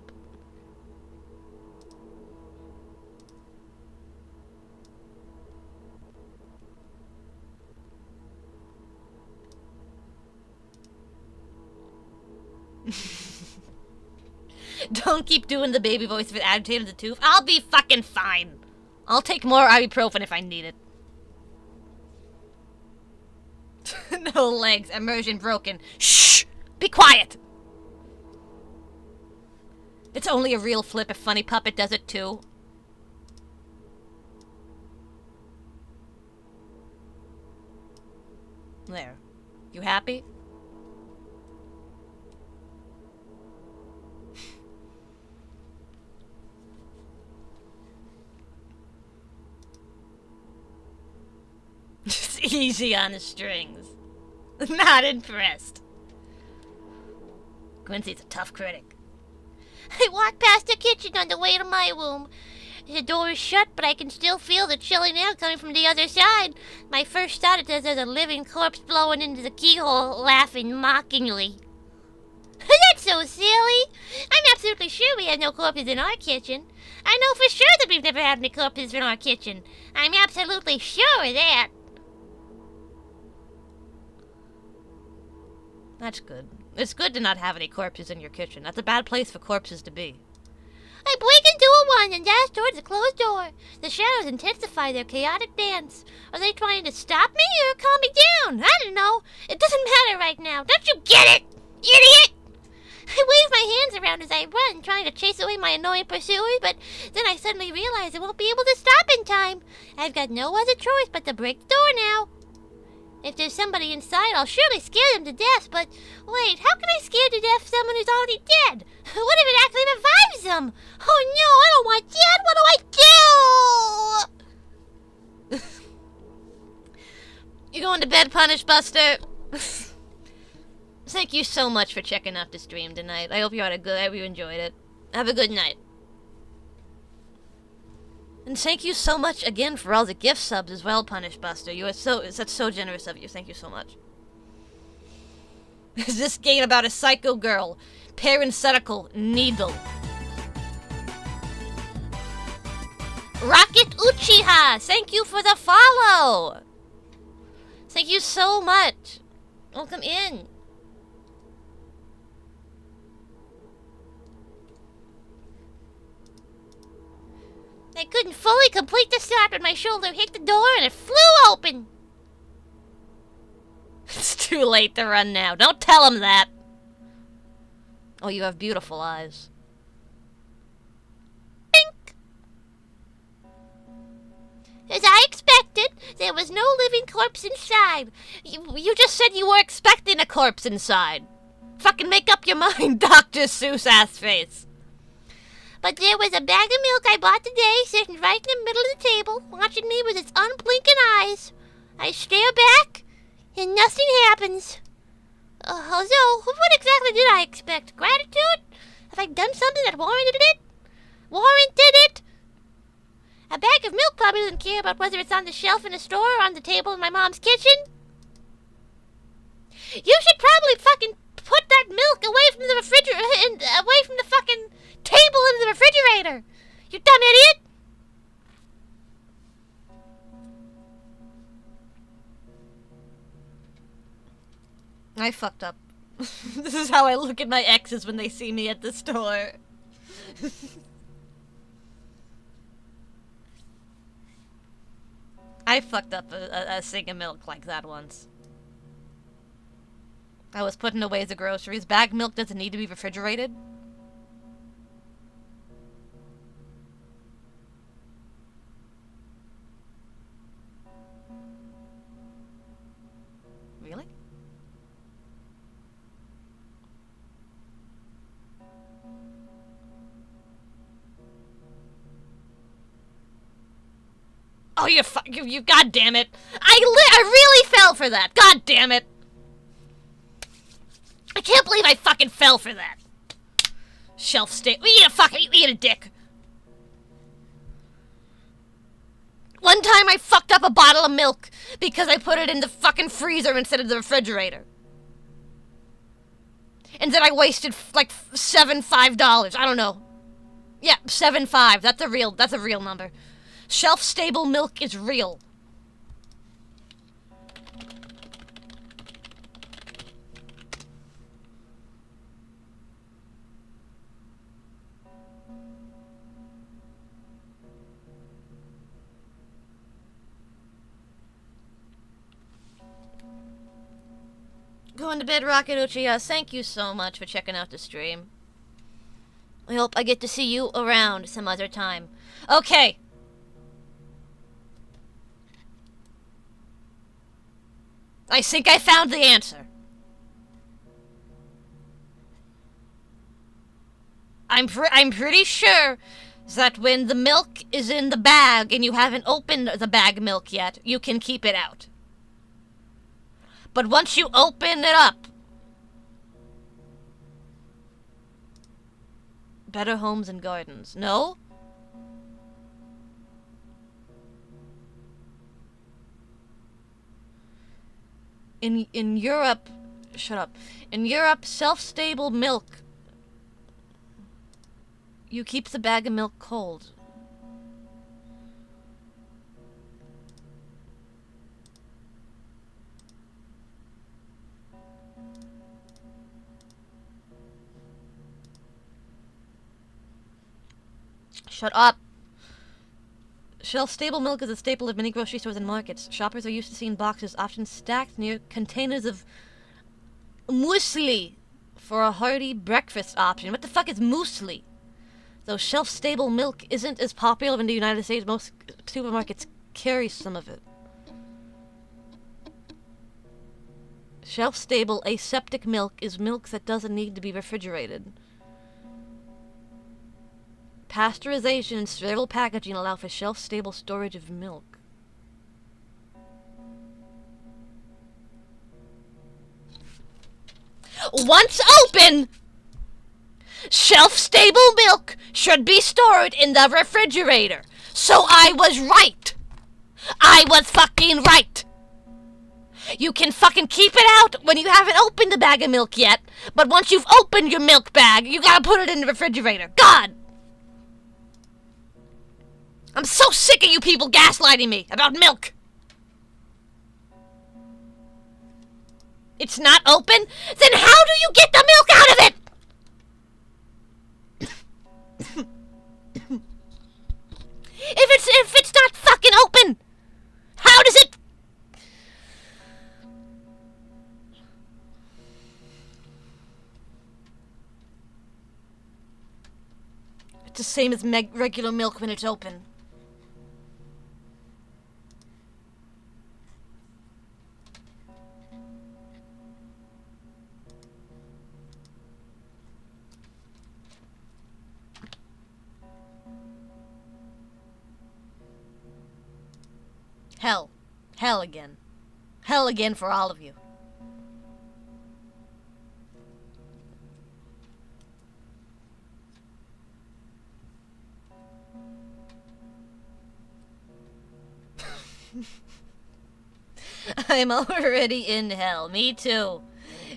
Don't keep doing the baby voice if it agitated the tooth. I'll be fucking fine. I'll take more ibuprofen if I need it. No legs. Immersion broken. Shh! Be quiet! It's only a real flip if Funny Puppet does it too. There. You happy? Just easy on the strings. Not impressed. Quincy's a tough critic. I walked past the kitchen on the way to my room. The door is shut, but I can still feel the chilling air coming from the other side. My first thought is that there's a living corpse blowing into the keyhole, laughing mockingly. That's so silly. I'm absolutely sure we have no corpses in our kitchen. I know for sure that we've never had any corpses in our kitchen. I'm absolutely sure of that. That's good. It's good to not have any corpses in your kitchen. That's a bad place for corpses to be. I break into a one and dash towards the closed door. The shadows intensify their chaotic dance. Are they trying to stop me or calm me down? I don't know. It doesn't matter right now. Don't you get it, idiot? I wave my hands around as I run, trying to chase away my annoying pursuers, but then I suddenly realize I won't be able to stop in time. I've got no other choice but to break the door now. If there's somebody inside, I'll surely scare them to death, but wait, how can I scare to death someone who's already dead? What if it actually revives them? Oh no, I don't want that! What do I do? You going to bed, Punish Buster? Thank you so much for checking out the stream tonight. I hope you enjoyed it. Have a good night. And thank you so much again for all the gift subs as well, Punish Buster. That's so generous of you. Thank you so much. Is this game about a psycho girl? Parenthetical needle. Rocket Uchiha, thank you for the follow. Thank you so much. Welcome in. I couldn't fully complete the shot when my shoulder hit the door and it flew open. It's too late to run now. Don't tell him that. Oh, you have beautiful eyes. Bink. As I expected, there was no living corpse inside. You just said you were expecting a corpse inside. Fucking make up your mind, Dr. Seuss ass face. But there was a bag of milk I bought today sitting right in the middle of the table, watching me with its unblinking eyes. I stare back, and nothing happens. Although, what exactly did I expect? Gratitude? Have I done something that warranted it? A bag of milk probably doesn't care about whether it's on the shelf in a store or on the table in my mom's kitchen. You should probably fucking put that milk away from the refrigerator and away from the fucking table into the refrigerator. You dumb idiot. I fucked up. This is how I look at my exes when they see me at the store. I fucked up a sink of milk like that once. I was putting away the groceries. Bag milk doesn't need to be refrigerated. Really? Oh, you god damn it. I really fell for that. God damn it. I can't believe I fucking fell for that. Shelf stay. Eat a dick. One time I fucked up a bottle of milk because I put it in the fucking freezer instead of the refrigerator. And then I wasted like $5. I don't know. Yeah, 7.5. That's a real number. Shelf stable milk is real. Going to bed, Rocket Uchiha. Thank you so much for checking out the stream. I hope I get to see you around some other time. Okay. I think I found the answer. I'm pretty sure that when the milk is in the bag and you haven't opened the bag milk yet, you can keep it out. But once you open it up, Better Homes and Gardens. No? In Europe, shut up. In Europe, self-stable milk, you keep the bag of milk cold. Shut up. Shelf-stable milk is a staple of many grocery stores and markets. Shoppers are used to seeing boxes often stacked near containers of muesli for a hearty breakfast option. What the fuck is muesli? Though shelf-stable milk isn't as popular in the United States, most supermarkets carry some of it. Shelf-stable aseptic milk is milk that doesn't need to be refrigerated. Pasteurization and sterile packaging allow for shelf-stable storage of milk. Once open, shelf-stable milk should be stored in the refrigerator. So I was right. I was fucking right. You can fucking keep it out when you haven't opened the bag of milk yet, but once you've opened your milk bag, you gotta put it in the refrigerator. God! I'm so sick of you people gaslighting me about milk. It's not open? Then how do you get the milk out of it? If it's not fucking open, how does it? It's the same as regular milk when it's open. Hell. Hell again. Hell again for all of you. I'm already in hell. Me too.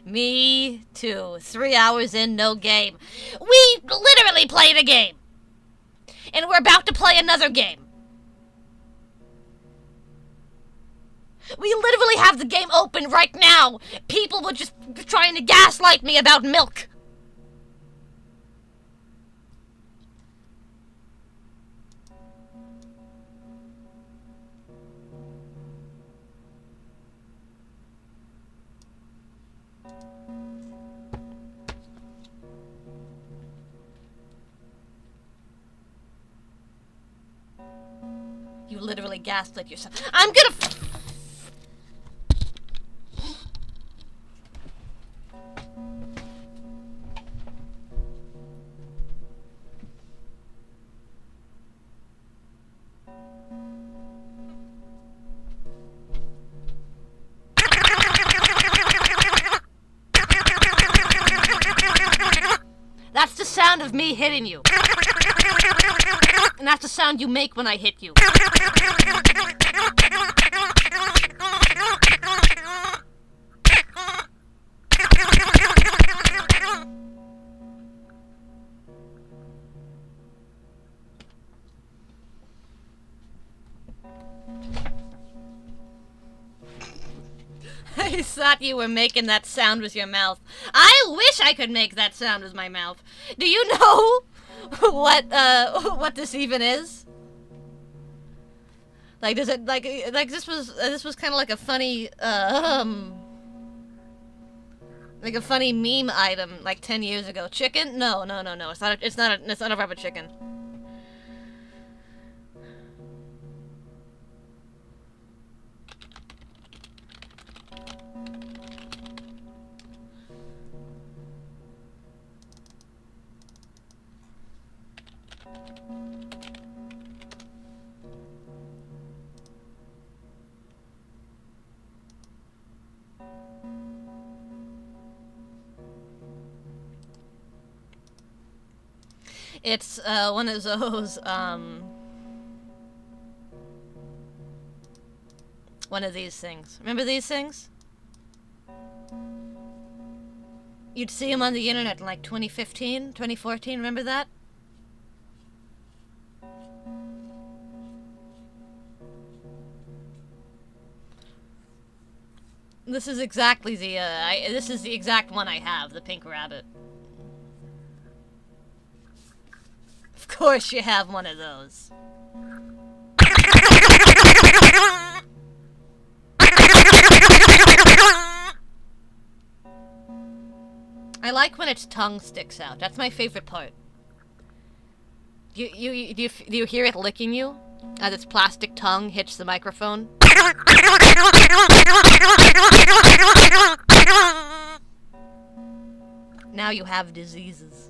Me too. 3 hours in, no game. We literally played a game. And we're about to play another game. We literally have the game open right now. People were just trying to gaslight me about milk. You literally gaslit yourself. I'm gonna... That's the sound of me hitting you. And that's the sound you make when I hit you. I thought you were making that sound with your mouth. I wish I could make that sound with my mouth. Do you know what this even is? Like, does it like this was kind of like a funny like a funny meme item like 10 years ago. Chicken? No. It's not a rubber chicken. It's one of those, one of these things. Remember these things? You'd see them on the internet in like 2015, 2014, remember that? This is exactly the, this is the exact one I have, the pink rabbit. Of course you have one of those. I like when its tongue sticks out. That's my favorite part. Do you hear it licking you? As its plastic tongue hits the microphone? Now you have diseases.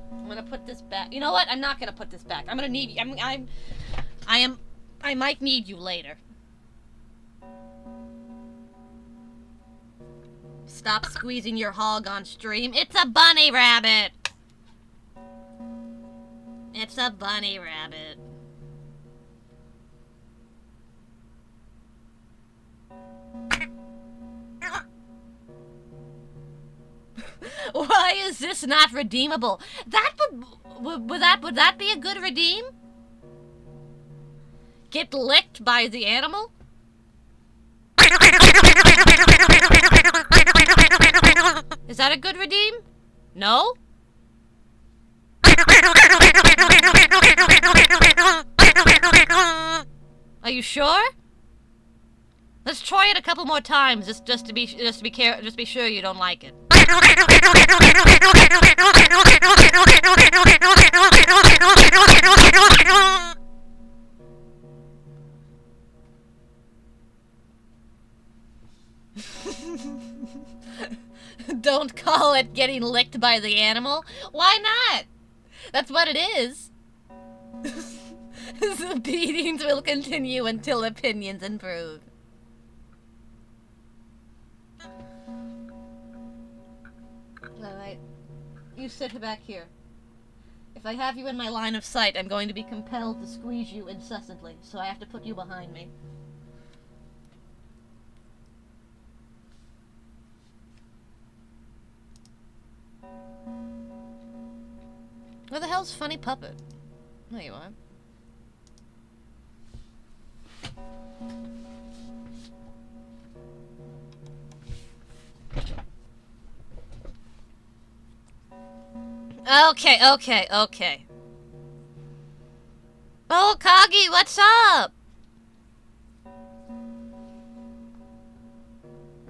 I'm gonna put this back. You know what? I'm not gonna put this back. I'm gonna need you. I might need you later. Stop squeezing your hog on stream. It's a bunny rabbit. It's a bunny rabbit. Why is this not redeemable? That would that be a good redeem? Get licked by the animal? Is that a good redeem? No? Are you sure? Let's try it a couple more times, just to be sure you don't like it. Don't call it getting licked by the animal. Why not? That's what it is. The beatings will continue until opinions improve. Alright. You sit back here. If I have you in my line of sight, I'm going to be compelled to squeeze you incessantly, so I have to put you behind me. Where the hell's Funny Puppet? There you are. Okay. Oh, Kagi, what's up?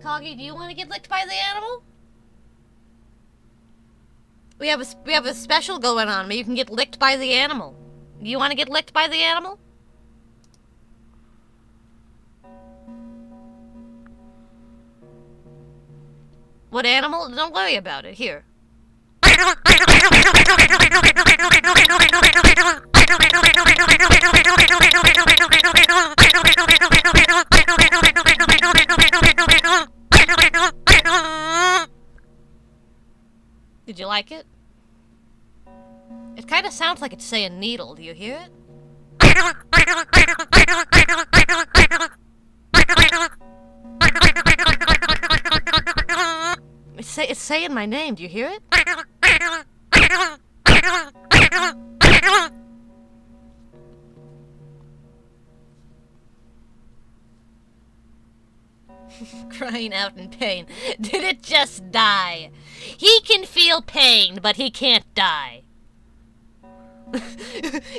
Kagi, do you want to get licked by the animal? We have a special going on where you can get licked by the animal. Do you want to get licked by the animal? What animal? Don't worry about it. Here. Did you like it? It kind of sounds like it's saying needle. Do you hear it? It's saying my name. Do you hear it? Crying out in pain. Did it just die? He can feel pain, but he can't die. Yeah,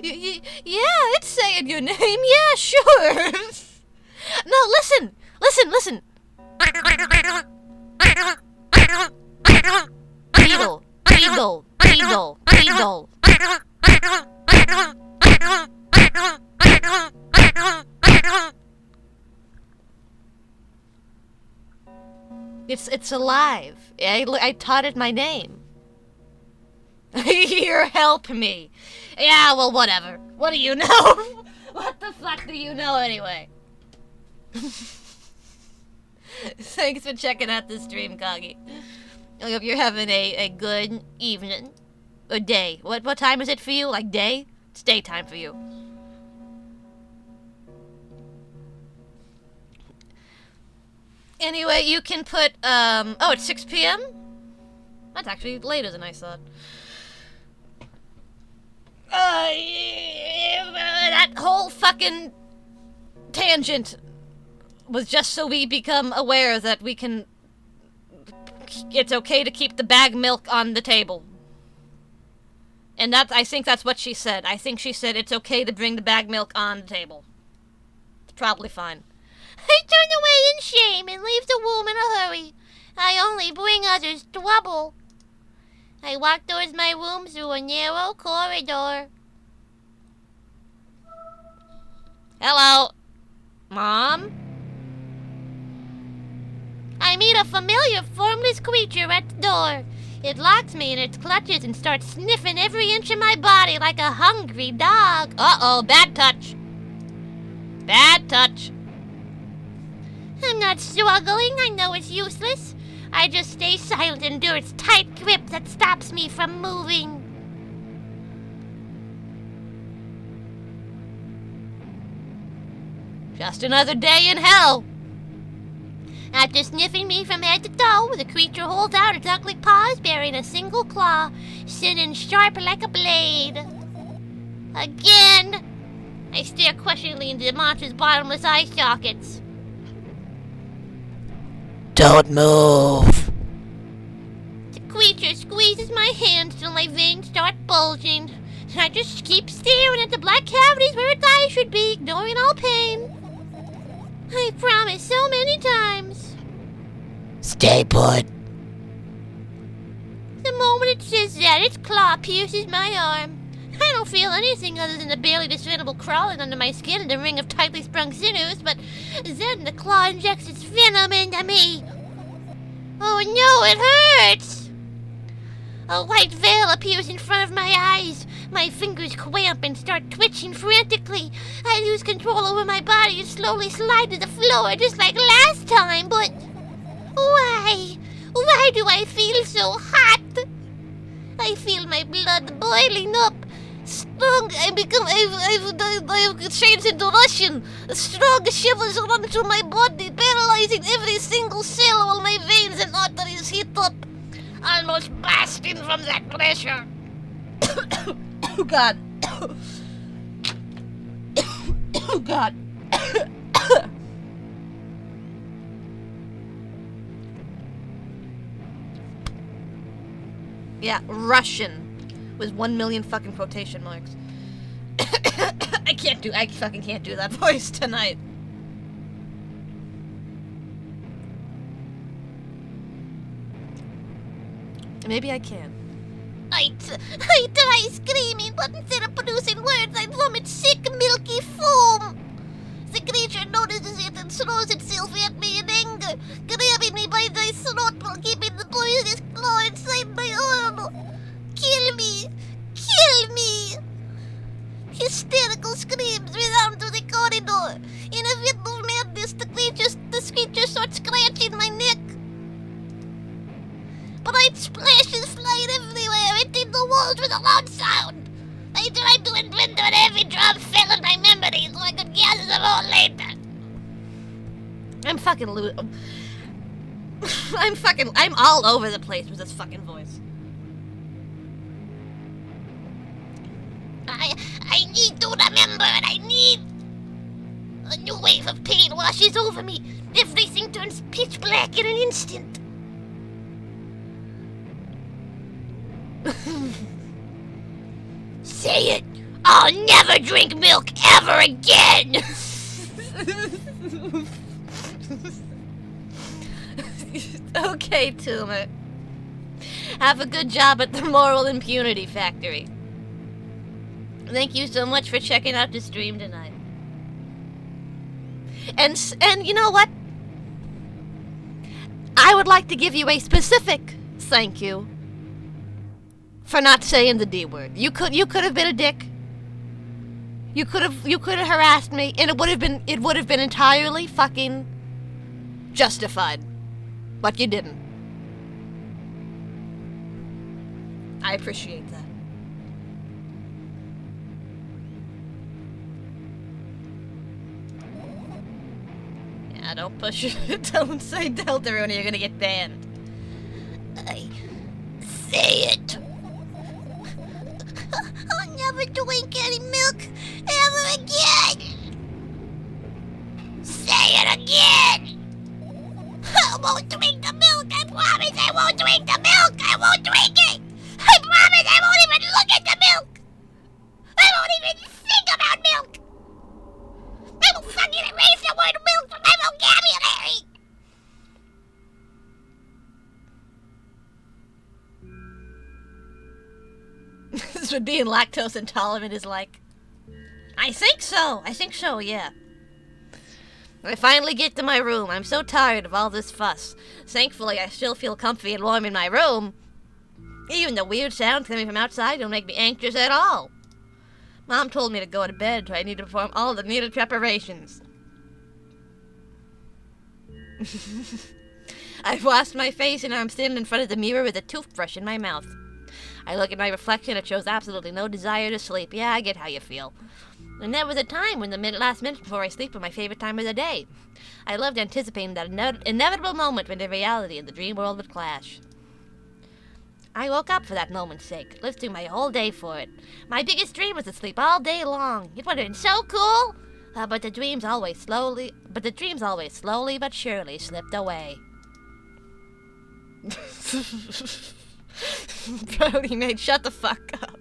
it's saying your name. Yeah, sure. No, listen. Beetle. It's alive. I taught it my name. Here, help me. Yeah, well, whatever. What do you know? What the fuck do you know anyway? Thanks for checking out the stream, Kagi. I hope you're having a good evening. Or day. What time is it for you? Like day? It's daytime for you. Anyway, you can put, oh, it's 6 p.m.? That's actually later than I thought. That whole fucking tangent was just so we become aware that we can... It's okay to keep the bag milk on the table. And I think that's what she said. I think she said it's okay to bring the bag milk on the table. It's probably fine. I turn away in shame and leave the womb in a hurry. I only bring others trouble. I walk towards my room through a narrow corridor. Hello? Mom? I meet a familiar formless creature at the door. It locks me in its clutches and starts sniffing every inch of my body like a hungry dog. Uh-oh, bad touch. Bad touch. I'm not struggling. I know it's useless. I just stay silent and endure its tight grip that stops me from moving. Just another day in hell. After sniffing me from head to toe, the creature holds out its ugly paws bearing a single claw, sinning sharp like a blade. Again! I stare questioningly into the monster's bottomless eye sockets. Don't move. The creature squeezes my hands till my veins start bulging. And I just keep staring at the black cavities where its eyes should be, ignoring all pain. I promised so many times. Stay put. The moment it says that, its claw pierces my arm. I don't feel anything other than the barely discernible crawling under my skin and a ring of tightly sprung sinews, but then the claw injects its venom into me. Oh no, it hurts! A white veil appears in front of my eyes. My fingers cramp and start twitching frantically. I lose control over my body and slowly slide to the floor just like last time, but... Why? Why do I feel so hot? I feel my blood boiling up. Strong, I've changed into Russian. Strong shivers run through my body, paralyzing every single cell while my veins and arteries heat up. Almost bursting from that pressure. Oh, God. Oh, God. Yeah, Russian. With 1 million fucking quotation marks. I fucking can't do that voice tonight. Maybe I can. I try screaming, but instead of producing words, I vomit sick, milky foam. The creature notices it and throws itself at me in anger, grabbing me by the throat while keeping the poisonous claw inside my arm. Kill me! Kill me! Hysterical screams resound through the corridor. In a fit of madness, the creature starts scratching my neck. Bright splashes fly everywhere, hitting the walls with a loud sound. I tried to invent but every drop fell in my memory so I could gather them all later. I'm fucking I'm all over the place with this fucking voice. I need to remember, and I need... A new wave of pain washes over me. Everything turns pitch black in an instant. Say it! I'll never drink milk ever again! Okay, Tumor. Have a good job at the Moral Impunity Factory. Thank you so much for checking out the stream tonight. And you know what? I would like to give you a specific thank you for not saying the D word. You could have been a dick. You could have harassed me, and it would have been entirely fucking justified. But you didn't. I appreciate that. Yeah, don't push it. Don't say Deltarune, you're gonna get banned. I say it. I'll never drink any milk ever again. Say it again. I won't drink the milk. I promise I won't drink the milk. I won't drink it. I promise I won't even look at the milk. I won't even think about milk. I will fucking erase the word milk from my vocabulary. This is what being lactose intolerant is like. I think so, yeah. I finally get to my room. I'm so tired of all this fuss. Thankfully, I still feel comfy and warm in my room. Even the weird sounds coming from outside don't make me anxious at all. Mom told me to go to bed, so I need to perform all the needed preparations. I've washed my face and I'm standing in front of the mirror with a toothbrush in my mouth. I look at my reflection, it shows absolutely no desire to sleep. Yeah, I get how you feel. And there was a time when the last minute before I sleep was my favorite time of the day. I loved anticipating that inevitable moment when the reality and the dream world would clash. I woke up for that moment's sake, lived through my whole day for it. My biggest dream was to sleep all day long. It would have been so cool. But the dreams always slowly but surely slipped away. Brody made, shut the fuck up.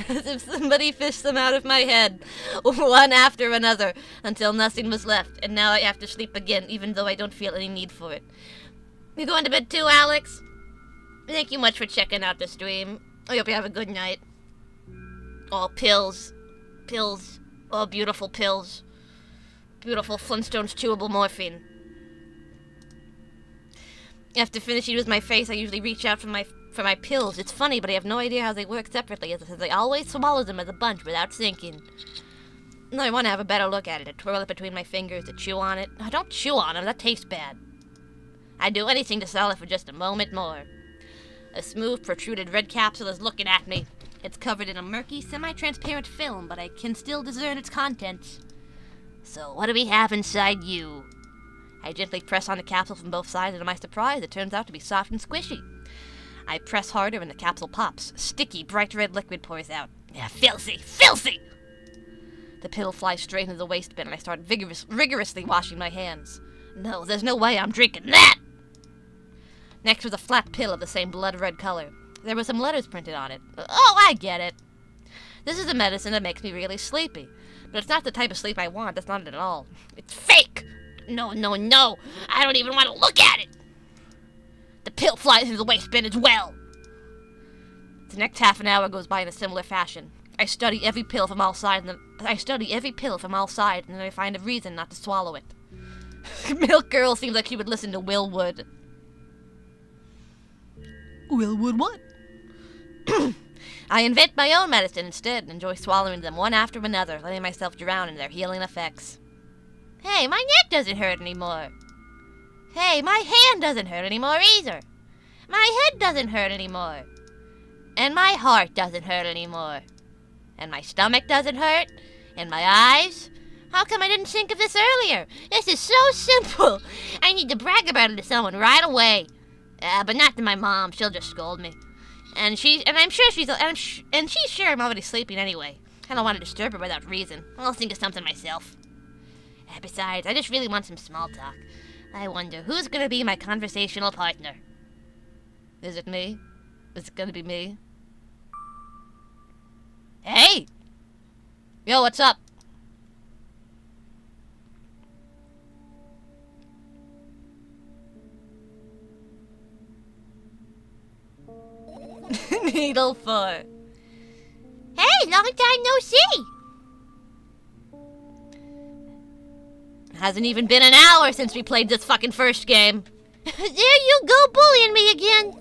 As if somebody fished them out of my head, one after another, until nothing was left, and now I have to sleep again, even though I don't feel any need for it. You going to bed too, Alex? Thank you much for checking out the stream. I hope you have a good night. Oh, pills. Pills. Oh, beautiful pills. Beautiful Flintstones chewable morphine. After finishing with my face, I usually reach out for my pills. It's funny, but I have no idea how they work separately, as I always swallow them as a bunch without thinking. I want to have a better look at it, to twirl it between my fingers, to chew on it. I don't chew on them, that tastes bad. I'd do anything to sell it for just a moment more. A smooth, protruded red capsule is looking at me. It's covered in a murky, semi-transparent film, but I can still discern its contents. So, what do we have inside you? I gently press on the capsule from both sides, and to my surprise, it turns out to be soft and squishy. I press harder, and the capsule pops. Sticky, bright red liquid pours out. Yeah, filthy! Filthy! The pill flies straight into the waste bin, and I start rigorously washing my hands. No, there's no way I'm drinking that! Next was a flat pill of the same blood-red color. There were some letters printed on it. Oh, I get it. This is a medicine that makes me really sleepy. But it's not the type of sleep I want. That's not it at all. It's fake! No, no, no! I don't even want to look at it! The pill flies into the waste bin as well! The next half an hour goes by in a similar fashion. I study every pill from all sides, and then I find a reason not to swallow it. Milk Girl seems like she would listen to Will Wood. Will Wood what? I invent my own medicine instead and enjoy swallowing them one after another, letting myself drown in their healing effects. Hey, my neck doesn't hurt anymore. Hey, my hand doesn't hurt anymore either. My head doesn't hurt anymore. And my heart doesn't hurt anymore. And my stomach doesn't hurt. And my eyes. How come I didn't think of this earlier? This is so simple. I need to brag about it to someone right away. But not to my mom. She'll just scold me. And she's sure I'm already sleeping anyway. I don't want to disturb her without reason. I'll think of something myself. Besides, I just really want some small talk. I wonder, who's gonna be my conversational partner? Is it me? Is it gonna be me? Hey! Yo, what's up? Needle 4. Hey, long time no see! Hasn't even been an hour since we played this fucking first game. There you go bullying me again.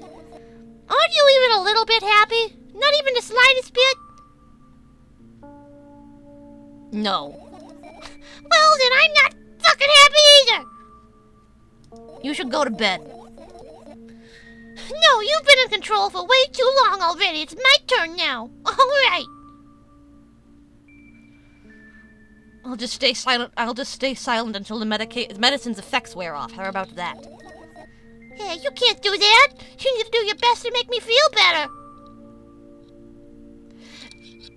Aren't you even a little bit happy? Not even the slightest bit? No. Well, then I'm not fucking happy either. You should go to bed. No, you've been in control for way too long already. It's my turn now. All right. I'll just stay silent. I'll just stay silent until the medicine's effects wear off. How about that? Hey, you can't do that. You need to do your best to make me feel better.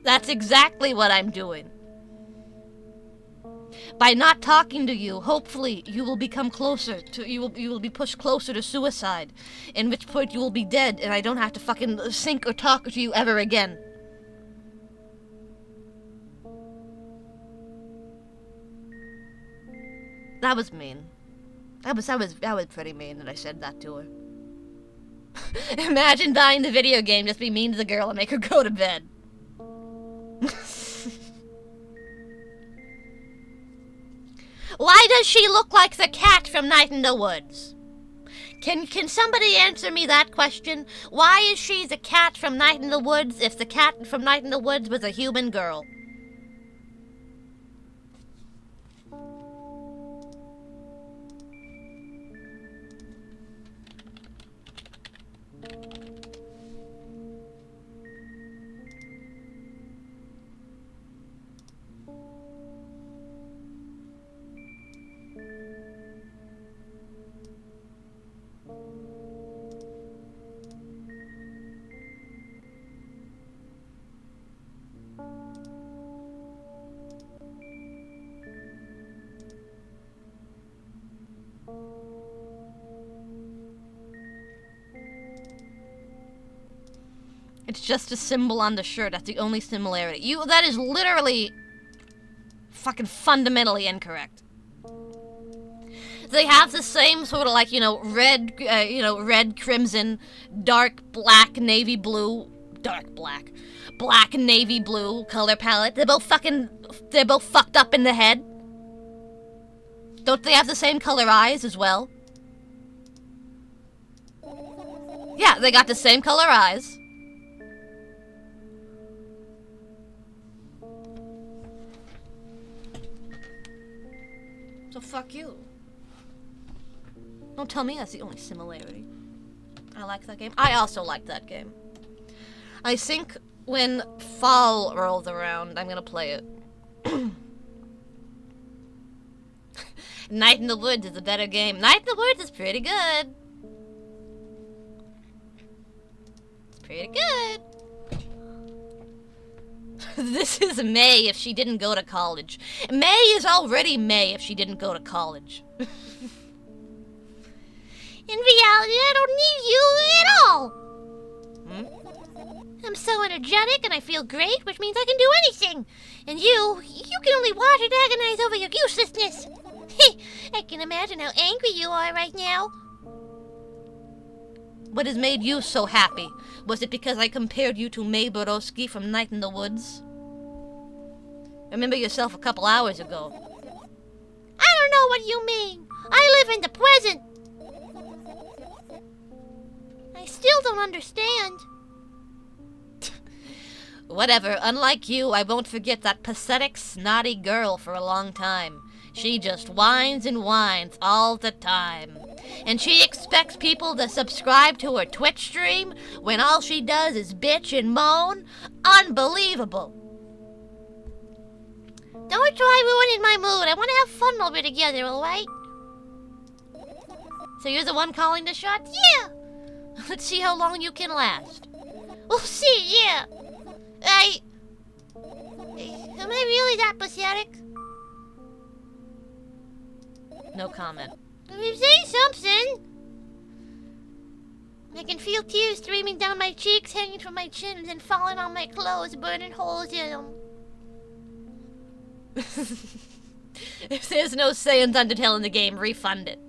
That's exactly what I'm doing. By not talking to you, hopefully you will become closer to you will be pushed closer to suicide, in which point you will be dead and I don't have to fucking think or talk to you ever again. That was mean. That was pretty mean that I said that to her. Imagine dying in the video game, just be mean to the girl and make her go to bed. Why does she look like the cat from Night in the Woods? Can somebody answer me that question? Why is she the cat from Night in the Woods if the cat from Night in the Woods was a human girl? It's just a symbol on the shirt. That's the only similarity. That is literally fucking fundamentally incorrect. They have the same sort of like, red, red, crimson, dark, black, navy blue, dark black, black, navy blue color palette. They're both fucked up in the head. Don't they have the same color eyes as well? Yeah, they got the same color eyes. So fuck you. Don't tell me that's the only similarity. I like that game. I also like that game. I think when fall rolls around, I'm gonna play it. Night in the Woods is a better game. Night in the Woods is pretty good. It's pretty good. This is May if she didn't go to college. May is already May if she didn't go to college. In reality, I don't need you at all. I'm so energetic and I feel great, which means I can do anything. And you can only watch and agonize over your uselessness. I can imagine how angry you are right now. What has made you so happy? Was it because I compared you to May Borowski from Night in the Woods? Remember yourself a couple hours ago. I don't know what you mean. I live in the present. I still don't understand. Whatever, unlike you, I won't forget that pathetic, snotty girl for a long time. She just whines and whines all the time. And she expects people to subscribe to her Twitch stream when all she does is bitch and moan? Unbelievable. Don't try ruining my mood. I want to have fun while we're together, alright? So you're the one calling the shots? Yeah. Let's see how long you can last. We'll see, yeah. Am I really that pathetic? No comment. Say something. I can feel tears streaming down my cheeks, hanging from my chin, and then falling on my clothes, burning holes in them. If there's no Saiyan's Undertale in the game, refund it.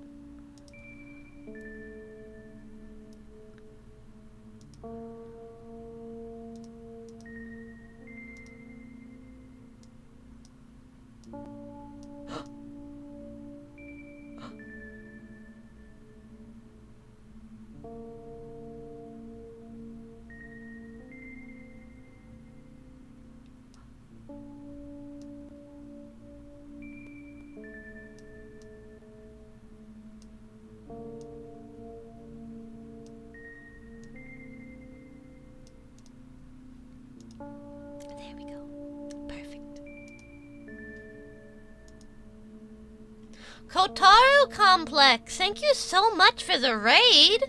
Kotaru Complex, thank you so much for the raid.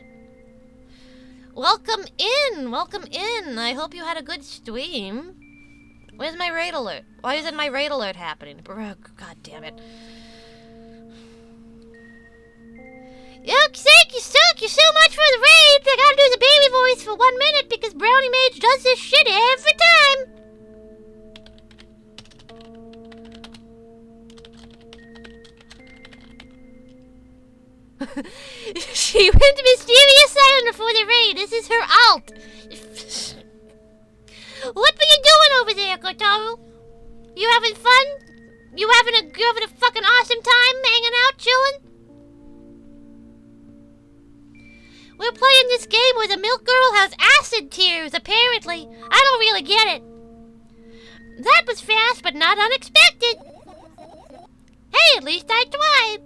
Welcome in, welcome in. I hope you had a good stream. Where's my raid alert? Why isn't my raid alert happening? God damn it. Thank you so much for the raid. I gotta do the baby voice for 1 minute because Brownie Mage does this shit every time. She went mysterious silent before the raid. This is her alt. What were you doing over there, Kotaru? You having fun? You having a fucking awesome time hanging out, chilling? We're playing this game where the milk girl has acid tears, apparently. I don't really get it. That was fast, but not unexpected. Hey, at least I tried.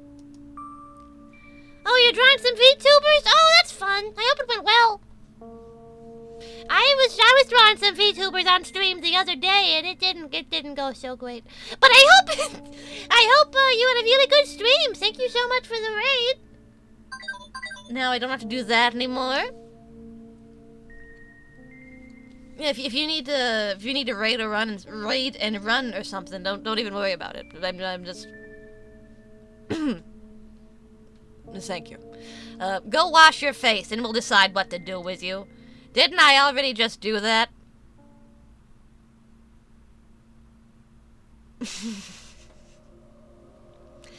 Oh, you're drawing some VTubers? Oh, that's fun. I hope it went well. I was drawing some VTubers on stream the other day, and it didn't go so great. But I hope you had a really good stream. Thank you so much for the raid. Now I don't have to do that anymore. Yeah, if you need to raid and run or something, don't even worry about it. I'm just thank you. Go wash your face, and we'll decide what to do with you. Didn't I already just do that?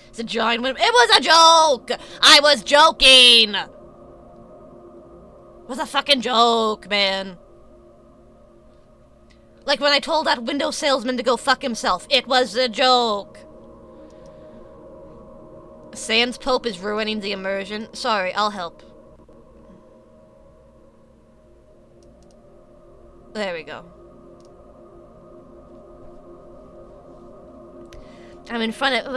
It's a giant win. It was a joke! I was joking! It was a fucking joke, man. Like when I told that window salesman to go fuck himself. It was a joke. Sans Pope is ruining the immersion. Sorry, I'll help. There we go. I'm in front of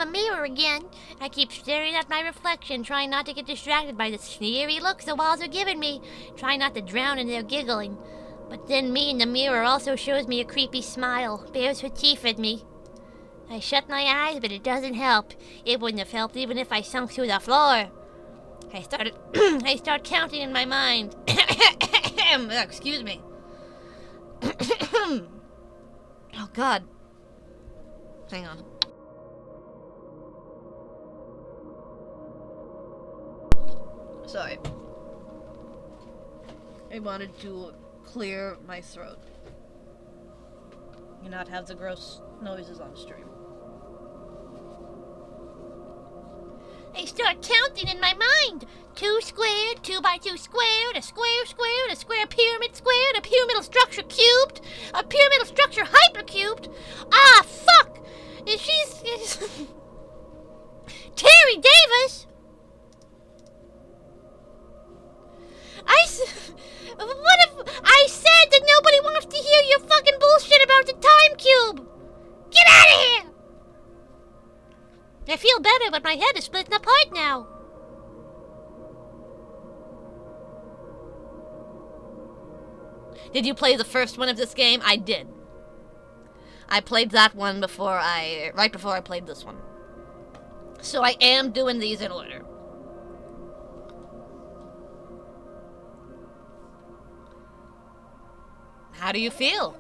a mirror again. I keep staring at my reflection, trying not to get distracted by the sneery looks the walls are giving me, trying not to drown in their giggling. But then me in the mirror also shows me a creepy smile, bares her teeth at me. I shut my eyes, but it doesn't help. It wouldn't have helped even if I sunk through the floor. I start counting in my mind. Excuse me. Oh God. Hang on. Sorry. I wanted to clear my throat. And not have the gross noises on stream. I start counting in my mind. 2 squared, 2 by 2 squared, a square squared, a square pyramid squared, a pyramidal structure cubed, a pyramidal structure hypercubed. Ah, fuck! She's Terry Davis. What if I said that nobody wants to hear your fucking bullshit about the time cube? Get out of here! I feel better, but my head is splitting apart now. Did you play the first one of this game? I did. I played that one right before I played this one. So I am doing these in order. How do you feel?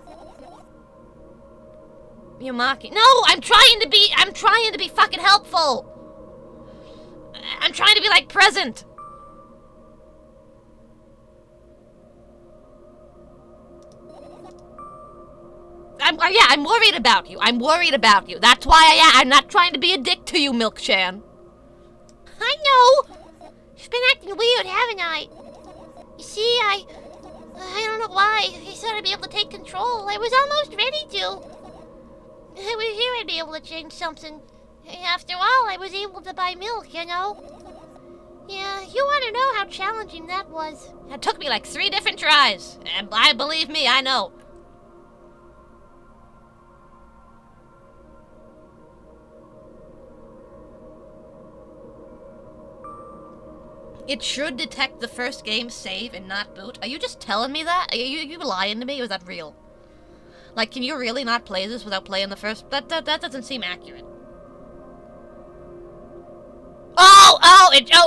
You're mocking. No, I'm trying to be fucking helpful. I'm trying to be like present. I'm worried about you. I'm worried about you. That's why I'm not trying to be a dick to you, Milkshan. I know. You've been acting weird, haven't I? You see, I don't know why. I thought I'd be able to take control. I was almost ready to. I was here I'd be able to change something. After all, I was able to buy milk, you know? Yeah, you want to know how challenging that was. It took me like 3 different tries. And believe me, I know. It should detect the first game save and not boot. Are you just telling me that? Are you lying to me, or is that real? Like, can you really not play this without playing the first? That doesn't seem accurate.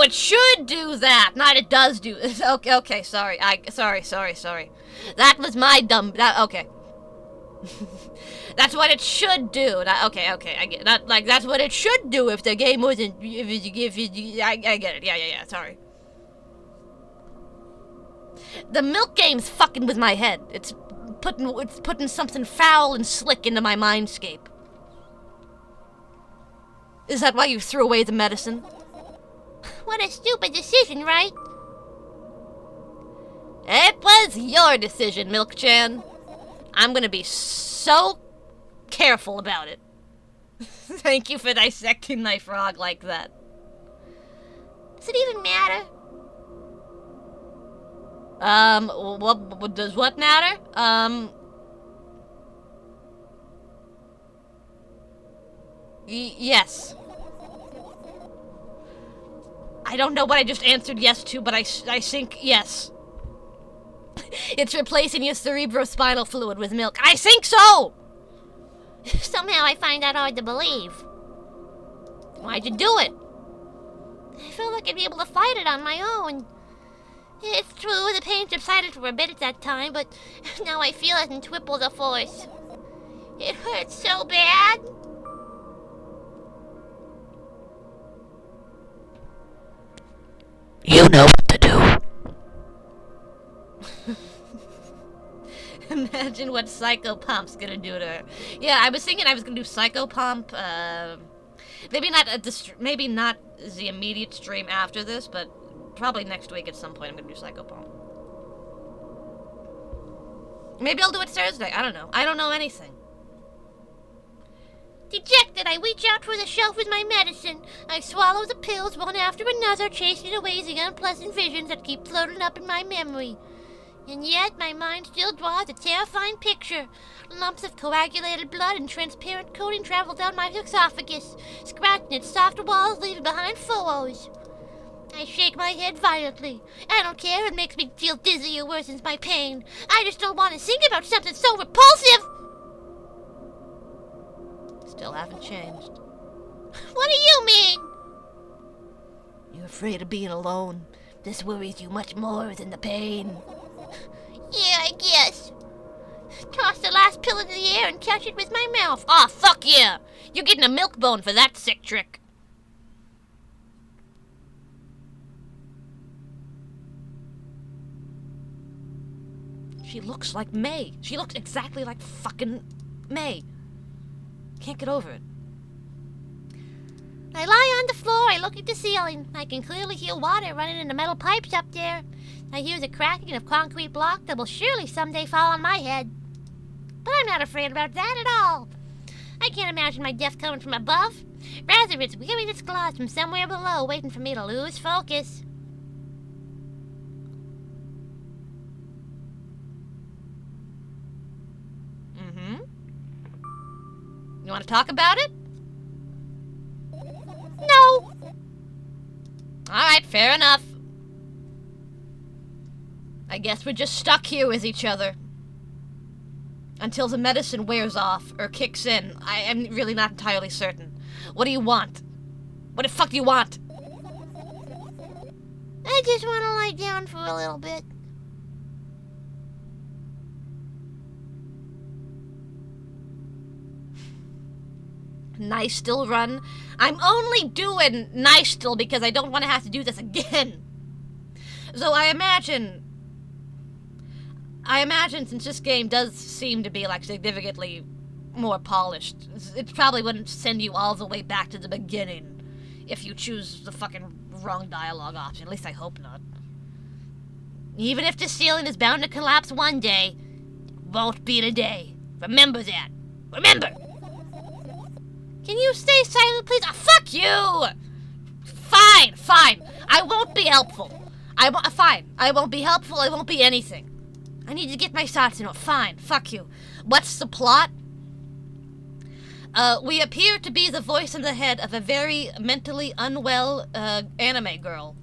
It should do that. Not it does do. Okay, sorry. Sorry. That was my dumb. Okay. That's what it should do. Okay. I get that. Like that's what it should do if the game wasn't. I get it. Yeah. Sorry. The milk game's fucking with my head. It's putting something foul and slick into my mindscape. Is that why you threw away the medicine? What a stupid decision, right? It was your decision, Milk-chan. I'm gonna be so careful about it. Thank you for dissecting my frog like that. Does it even matter? What does what matter? Yes. I don't know what I just answered yes to, but I think yes. It's replacing your cerebrospinal fluid with milk. I think so! Somehow I find that hard to believe. Why'd you do it? I felt like I'd be able to fight it on my own. It's true, the pain subsided for a bit at that time, but now I feel it in triple the force. It hurts so bad. You know what to do. Imagine what Psycho Pump's gonna do to her. Yeah, I was thinking I was gonna do Psycho Pump. Maybe not the immediate stream after this, but probably next week at some point I'm gonna do Psycho Pump. Maybe I'll do it Thursday. I don't know. I don't know anything. Dejected, I reach out for the shelf with my medicine. I swallow the pills one after another, chasing away the unpleasant visions that keep floating up in my memory. And yet, my mind still draws a terrifying picture. Lumps of coagulated blood and transparent coating travel down my esophagus, scratching its soft walls, leaving behind furrows. I shake my head violently. I don't care if it makes me feel dizzy or worsens my pain. I just don't want to think about something so repulsive. Still haven't changed. What do you mean? You're afraid of being alone. This worries you much more than the pain. Yeah, I guess. Toss the last pill into the air and catch it with my mouth. Aw, fuck yeah! You're getting a milk bone for that sick trick. She looks like May. She looks exactly like fucking May. Can't get over it. I lie on the floor, I look at the ceiling. I can clearly hear water running in the metal pipes up there. I hear the cracking of concrete block that will surely someday fall on my head. But I'm not afraid about that at all. I can't imagine my death coming from above. Rather, it's wearing its claws from somewhere below, waiting for me to lose focus. You want to talk about it? No. Alright, fair enough. I guess we're just stuck here with each other. Until the medicine wears off, or kicks in. I am really not entirely certain. What do you want? What the fuck do you want? I just want to lie down for a little bit. Nice still run. I'm only doing nice still because I don't want to have to do this again. So I imagine since this game does seem to be like significantly more polished, it probably wouldn't send you all the way back to the beginning if you choose the fucking wrong dialogue option. At least I hope not. Even if the ceiling is bound to collapse one day, it won't be today. Remember that. Remember! Can you stay silent, please? Oh, fuck you! Fine. I won't be helpful. Fine. I won't be helpful. I won't be anything. I need to get my thoughts in order. Fine. Fuck you. What's the plot? We appear to be the voice in the head of a very mentally unwell anime girl.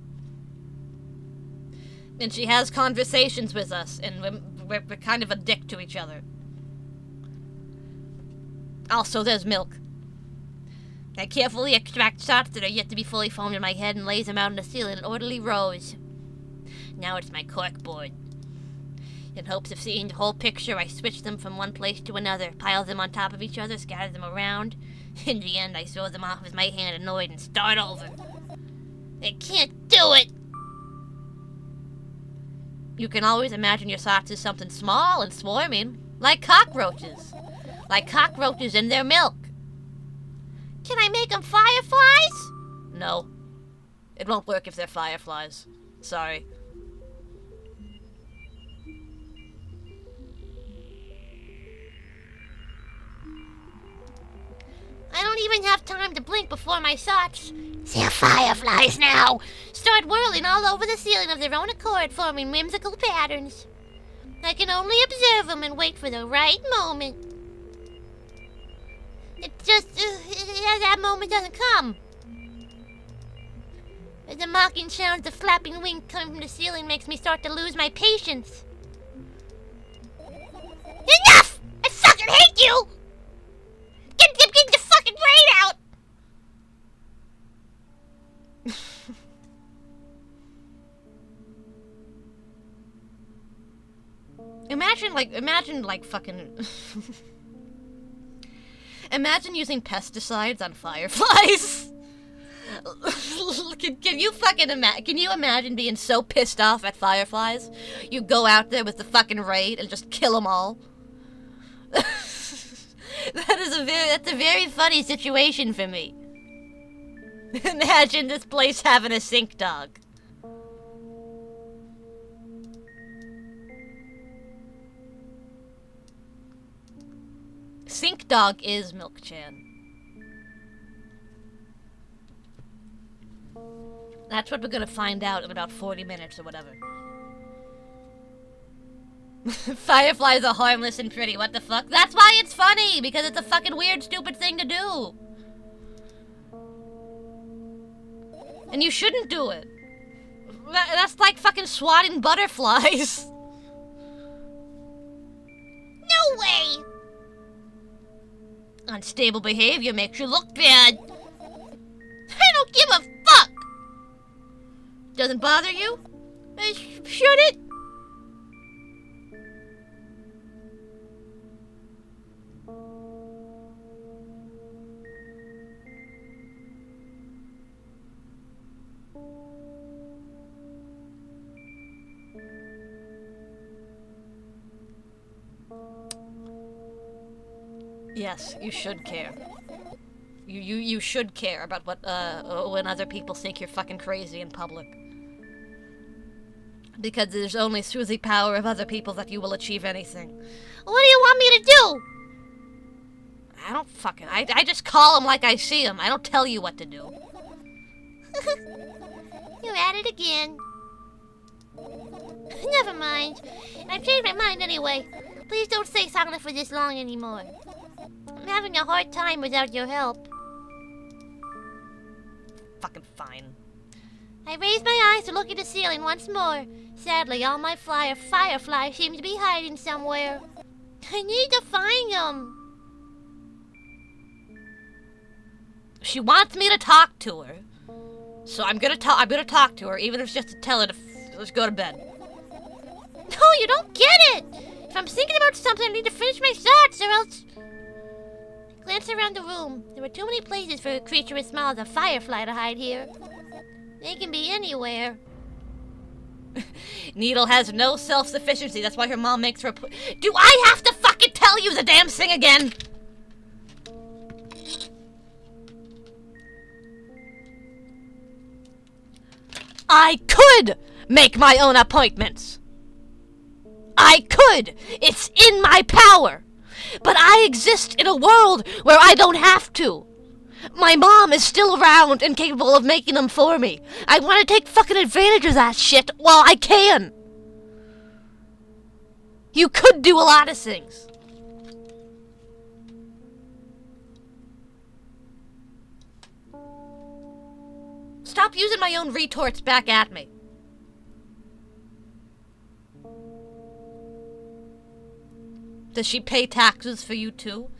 And she has conversations with us, and we're kind of a dick to each other. Also, there's Milk. I carefully extract shots that are yet to be fully formed in my head and lays them out on the ceiling in orderly rows. Now it's my corkboard. In hopes of seeing the whole picture, I switch them from one place to another, pile them on top of each other, scatter them around. In the end, I throw them off with my hand annoyed and start over. I can't do it! You can always imagine your thoughts as something small and swarming, like cockroaches. Like cockroaches in their milk. Can I make them fireflies? No. It won't work if they're fireflies. Sorry. I don't even have time to blink before my thoughts, they're fireflies now, start whirling all over the ceiling of their own accord, forming whimsical patterns. I can only observe them and wait for the right moment. It just, that moment doesn't come. The mocking sound of the flapping wings coming from the ceiling makes me start to lose my patience. Enough! I fucking hate you! Get the fucking brain out! Imagine fucking... Imagine using pesticides on fireflies. Can you imagine being so pissed off at fireflies? You go out there with the fucking raid and just kill them all. That's a very funny situation for me. Imagine this place having a sink dog. Sink dog is Milk Chan. That's what we're gonna find out in about 40 minutes or whatever. Fireflies are harmless and pretty, what the fuck? That's why it's funny! Because it's a fucking weird, stupid thing to do! And you shouldn't do it. That's like fucking swatting butterflies. No way! Unstable behavior makes you look bad. I don't give a fuck! Doesn't bother you? Should it? Yes, you should care. You should care about what, when other people think you're fucking crazy in public. Because there's only through the power of other people that you will achieve anything. What do you want me to do? I don't fucking... I just call them like I see them. I don't tell you what to do. You're at it again. Never mind. I've changed my mind anyway. Please don't stay silent for this long anymore. I'm having a hard time without your help. Fucking fine. I raise my eyes to look at the ceiling once more. Sadly, all my fireflies seem to be hiding somewhere. I need to find them. She wants me to talk to her. So I'm gonna talk to her, even if it's just to tell her to let's go to bed. No, you don't get it! If I'm thinking about something, I need to finish my thoughts, or else... I glance around the room. There are too many places for a creature as small as a firefly to hide here. They can be anywhere. Needle has no self-sufficiency. That's why her mom makes her... Do I have to fucking tell you the damn thing again? I could make my own appointments. I could. It's in my power. But I exist in a world where I don't have to. My mom is still around and capable of making them for me. I want to take fucking advantage of that shit while I can. You could do a lot of things. Stop using my own retorts back at me. Does she pay taxes for you too?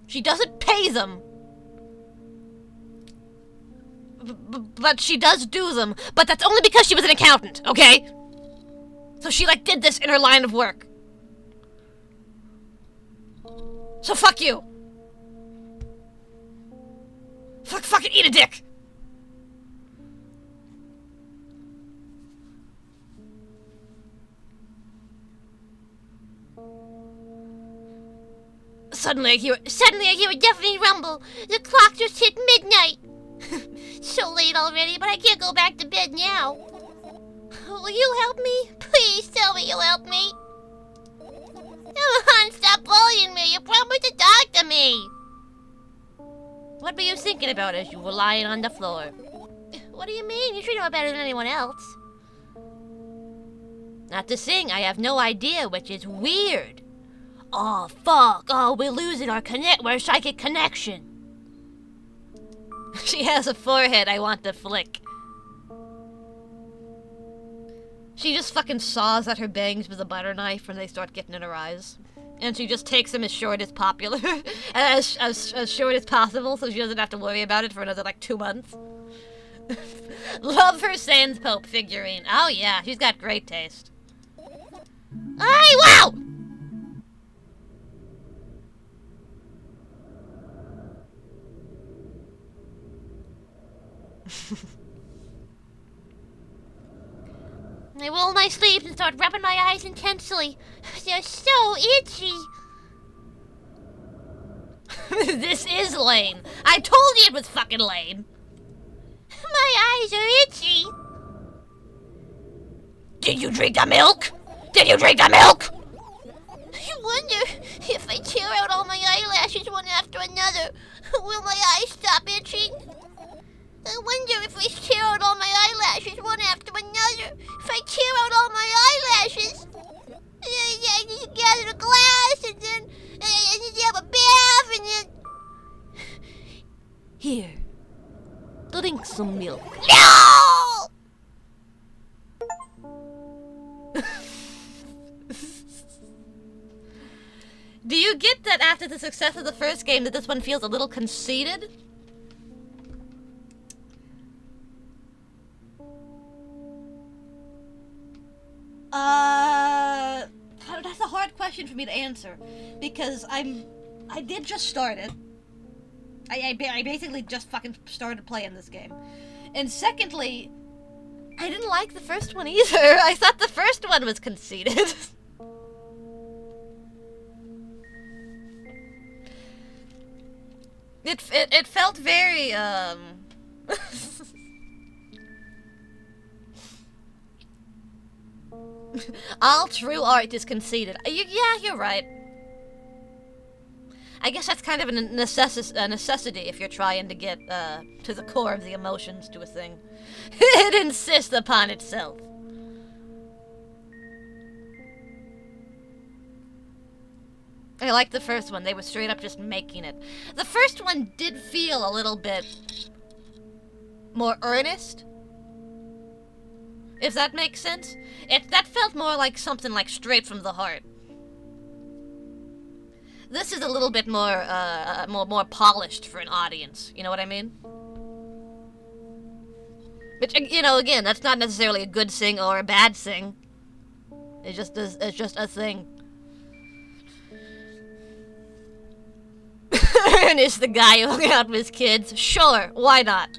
She doesn't pay them. But she does do them. But that's only because she was an accountant, okay? So she, like, did this in her line of work. So fuck you. Fucking eat a dick. Suddenly I hear a deafening rumble. The clock just hit midnight. So late already, but I can't go back to bed now. Will you help me? Please tell me you'll help me. Come on, stop bullying me. You promised to talk to me. What were you thinking about as you were lying on the floor? What do you mean? You should know better than anyone else. Not to sing, I have no idea, which is weird. Oh, fuck. Oh, we're losing our psychic connection. She has a forehead I want to flick. She just fucking saws at her bangs with a butter knife when they start getting in her eyes. And she just takes them as short as popular. as short as possible, so she doesn't have to worry about it for another, like, 2 months. Love her Sans Pope figurine. Oh, yeah, she's got great taste. Hey, wow! I roll my sleeves and start rubbing my eyes intensely. They're so itchy. This is lame. I told you it was fucking lame. My eyes are itchy. Did you drink the milk? Did you drink the milk? I wonder if I tear out all my eyelashes one after another, will my eyes stop itching? I wonder if I tear out all my eyelashes one after another. If I tear out all my eyelashes, I need to gather a glass, and then I need to have a bath, and then... Here. Drink some milk. No! Do you get that after the success of the first game that this one feels a little conceited? That's a hard question for me to answer, because I did just start it. I basically just fucking started playing this game. And secondly, I didn't like the first one either. I thought the first one was conceited. It felt very, all true art is conceited. Yeah, you're right. I guess that's kind of a necessity if you're trying to get to the core of the emotions to a thing. It insists upon itself. I like the first one. They were straight up just making it. The first one did feel a little bit more earnest, if that makes sense. That felt more like something like straight from the heart. This is a little bit more more polished for an audience. You know what I mean? Which, you know, again, that's not necessarily a good thing or a bad thing. It's just a thing. Ernest, the guy who hung out with his kids. Sure, why not?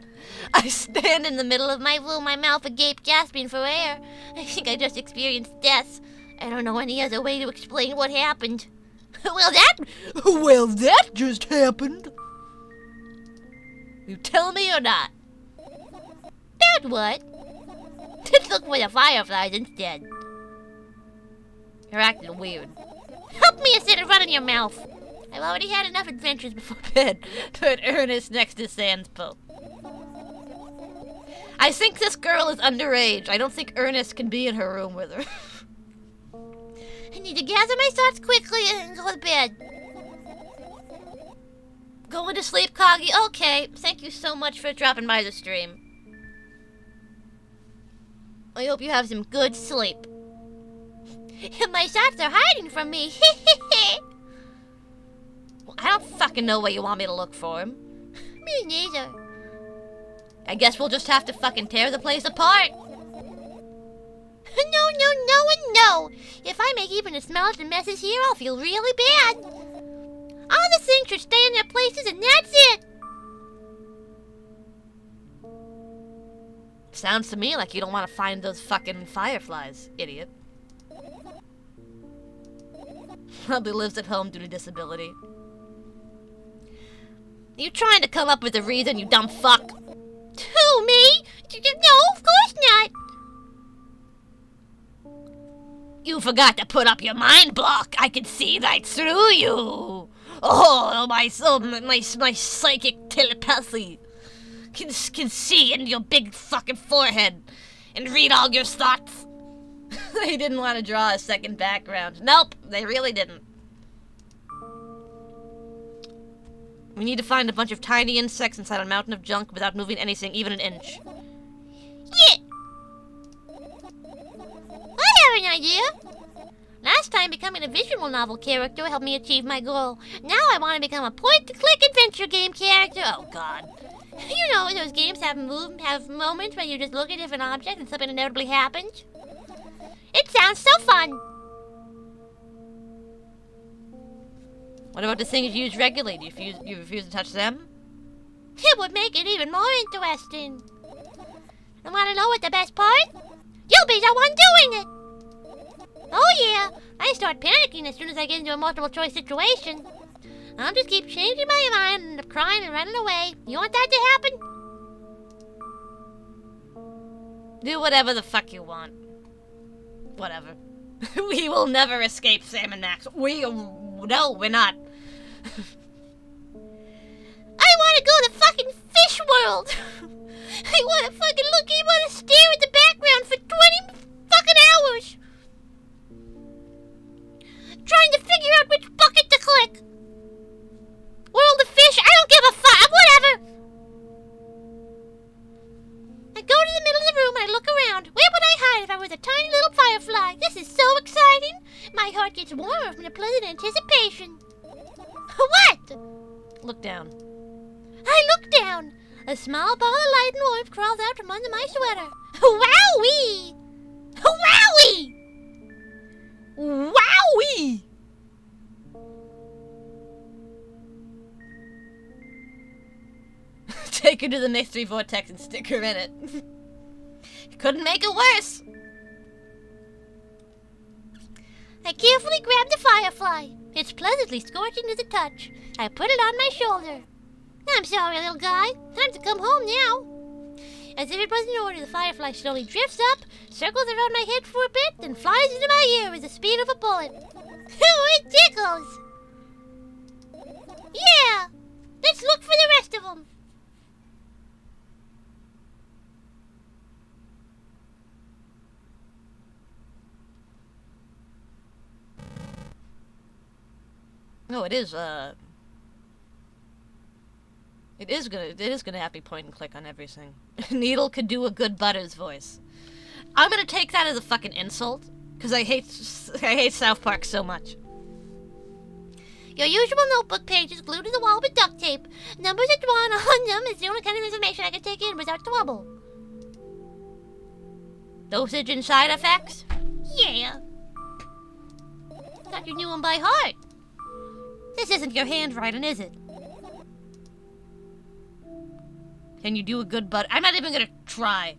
I stand in the middle of my room, my mouth agape, gasping for air. I think I just experienced death. I don't know any other way to explain what happened. Well, that just happened. You tell me or not? That what? Let's look for the fireflies instead. You're acting weird. Help me instead of running your mouth. I've already had enough adventures before bed. Put Ernest next to Sans Pope. I think this girl is underage. I don't think Ernest can be in her room with her. I need to gather my thoughts quickly and go to bed. Going to sleep, Coggy? Okay. Thank you so much for dropping by the stream. I hope you have some good sleep. My thoughts are hiding from me. don't fucking know where you want me to look for him. Me neither. I guess we'll just have to fucking tear the place apart. No, no, no, and no. If I make even the smallest of messes here, I'll feel really bad. All the things should stay in their places, and that's it. Sounds to me like you don't want to find those fucking fireflies, idiot. Probably lives at home due to disability. You trying to come up with a reason, you dumb fuck? Who, me? No, of course not. You forgot to put up your mind block. I can see right through you. Oh, my psychic telepathy can see into your big fucking forehead and read all your thoughts. They didn't want to draw a second background. Nope, they really didn't. We need to find a bunch of tiny insects inside a mountain of junk without moving anything even an inch. Yeah. I have an idea. Last time, becoming a visual novel character helped me achieve my goal. Now I want to become a point-and-click adventure game character. Oh, God. You know, those games have moments where you just look at different objects and something inevitably happens. It sounds so fun. What about the things you use regularly? Do you refuse to touch them? It would make it even more interesting. And want to know what the best part? You'll be the one doing it. Oh yeah, I start panicking as soon as I get into a multiple choice situation. I'll just keep changing my mind and end up crying and running away. You want that to happen? Do whatever the fuck you want. Whatever. We will never escape Sam and Max. No, we're not. I want to go to fucking Fish World. I want to fucking look. I want to stare at the background for 20 fucking hours, trying to figure out which bucket to click. World of Fish. I don't give a fuck. Whatever. I go to the middle of the room and I look around. Where would I hide if I was a tiny little firefly? This is so exciting. My heart gets warmer from the pleasant anticipation. What? Look down. I look down. A small ball of light and warmth crawls out from under my sweater. Wowee! Wowee! Wowee! Take her to the mystery vortex and stick her in it. Couldn't make it worse. I carefully grab the firefly. It's pleasantly scorching to the touch. I put it on my shoulder. I'm sorry, little guy. Time to come home now. As if it was in order, the firefly slowly drifts up, circles around my head for a bit, then flies into my ear with the speed of a bullet. Oh, it tickles! Yeah! Let's look for the rest of them. No, it is gonna have to be point and click on everything. Needle could do a good Butters voice. I'm gonna take that as a fucking insult, because I hate South Park so much. Your usual notebook page is glued to the wall with duct tape. Numbers are drawn on them is the only kind of information I can take in without trouble. Dosage and side effects? Yeah. Thought you knew them by heart. This isn't your handwriting, is it? Can you do a good I'm not even gonna try.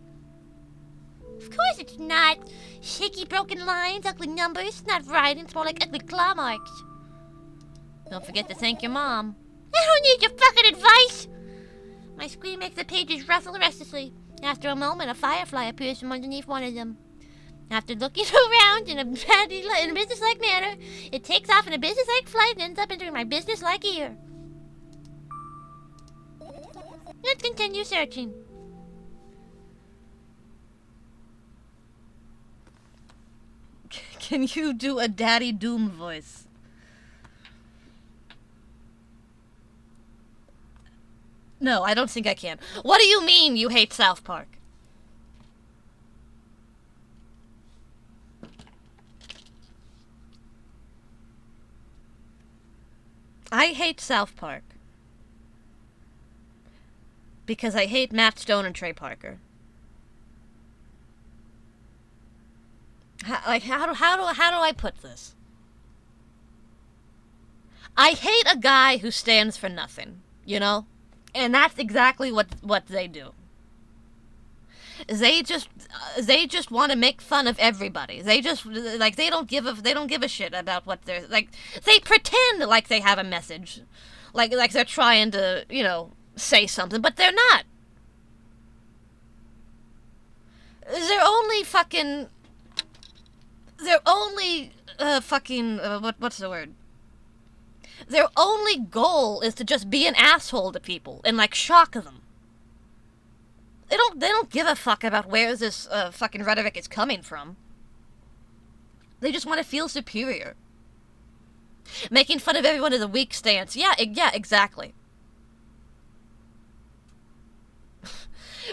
Of course it's not. Shaky broken lines, ugly numbers, not writing, it's more like ugly claw marks. Don't forget to thank your mom. I don't need your fucking advice! My screen makes the pages rustle restlessly. After a moment, a firefly appears from underneath one of them. After looking around in a businesslike manner, it takes off in a businesslike flight and ends up entering my businesslike ear. Let's continue searching. Can you do a Daddy Doom voice? No, I don't think I can. What do you mean you hate South Park? I hate South Park. Because I hate Matt Stone and Trey Parker. How do I put this? I hate a guy who stands for nothing, you know? And that's exactly what they do. They just want to make fun of everybody. They just like they don't give a shit about what they're like. They pretend like they have a message. Like they're trying to, you know, say something, but they're not. They're only fucking what's the word? Their only goal is to just be an asshole to people and like shock them. They don't give a fuck about where this fucking rhetoric is coming from. They just want to feel superior. Making fun of everyone is a weak stance. Yeah, exactly.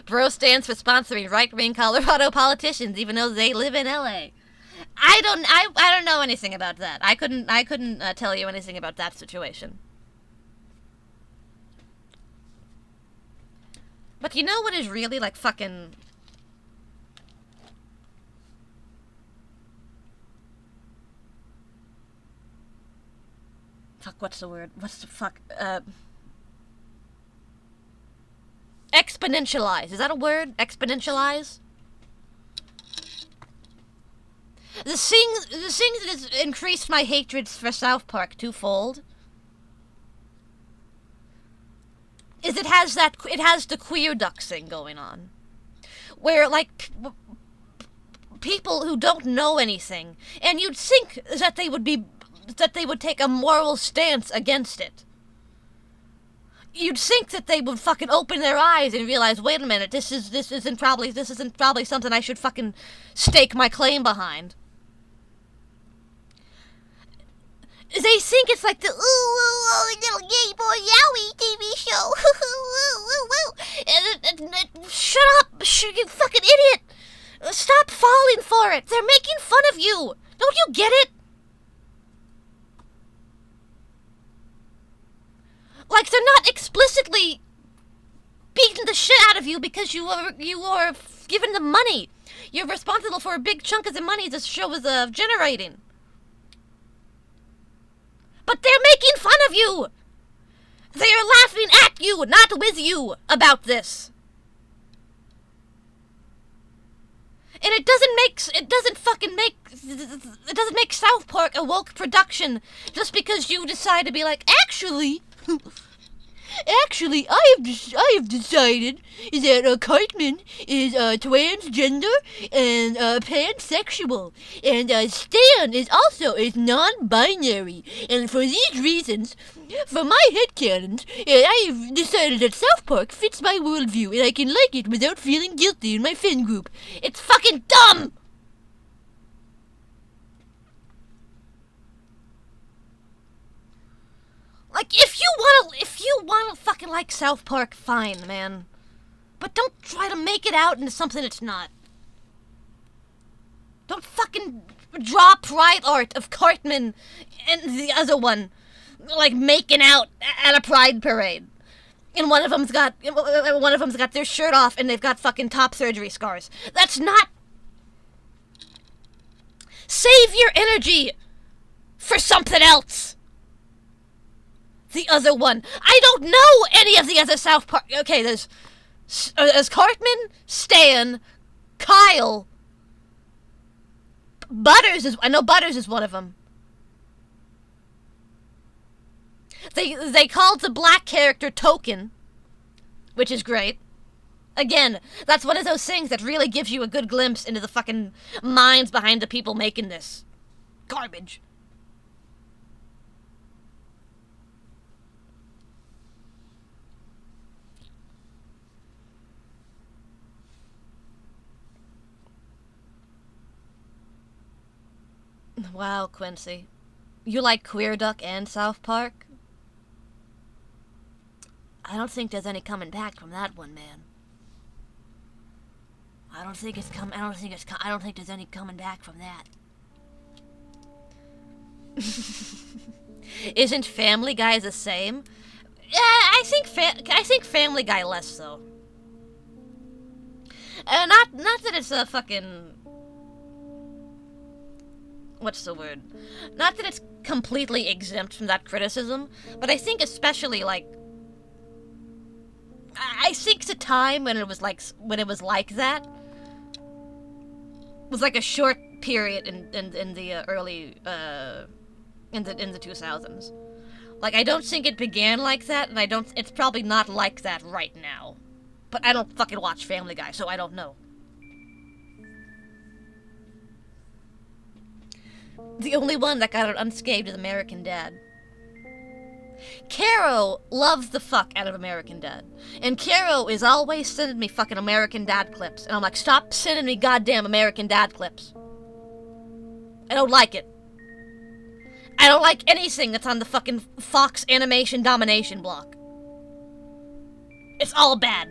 Bro stands for sponsoring right-wing Colorado politicians, even though they live in LA. I don't know anything about that. I couldn't tell you anything about that situation. But you know what is really like fucking... Fuck, what's the word? What's the fuck? Exponentialize. Is that a word? Exponentialize? The thing that has increased my hatred for South Park twofold is it has the queer duck thing going on, where like people who don't know anything, and you'd think that they would take a moral stance against it. You'd think that they would fucking open their eyes and realize, wait a minute, this isn't probably something I should fucking stake my claim behind. They think it's like the little gay boy yowie TV show. Shut up, you fucking idiot! Stop falling for it. They're making fun of you. Don't you get it? Like they're not explicitly beating the shit out of you because you are giving them money. You're responsible for a big chunk of the money this show is generating. But they're making fun of you! They are laughing at you, not with you, about this. And it doesn't make South Park a woke production just because you decide to be like, actually, I have decided that Cartman is transgender and pansexual, and Stan is non-binary, and for these reasons, for my headcanons, I have decided that South Park fits my worldview, and I can like it without feeling guilty in my fan group. It's fucking dumb! Like, if you wanna fucking like South Park, fine, man. But don't try to make it out into something it's not. Don't fucking draw pride art of Cartman and the other one, like, making out at a pride parade. And one of them's got their shirt off and they've got fucking top surgery scars. That's not... Save your energy for something else. The other one. I don't know any of the other South Park... Okay, there's Cartman, Stan, Kyle, Butters is... I know Butters is one of them. They called the black character Token, which is great. Again, that's one of those things that really gives you a good glimpse into the fucking minds behind the people making this garbage. Wow, Quincy. You like Queer Duck and South Park? I don't think there's any coming back from that one, man. I don't think there's any coming back from that. isn't Family Guy the same? Yeah, I think Family Guy less so. Not that it's a fucking... What's the word? Not that it's completely exempt from that criticism, but I think especially, like... I think the time when it was like that was like a short period in the early in the 2000s. Like, I don't think it began like that, and it's probably not like that right now. But I don't fucking watch Family Guy, so I don't know. The only one that got it unscathed is American Dad. Caro loves the fuck out of American Dad. And Caro is always sending me fucking American Dad clips. And I'm like, stop sending me goddamn American Dad clips. I don't like it. I don't like anything that's on the fucking Fox Animation Domination block. It's all bad.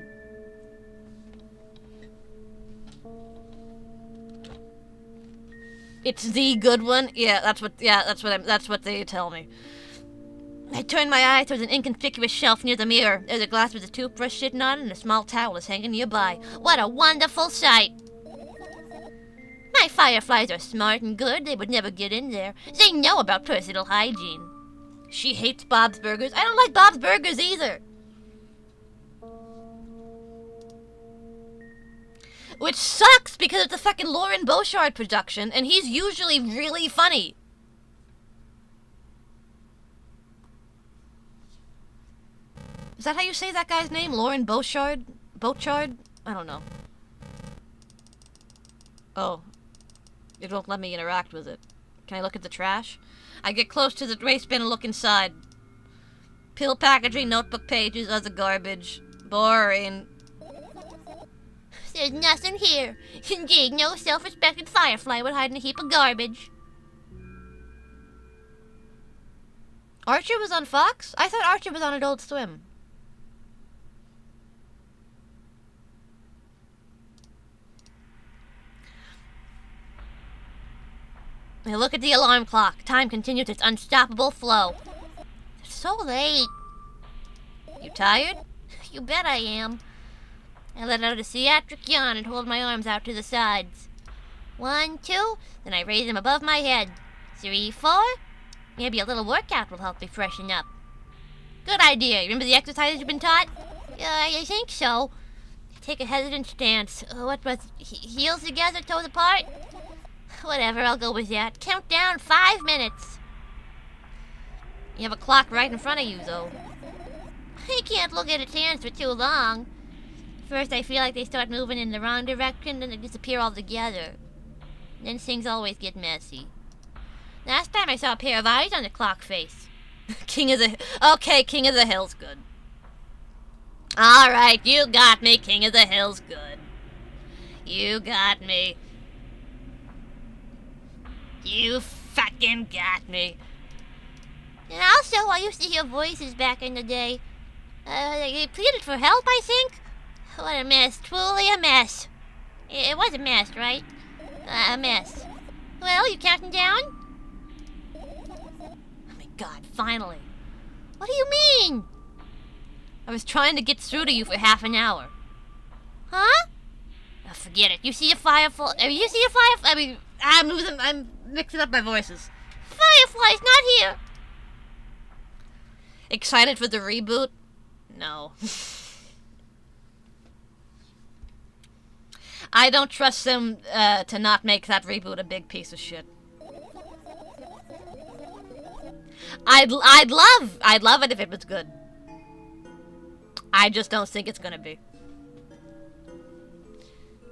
It's the good one? Yeah, that's what they tell me. I turned my eye towards an inconspicuous shelf near the mirror. There's a glass with a toothbrush sitting on it, and a small towel is hanging nearby. What a wonderful sight! My fireflies are smart and good. They would never get in there. They know about personal hygiene. She hates Bob's Burgers. I don't like Bob's Burgers either. Which sucks because it's a fucking Lauren Beauchard production, and he's usually really funny. Is that how you say that guy's name? Lauren Beauchard? Beauchard? I don't know. Oh. It won't let me interact with it. Can I look at the trash? I get close to the waste bin and look inside. Pill packaging, notebook pages, other garbage. Boring. There's nothing here. Indeed, no self-respecting firefly would hide in a heap of garbage. Archer was on Fox? I thought Archer was on Adult Swim. I look at the alarm clock. Time continues its unstoppable flow. It's so late. You tired? You bet I am. I let out a theatric yawn and hold my arms out to the sides. 1, 2, then I raise them above my head. 3, 4. Maybe a little workout will help me freshen up. Good idea. Remember the exercises you've been taught? I think so. Take a hesitant stance. What was heels together, toes apart? Whatever, I'll go with that. Count down 5 minutes. You have a clock right in front of you, though. I can't look at its hands for too long. First, I feel like they start moving in the wrong direction, then they disappear altogether. Then things always get messy. Last time I saw a pair of eyes on the clock face. King of the Hill's good. Alright, you got me, King of the Hill's good. You got me. You fucking got me. And also, I used to hear voices back in the day. They pleaded for help, I think? What a mess. Truly a mess. It was a mess, right? A mess. Well, you counting down? Oh my god, finally. What do you mean? I was trying to get through to you for half an hour. Huh? Oh, forget it. You see a firefly? You see a firefly? I mean, I'm mixing up my voices. Firefly's not here. Excited for the reboot? No. I don't trust them to not make that reboot a big piece of shit. I'd love it if it was good. I just don't think it's gonna be.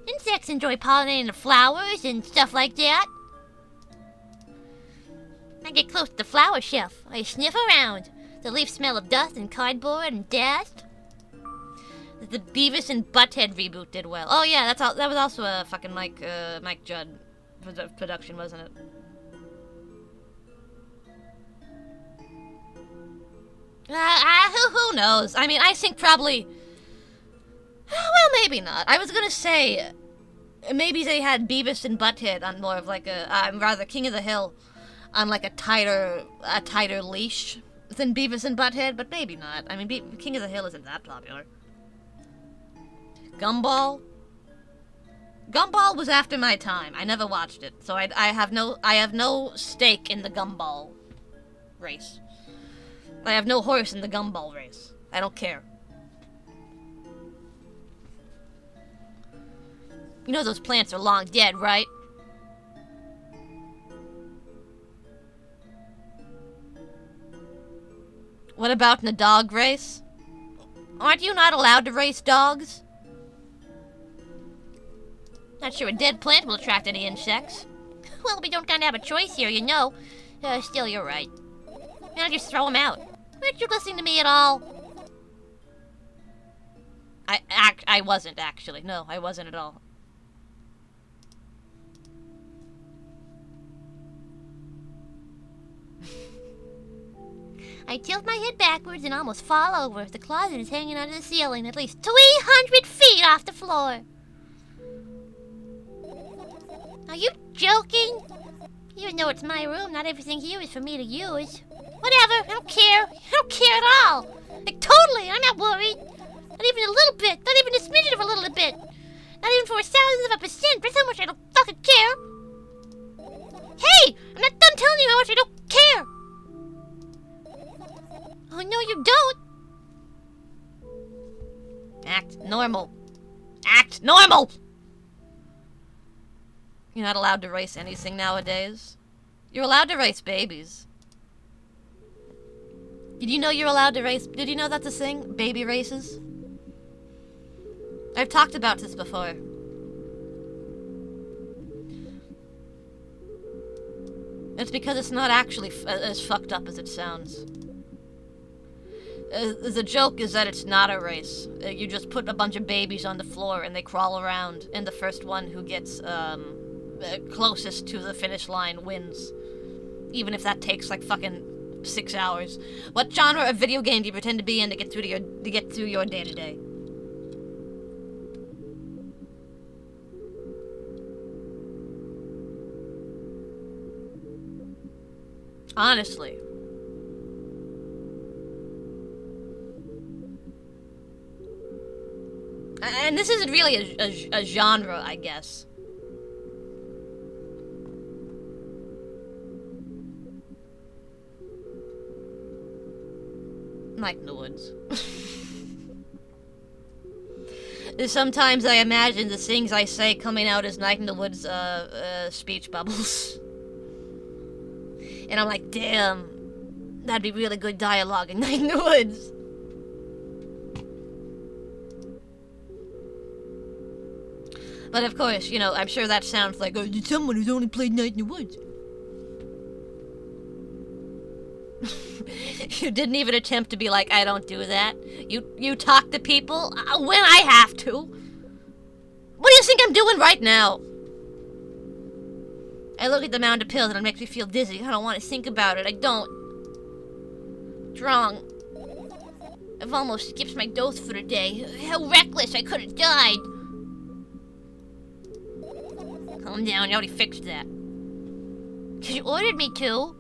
Insects enjoy pollinating the flowers and stuff like that. I get close to the flower shelf. I sniff around. The leaves smell of dust and cardboard and dust. The Beavis and Butthead reboot did well. Oh yeah, that was also a fucking Mike Judd production, wasn't it? Who knows? I mean, I think probably... Well, maybe not. I was gonna say... Maybe they had Beavis and Butthead on more of like a... rather King of the Hill on like a tighter leash than Beavis and Butthead, but maybe not. I mean, King of the Hill isn't that popular. Gumball? Gumball was after my time. I never watched it, so I have no stake in the Gumball race. I have no horse in the Gumball race. I don't care. You know those plants are long dead, right? What about in the dog race? Aren't you not allowed to race dogs? Not sure a dead plant will attract any insects. Well, we don't kinda have a choice here, you know. Still, you're right. I'll just throw them out. Aren't you listening to me at all? I wasn't, actually. No, I wasn't at all. I tilt my head backwards and almost fall over. The closet is hanging out of the ceiling, at least 300 feet off the floor. Are you joking? Even though it's my room, not everything here is for me to use. Whatever, I don't care. I don't care at all. Like, totally, I'm not worried. Not even a little bit. Not even a smidgen of a little bit. Not even for 1,000%. That's how much I don't fucking care. Hey, I'm not done telling you how much I don't care. Oh, no, you don't. Act normal. Act normal! You're not allowed to race anything nowadays. You're allowed to race babies. Did you know you're allowed to race? Did you know that's a thing? Baby races? I've talked about this before. It's because it's not actually as fucked up as it sounds. The joke is that it's not a race. You just put a bunch of babies on the floor and they crawl around, and the first one who gets closest to the finish line wins. Even if that takes like fucking 6 hours. What genre of video game do you pretend to be in to get through your day-to-day? Honestly. And this isn't really a genre, I guess. Night in the Woods. Sometimes I imagine the things I say coming out as Night in the Woods speech bubbles. And I'm like, damn, that'd be really good dialogue in Night in the Woods. But of course, you know, I'm sure that sounds like someone who's only played Night in the Woods. You didn't even attempt to be like, I don't do that. You talk to people when I have to. What do you think I'm doing right now? I look at the mound of pills and it makes me feel dizzy. I don't want to think about it. I don't. It's wrong. I've almost skipped my dose for the day. How reckless, I could have died. Calm down, I already fixed that. 'Cause you ordered me to.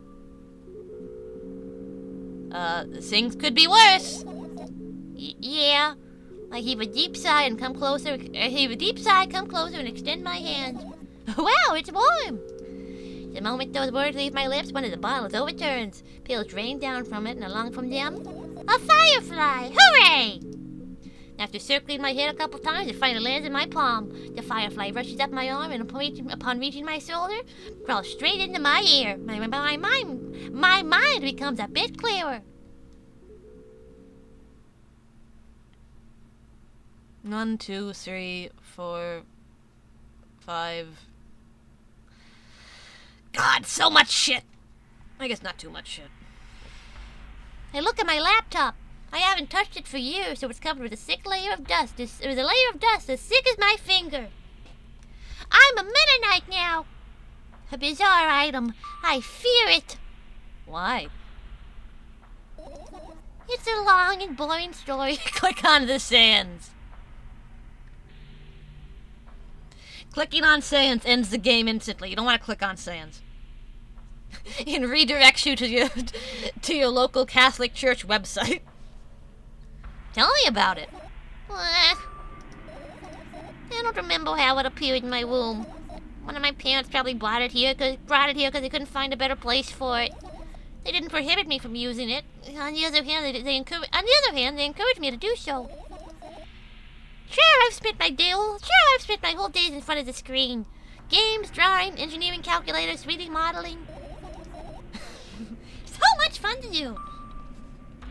Things could be worse. Yeah. I heave a deep sigh and come closer. And extend my hand. Wow, it's warm. The moment those words leave my lips, one of the bottles overturns. Pills drain down from it, and along from them, a firefly! Hooray! After circling my head a couple times, it finally lands in my palm. The firefly rushes up my arm, and upon reaching my shoulder, crawls straight into my ear. My mind becomes a bit clearer. 1, 2, 3, 4, 5. God, so much shit! I guess not too much shit. I look at my laptop. I haven't touched it for years, so it's covered with a thick layer of dust. There's a layer of dust as thick as my finger. I'm a Mennonite now. A bizarre item. I fear it. Why? It's a long and boring story. Click on the sands. Clicking on sands ends the game instantly. You don't want to click on sands. and redirects you to your local Catholic Church website. Tell me about it. What? I don't remember how it appeared in my womb. One of my parents probably brought it here because they couldn't find a better place for it. They didn't prohibit me from using it. On the other hand, they encouraged me to do so. Sure, I've spent my whole days in front of the screen. Games, drawing, engineering calculators, 3D modeling. So much fun to do.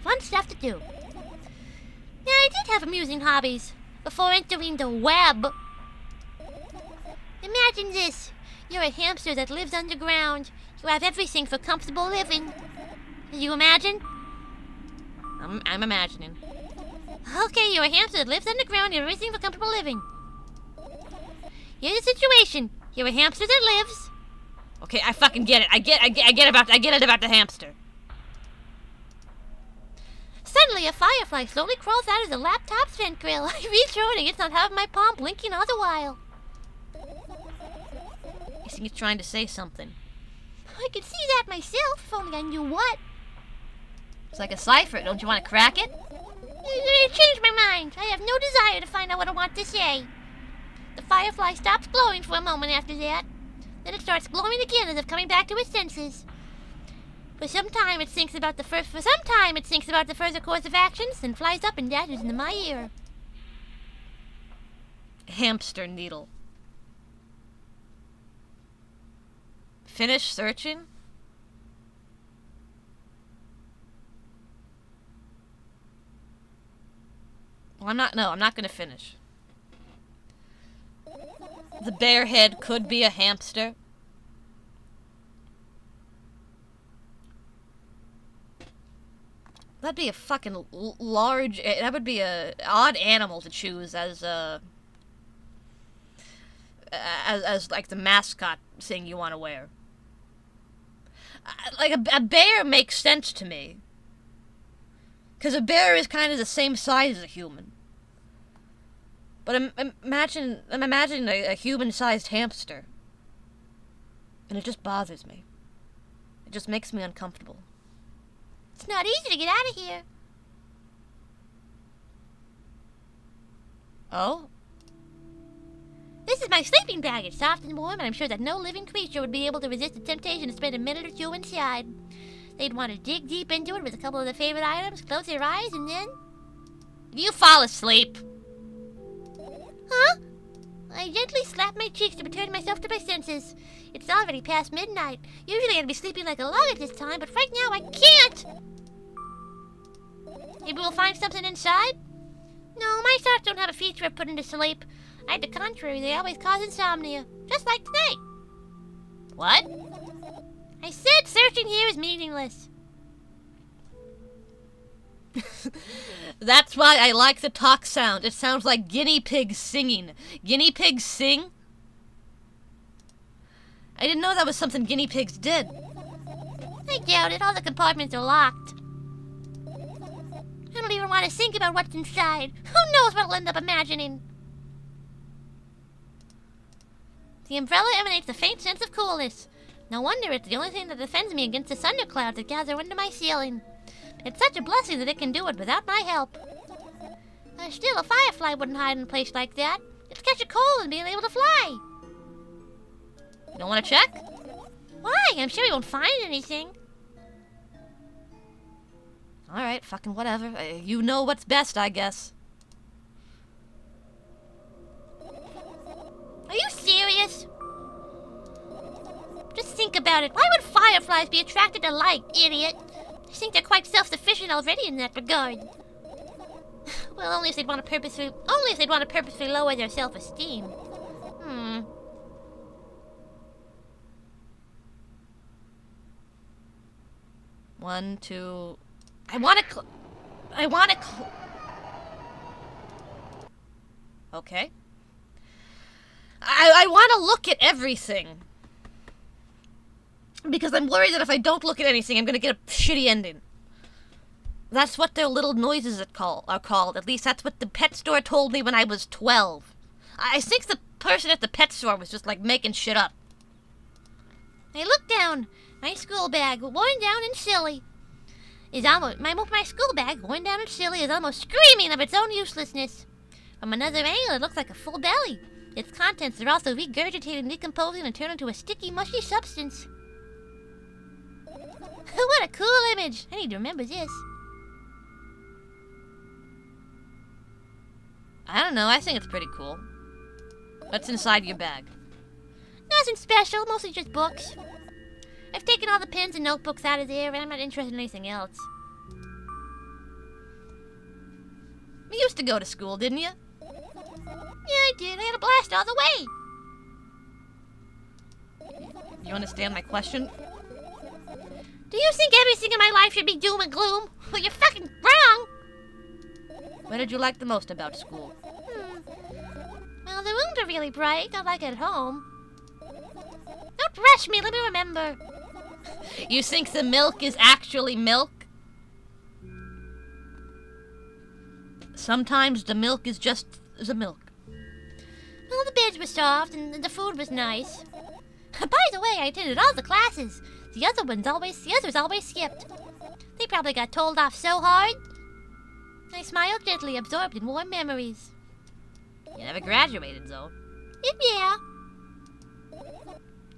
Fun stuff to do. Yeah, I did have amusing hobbies before entering the web. Imagine this. You're a hamster that lives underground. You have everything for comfortable living. Can you imagine? I'm imagining. Okay, you're a hamster that lives underground. You have everything for comfortable living. Here's the situation. You're a hamster that lives. Okay, I fucking get it. I get it about the hamster. Suddenly, a firefly slowly crawls out of the laptop's vent grill. I reach over and it gets on top of my palm, blinking all the while. I think he's trying to say something. I could see that myself, if only I knew what. It's like a cipher. Don't you want to crack it? I changed my mind. I have no desire to find out what I want to say. The firefly stops glowing for a moment after that. Then it starts glowing again as if coming back to its senses. For some time it thinks about the further course of actions, then flies up and dashes into my ear. Hamster needle. Finish searching? Well, I'm not gonna finish. The bear head could be a hamster. That'd be a fucking large... That would be a odd animal to choose as like the mascot thing you want to wear. Like a bear makes sense to me. Because a bear is kind of the same size as a human. But I'm imagining a human-sized hamster. And it just bothers me. It just makes me uncomfortable. It's not easy to get out of here. Oh? This is my sleeping bag. It's soft and warm, and I'm sure that no living creature would be able to resist the temptation to spend a minute or two inside. They'd want to dig deep into it with a couple of their favorite items, close their eyes, and then... You fall asleep. Huh? I gently slap my cheeks to return myself to my senses. It's already past midnight. Usually I'd be sleeping like a log at this time, but right now I can't! Maybe we'll find something inside? No, my thoughts don't have a feature of putting to sleep. Quite the contrary, they always cause insomnia. Just like tonight. What? I said searching here is meaningless. That's why I like the talk sound. It sounds like guinea pigs singing. Guinea pigs sing? I didn't know that was something guinea pigs did. I doubt it. All the compartments are locked. I don't even want to think about what's inside. Who knows what I'll end up imagining? The umbrella emanates a faint sense of coolness. No wonder it's the only thing that defends me against the thunderclouds that gather under my ceiling. It's such a blessing that it can do it without my help. Still, a firefly wouldn't hide in a place like that. It'd catch a cold and be able to fly. You don't want to check? Why? I'm sure we won't find anything. Alright, fucking whatever. You know what's best, I guess. Are you serious? Just think about it. Why would fireflies be attracted to light, idiot? I think they're quite self-sufficient already in that regard. Well, only if they'd want to purposefully lower their self-esteem. One, two... I want to Okay. I want to look at everything. Because I'm worried that if I don't look at anything, I'm going to get a shitty ending. That's what their little noises are called. At least that's what the pet store told me when I was 12. I think the person at the pet store was just like making shit up. I look down. My school bag, worn down and silly, is almost my school bag, worn down and silly, is almost screaming of its own uselessness. From another angle, it looks like a full belly. Its contents are also regurgitated, decomposing, and turn into a sticky, mushy substance. What a cool image! I need to remember this. I don't know, I think it's pretty cool. What's inside your bag? Nothing special, mostly just books. I've taken all the pens and notebooks out of there, and I'm not interested in anything else. You used to go to school, didn't you? Yeah, I did. I had a blast all the way. You understand my question? Do you think everything in my life should be doom and gloom? Well, you're fucking wrong. What did you like the most about school? Well, the rooms are really bright. I like it at home. Don't rush me. Let me remember. You think the milk is actually milk? Sometimes the milk is just the milk. Well, the beds were soft and the food was nice. By the way, I attended all the classes. The others always skipped. They probably got told off so hard. I smiled gently, absorbed in warm memories. You never graduated, though. Yeah.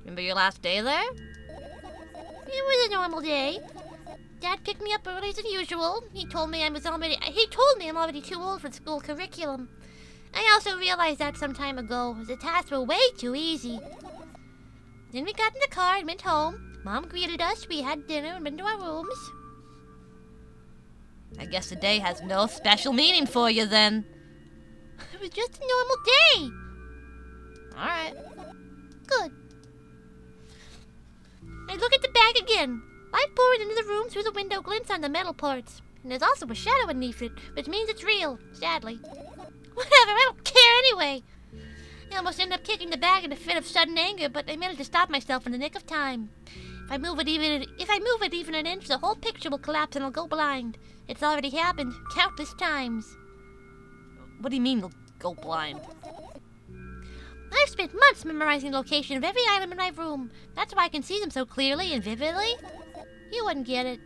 Remember your last day there? It was a normal day. Dad picked me up early as usual. He told me I'm already too old for the school curriculum. I also realized that some time ago. The tasks were way too easy. Then we got in the car and went home. Mom greeted us. We had dinner and went to our rooms. I guess the day has no special meaning for you then. It was just a normal day. Alright. Good. I look at the bag again. Light pouring into the room through the window glints on the metal parts. And there's also a shadow beneath it, which means it's real, sadly. Whatever, I don't care anyway. I almost ended up kicking the bag in a fit of sudden anger, but I managed to stop myself in the nick of time. If I move it even an inch, the whole picture will collapse and I'll go blind. It's already happened countless times. What do you mean you'll go blind? I've spent months memorizing the location of every item in my room. That's why I can see them so clearly and vividly. You wouldn't get it.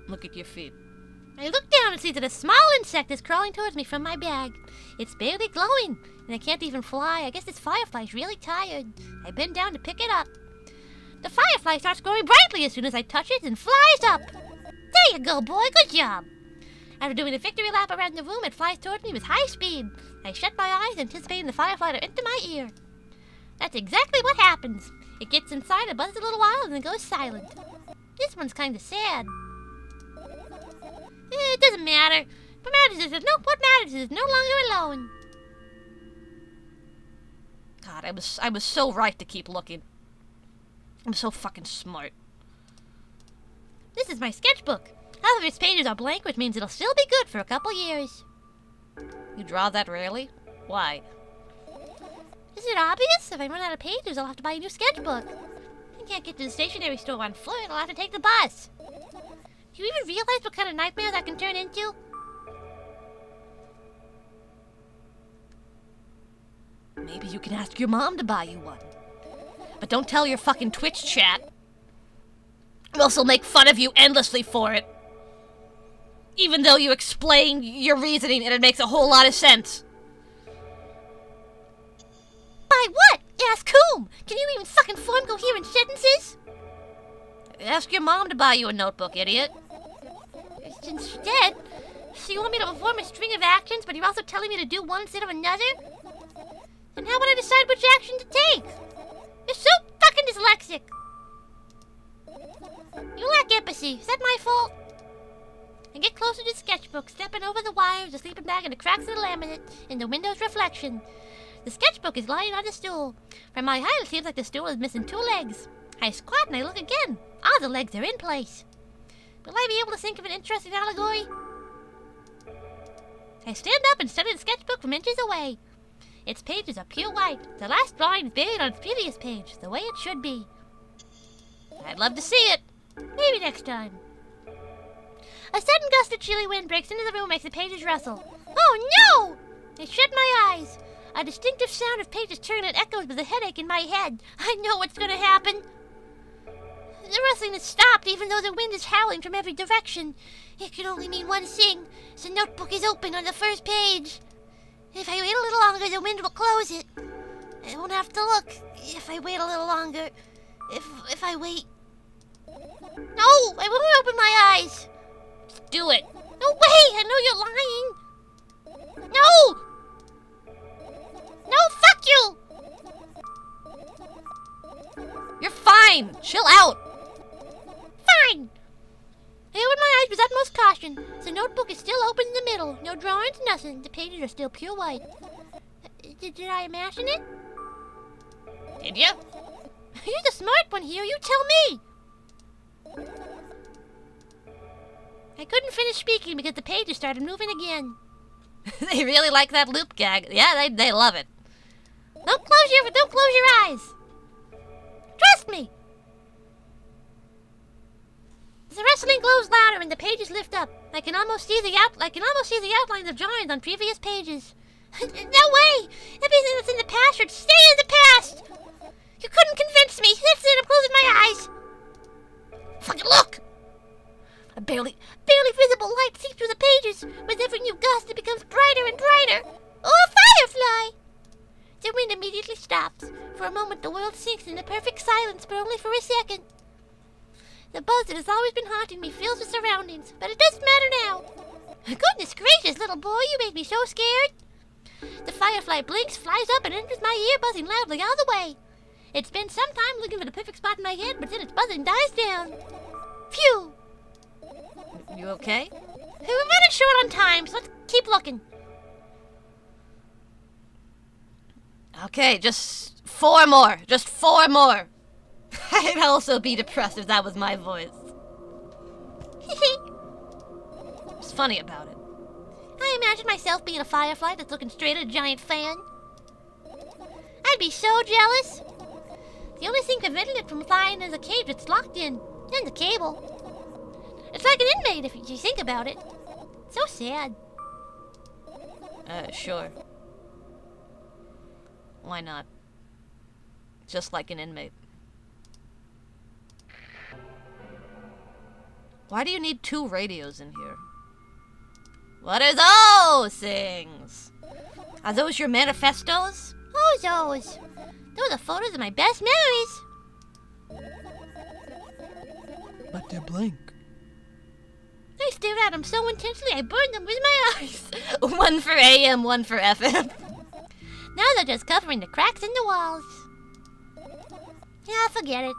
Look at your feet. I look down and see that a small insect is crawling towards me from my bag. It's barely glowing, and I can't even fly. I guess this firefly's really tired. I bend down to pick it up. The firefly starts glowing brightly as soon as I touch it and flies up. There you go, boy. Good job. After doing a victory lap around the room, it flies towards me with high speed. I shut my eyes, anticipating the firefly to enter my ear. That's exactly what happens. It gets inside, it buzzes a little while, and then goes silent. This one's kind of sad. It doesn't matter. What matters is it's no longer alone. God, I was so right to keep looking. I'm so fucking smart. This is my sketchbook. Half of its pages are blank, which means it'll still be good for a couple years. You draw that rarely? Why? Is it obvious? If I run out of pages, I'll have to buy a new sketchbook. I can't get to the stationery store on foot. I'll have to take the bus. Do you even realize what kind of nightmare that can turn into? Maybe you can ask your mom to buy you one. But don't tell your fucking Twitch chat. Or else they'll make fun of you endlessly for it. Even though you explain your reasoning and it makes a whole lot of sense. By what? Ask whom? Can you even fucking form coherent sentences? Ask your mom to buy you a notebook, idiot. Instead, so you want me to perform a string of actions, but you're also telling me to do one instead of another? Then how would I decide which action to take? You're so fucking dyslexic. You lack empathy. Is that my fault? I get closer to the sketchbook, stepping over the wires, the sleeping bag, and the cracks of the laminate in the window's reflection. The sketchbook is lying on the stool. From my height, it seems like the stool is missing 2 legs. I squat and I look again. All the legs are in place. Will I be able to think of an interesting allegory? I stand up and study the sketchbook from inches away. Its pages are pure white. The last drawing is buried on its previous page, the way it should be. I'd love to see it. Maybe next time. A sudden gust of chilly wind breaks into the room, makes the pages rustle. Oh no! I shut my eyes. A distinctive sound of pages turning and echoes with a headache in my head. I know what's gonna happen. The rustling has stopped, even though the wind is howling from every direction. It can only mean one thing. The notebook is open on the first page. If I wait a little longer, the wind will close it. I won't have to look. If I wait a little longer. If I wait. No! I won't open my eyes! Just do it. No way! I know you're lying! No! No, fuck you! You're fine! Chill out! Fine! I open my eyes with utmost caution. The notebook is still open in the middle. No drawings, nothing. The pages are still pure white. Did I imagine it? Did you? You're the smart one here. You tell me! I couldn't finish speaking because the pages started moving again. They really like that loop gag. Yeah, they love it. Don't close your eyes. Trust me. The rustling glows louder and the pages lift up. I can almost see the outlines of drawings on previous pages. No way! Everything that's in the past should stay in the past. You couldn't convince me. That's it. I'm closing my eyes. Fucking look! A barely visible light seeps through the pages. With every new gust, it becomes brighter and brighter. Oh, a firefly! The wind immediately stops. For a moment, the world sinks into perfect silence, but only for a second. The buzz that has always been haunting me fills the surroundings, but it doesn't matter now. Goodness gracious, little boy, you made me so scared. The firefly blinks, flies up, and enters my ear, buzzing loudly all the way. It spends some time looking for the perfect spot in my head, but then its buzzing dies down. Phew! You okay? We're running short on time, so let's keep looking. Okay, just 4 more. Just 4 more. I'd also be depressed if that was my voice. What's funny about it? I imagine myself being a firefly that's looking straight at a giant fan. I'd be so jealous. The only thing preventing it from flying is a cage it's locked in, and the cable. It's like an inmate if you think about it. So sad. Sure. Why not? Just like an inmate. Why do you need 2 radios in here? What are those things? Are those your manifestos? Who's those? Those are photos of my best memories. But they're blank. I stared at them so intensely I burned them with my eyes. 1 for AM, 1 for FM. Now they're just covering the cracks in the walls. Yeah, forget it.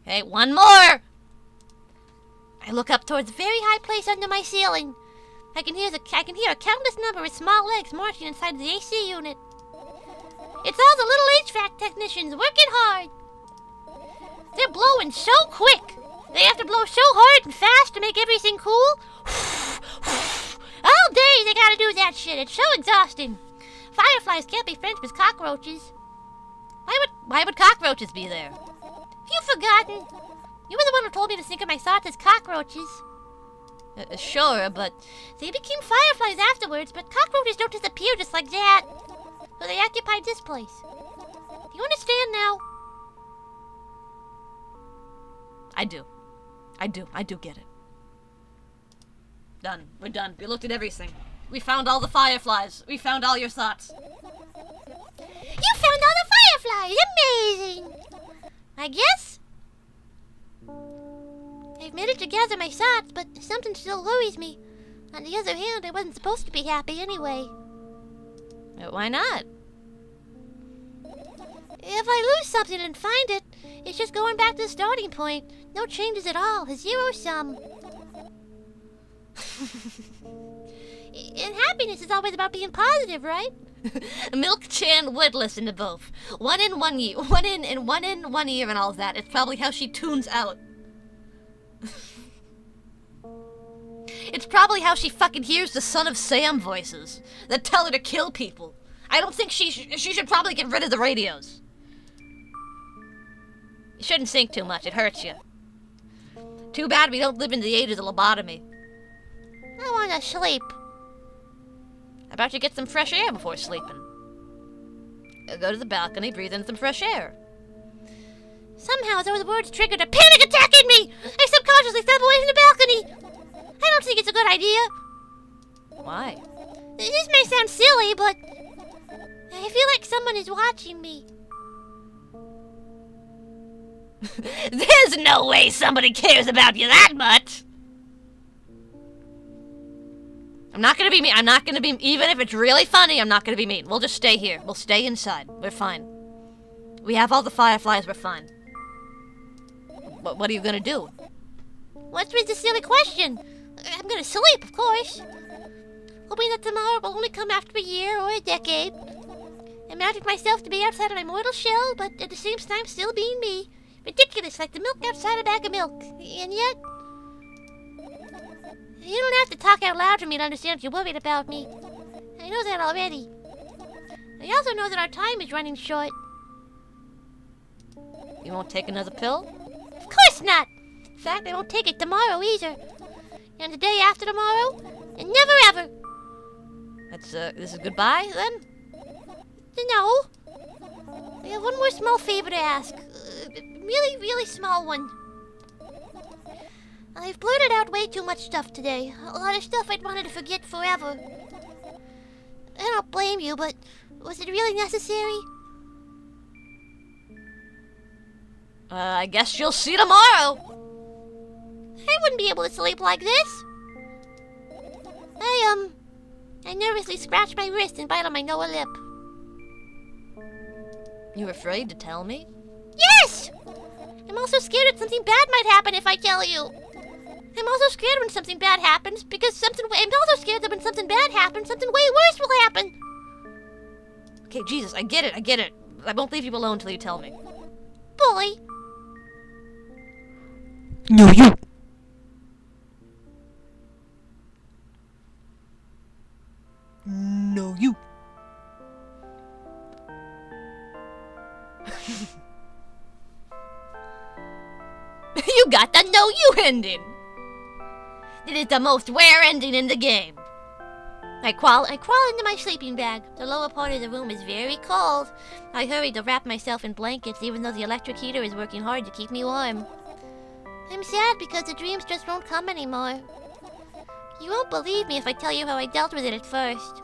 Hey, 1 more! I look up towards a very high place under my ceiling. I can hear a countless number of small legs marching inside the AC unit. It's all the little HVAC technicians working hard. They're blowing so quick. They have to blow so hard and fast to make everything cool. All day they gotta do that shit. It's so exhausting. Fireflies can't be friends with cockroaches. Why would cockroaches be there? You've forgotten. You were the one who told me to think of my thoughts as cockroaches. Sure, but... They became fireflies afterwards, but cockroaches don't disappear just like that. So they occupied this place. Do you understand now? I do. I do get it. Done. We're done. We looked at everything. We found all the fireflies. We found all your thoughts. You found all the fireflies! Amazing! I guess? I've managed to gather my thoughts, but something still worries me. On the other hand, I wasn't supposed to be happy anyway. Why not? If I lose something and find it, it's just going back to the starting point. No changes at all. A zero sum. And happiness is always about being positive, right? Milk Chan would listen to both. One in 1 year, one in 1 year, and all that. It's probably how she tunes out. It's probably how she fucking hears the Son of Sam voices that tell her to kill people. I don't think she should probably get rid of the radios. You shouldn't think too much. It hurts you. Too bad we don't live in the age of the lobotomy. I want to sleep. How about you get some fresh air before sleeping? Go to the balcony, breathe in some fresh air. Somehow those words triggered a panic attack in me. I subconsciously stepped away from the balcony. I don't think it's a good idea. Why? This may sound silly, but I feel like someone is watching me. There's no way somebody cares about you that much. I'm not gonna be mean. I'm not gonna be, even if it's really funny, I'm not gonna be mean. We'll just stay here. We'll stay inside. We're fine. We have all the fireflies, we're fine. What are you gonna do? What's with the silly question? I'm gonna sleep, of course. Hoping that tomorrow will only come after a year or a decade. Imagine myself to be outside of my mortal shell, but at the same time still being me. Ridiculous, like the milk outside a bag of milk. And yet, you don't have to talk out loud for me to understand if you're worried about me. I know that already. I also know that our time is running short. You won't take another pill? Of course not! In fact, I won't take it tomorrow either. And the day after tomorrow, and never ever. That's, this is goodbye, then? No. I have one more small favor to ask. Really, really small one. I've blurted out way too much stuff today. A lot of stuff I'd wanted to forget forever. I don't blame you, but was it really necessary? I guess you'll see tomorrow. I wouldn't be able to sleep like this. I nervously scratch my wrist and bite on my lower lip. You afraid to tell me? Yes! I'm also scared that something bad might happen if I tell you. I'm also scared when something bad happens because I'm also scared that when something bad happens, something way worse will happen. Okay, Jesus, I get it. I won't leave you alone until you tell me. Bully. No, you. No, you. You got the no you ending. It is the most rare ending in the game. I crawl into my sleeping bag. The lower part of the room is very cold. I hurry to wrap myself in blankets even though the electric heater is working hard to keep me warm. I'm sad because the dreams just won't come anymore. You won't believe me if I tell you how I dealt with it at first.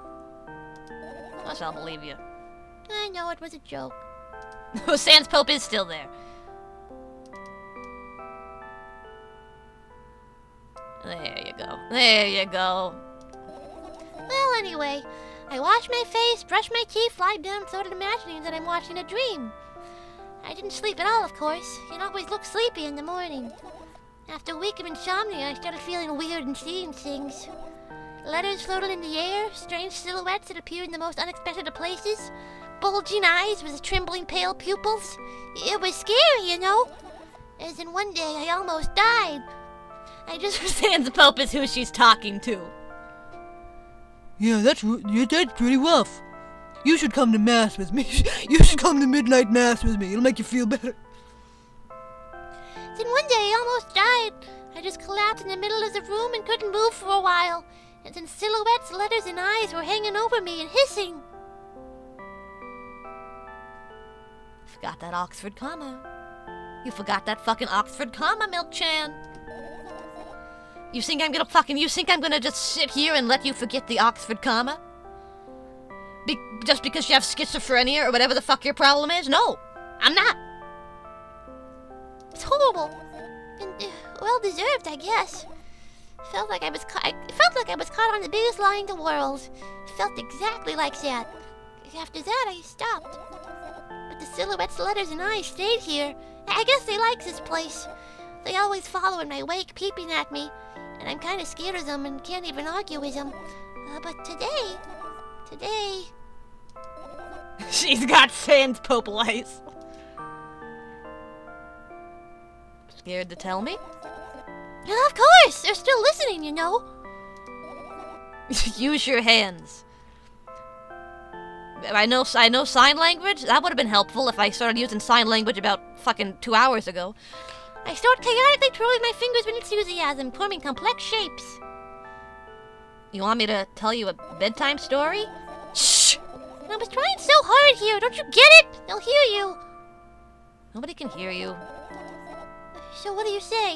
Of course I'll believe you. I know it was a joke. Sans Pope is still there. There you go. Well, anyway, I wash my face, brush my teeth, lie down, and started imagining that I'm watching a dream. I didn't sleep at all, of course. You always look sleepy in the morning. After a week of insomnia, I started feeling weird and seeing things. Letters floated in the air, strange silhouettes that appeared in the most unexpected of places, bulging eyes with trembling pale pupils. It was scary, you know. As in one day, I almost died. I just... Sans Pope is who she's talking to. Yeah, that's pretty rough. You should come to mass with me. You should come to midnight mass with me. It'll make you feel better. Then one day I almost died. I just collapsed in the middle of the room and couldn't move for a while. And then silhouettes, letters, and eyes were hanging over me and hissing. Forgot that Oxford comma. You forgot that fucking Oxford comma, Milk-chan. You think I'm gonna just sit here and let you forget the Oxford comma? Just because you have schizophrenia or whatever the fuck your problem is? No, I'm not. It's horrible. And, well deserved, I guess. Felt like I was caught on the biggest lie in the world. Felt exactly like that. After that, I stopped. But the silhouettes, letters, and eyes stayed here. I guess they like this place. They always follow in my wake, peeping at me. And I'm kind of scared of them and can't even argue with them. But today... She's got Sans Pope lice. Scared to tell me? Of course! They're still listening, you know. Use your hands. I know sign language. That would have been helpful if I started using sign language about fucking 2 hours ago. I start chaotically twirling my fingers with enthusiasm, forming complex shapes. You want me to tell you a bedtime story? Shh! I was trying so hard here. Don't you get it? They'll hear you. Nobody can hear you. So what do you say?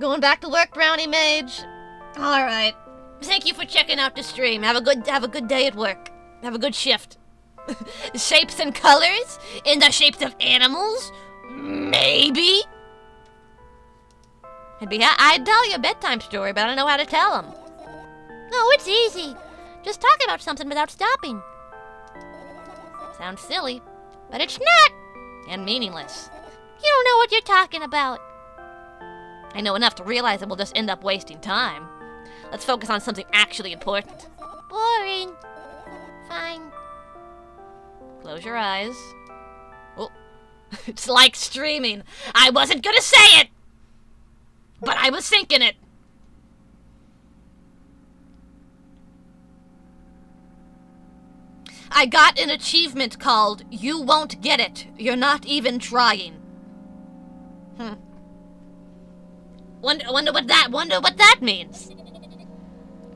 Going back to work, Brownie Mage. All right. Thank you for checking out the stream. Have a good day at work. Have a good shift. Shapes and colors in the shapes of animals? Maybe. I'd tell you a bedtime story, but I don't know how to tell them. No, it's easy. Just talk about something without stopping. Sounds silly, but it's not. And meaningless. You don't know what you're talking about. I know enough to realize that we'll just end up wasting time. Let's focus on something actually important. Boring. Fine. Close your eyes. Oh, it's like streaming. I wasn't gonna say it, but I was thinking it. I got an achievement called "You Won't Get It. You're Not Even Trying." Wonder what that means.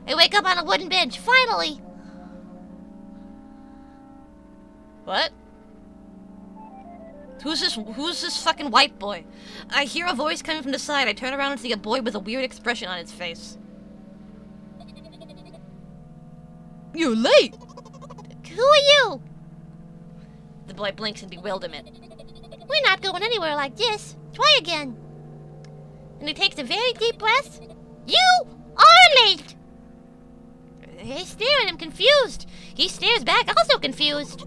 I wake up on a wooden bench, finally. What? Who's this fucking white boy? I hear a voice coming from the side. I turn around and see a boy with a weird expression on his face. You're late. Who are you? The boy blinks in bewilderment. We're not going anywhere like this. Try again. And he takes a very deep breath. You are late. I stare at him, confused. He stares back, also confused.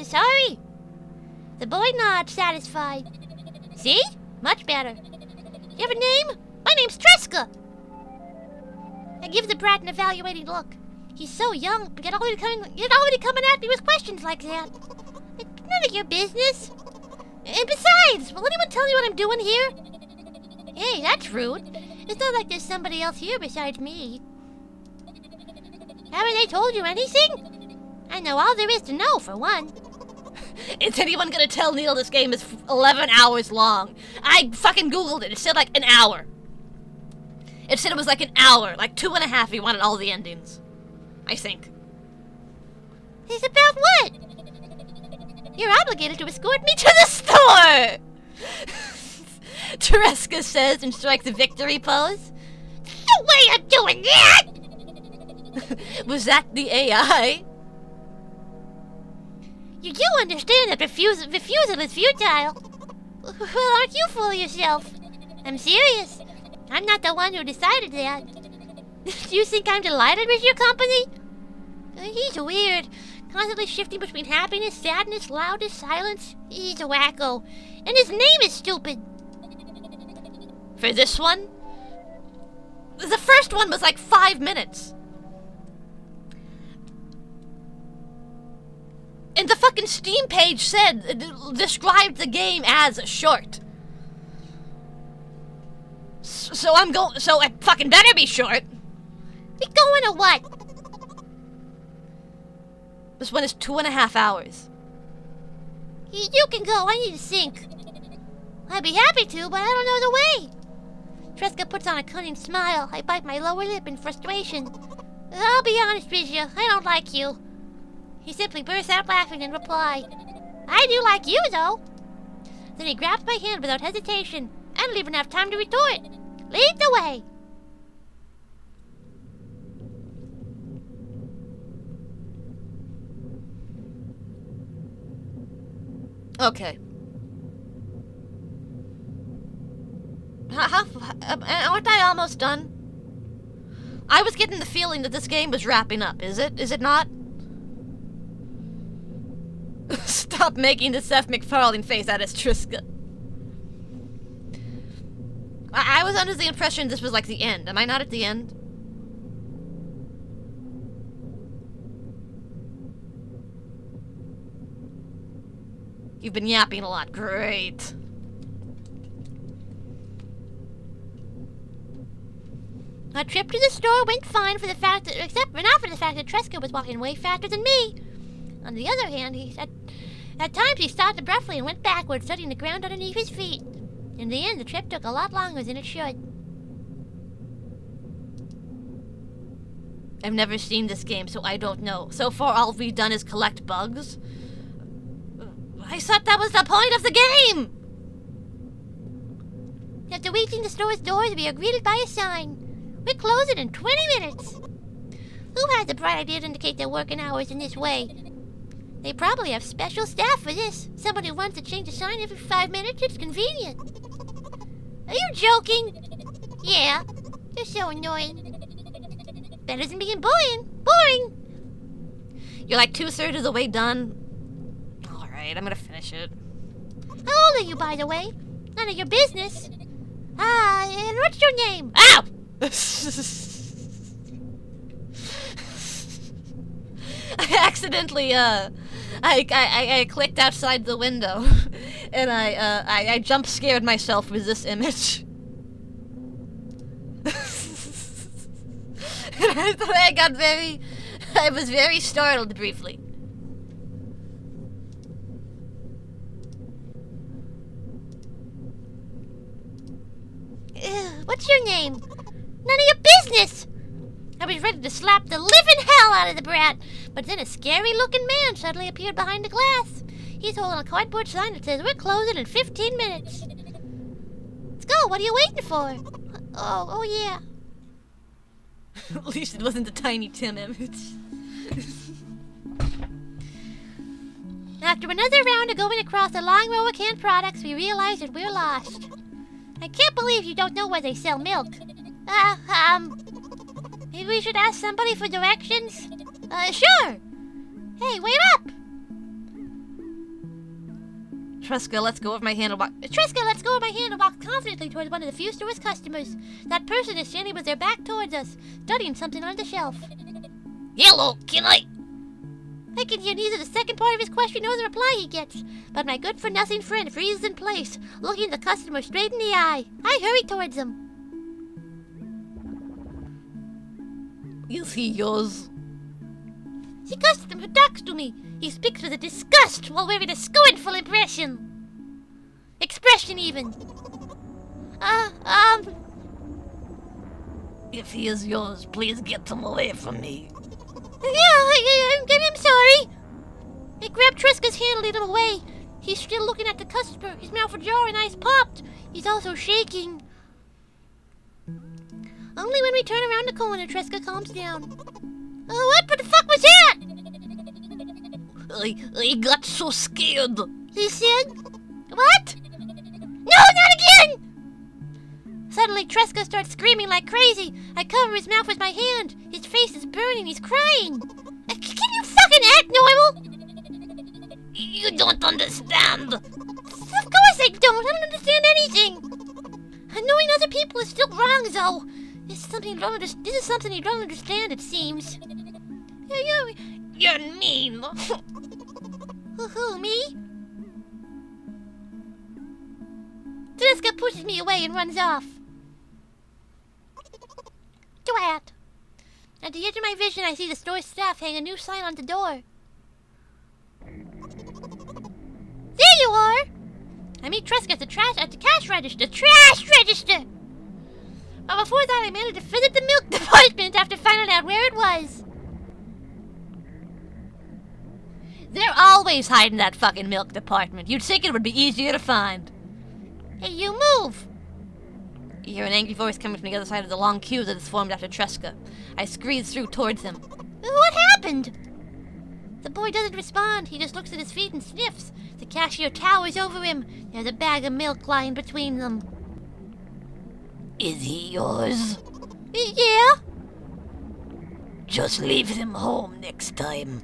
Sorry. The boy nods, satisfied. See? Much better. You have a name? My name's Tresca. I give the brat an evaluating look. He's so young, but yet already coming at me with questions like that. It's none of your business. And besides, will anyone tell you what I'm doing here? Hey, that's rude. It's not like there's somebody else here besides me. Haven't they told you anything? I know all there is to know, for one. Is anyone gonna tell Neil this game is 11 hours long? I fucking googled it. It said like an hour. It said it was like an hour, like 2.5 if you wanted all the endings. I think. It's about what? You're obligated to escort me To the store! Tereska says and strikes a victory pose. No way I'm doing that! Was that the AI? You do understand that refusal is futile. Well, aren't you full of yourself? I'm serious. I'm not the one who decided that. Do you think I'm delighted with your company? He's weird. Constantly shifting between happiness, sadness, loudness, silence. He's a wacko. And his name is stupid. For this one? The first one was like 5 minutes. And the fucking Steam page said, described the game as short. So it fucking better be short. We going to what? This one is 2.5 hours. You can go, I need to think. I'd be happy to, but I don't know the way. Tresca puts on a cunning smile. I bite my lower lip in frustration. I'll be honest with you, I don't like you. He simply bursts out laughing in reply. I do like you, though. Then he grabs my hand without hesitation. I don't even have time to retort. Lead the way. Okay. Aren't I almost done? I was getting the feeling that this game was wrapping up. Is it? Is it not? Stop making the Seth MacFarlane face at us, Triska. I was under the impression this was like the end. Am I not at the end? You've been yapping a lot. Great. Our trip to the store went fine except not for the fact that Tresca was walking way faster than me. On the other hand, at times he stopped abruptly and went backwards, studying the ground underneath his feet. In the end, the trip took a lot longer than it should. I've never seen this game, so I don't know. So far, all we've done is collect bugs. I thought that was the point of the game! After reaching the store's doors, we are greeted by a sign. We're closing in 20 minutes. Who had the bright idea to indicate their working hours in this way? They probably have special staff for this. Someone who wants to change the sign every 5 minutes. It's convenient. Are you joking? Yeah. You're so annoying. Better than being boring. You're like 2/3 of the way done. Alright, I'm gonna finish it. How old are you, by the way? None of your business. And what's your name? Ow! I accidentally, I clicked outside the window, and I jump scared myself with this image. I was very startled briefly. What's your name? None of your business! I was ready to slap the living hell out of the brat, but then a scary-looking man suddenly appeared behind the glass. He's holding a cardboard sign that says, "We're closing in 15 minutes." Let's go, what are you waiting for? Oh yeah. At least it wasn't the Tiny Tim image. After another round of going across a long row of canned products, we realize that we're lost. I can't believe you don't know where they sell milk. Maybe we should ask somebody for directions? Sure! Hey, wait up! Tresca, let's go over my hand and walk. Tresca, let's go over my hand and walk confidently towards one of the few store's customers. That person is standing with their back towards us, studying something on the shelf. Hello, can I can hear neither the second part of his question nor the reply he gets, but my good-for-nothing friend freezes in place, looking the customer straight in the eye. I hurry towards him. Is he yours? The customer talks to me. He speaks with a disgust while wearing a scornful expression even. If he is yours, please get him away from me. I'm sorry. I grabbed Tresca's hand and lead him away. He's still looking at the customer, his mouth ajar and eyes popped. He's also shaking. Only when we turn around the corner, Tresca calms down. What the fuck was that? I got so scared. He said, what? No, not again! Suddenly, Tresca starts screaming like crazy. I cover his mouth with my hand. His face is burning. He's crying. Can you fucking act normal? You don't understand. Of course I don't. I don't understand anything. Annoying other people is still wrong, though. This is something you don't understand, it seems. You're mean. Who, me? Tresca pushes me away and runs off. Twat. At the edge of my vision, I see the store staff hang a new sign on the door. There you are! I meet Tresca at the cash register. Trash register! But before that, I managed to visit the milk department after finding out where it was. They're always hiding that fucking milk department. You'd think it would be easier to find. Hey, you move! You hear an angry voice coming from the other side of the long queue that is formed after Tresca. I screed through towards him. What happened? The boy doesn't respond. He just looks at his feet and sniffs. The cashier towers over him. There's a bag of milk lying between them. Is he yours? Yeah? Just leave him home next time.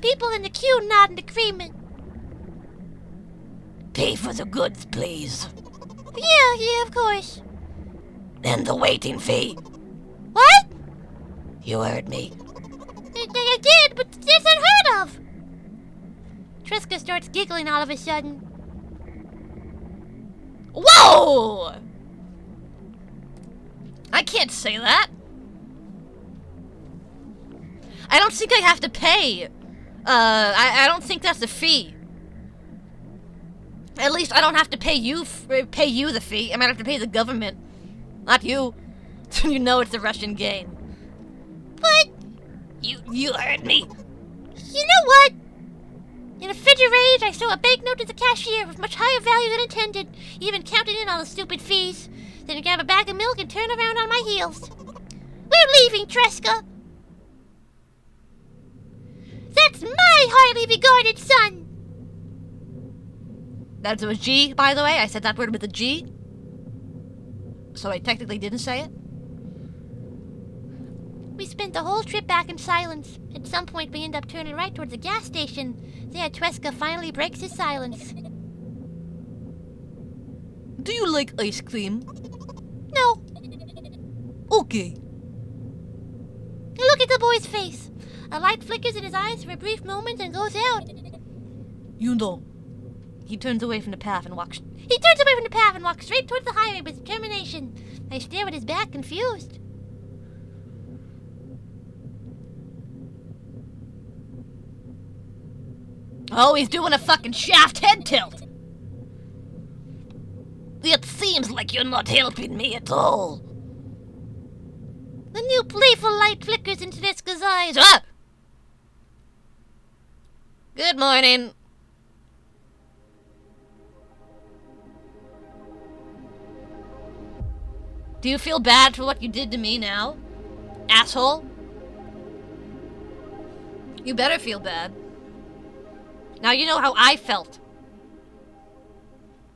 People in the queue nod in agreement. Pay for the goods, please. Yeah, of course. And the waiting fee. What? You heard me. I did, but that's unheard of. Tresca starts giggling all of a sudden. Whoa! I can't say that. I don't think I have to pay. I don't think that's a fee. At least I don't have to pay you the fee. I might have to pay the government. Not you. You know it's a Russian game. But You heard me. you know what? In a fit of rage, I throw a banknote to the cashier of much higher value than intended, even counting in all the stupid fees. Then I grab a bag of milk and turn around on my heels. We're leaving, Tresca. That's my highly regarded son. That was G, by the way. I said that word with a G. So I technically didn't say it. We spent the whole trip back in silence. At some point, we end up turning right towards the gas station. There, Tresca finally breaks his silence. Do you like ice cream? No. Okay. Look at the boy's face. A light flickers in his eyes for a brief moment and goes out. You know. He turns away from the path and walks. He turns away from the path and walks straight towards the highway with determination. I stare at his back, confused. Oh, he's doing a fucking shaft head tilt. It seems like you're not helping me at all. The new playful light flickers into Tresca's eyes. Shut up! Good morning. Do you feel bad for what you did to me now? Asshole? You better feel bad. Now you know how I felt.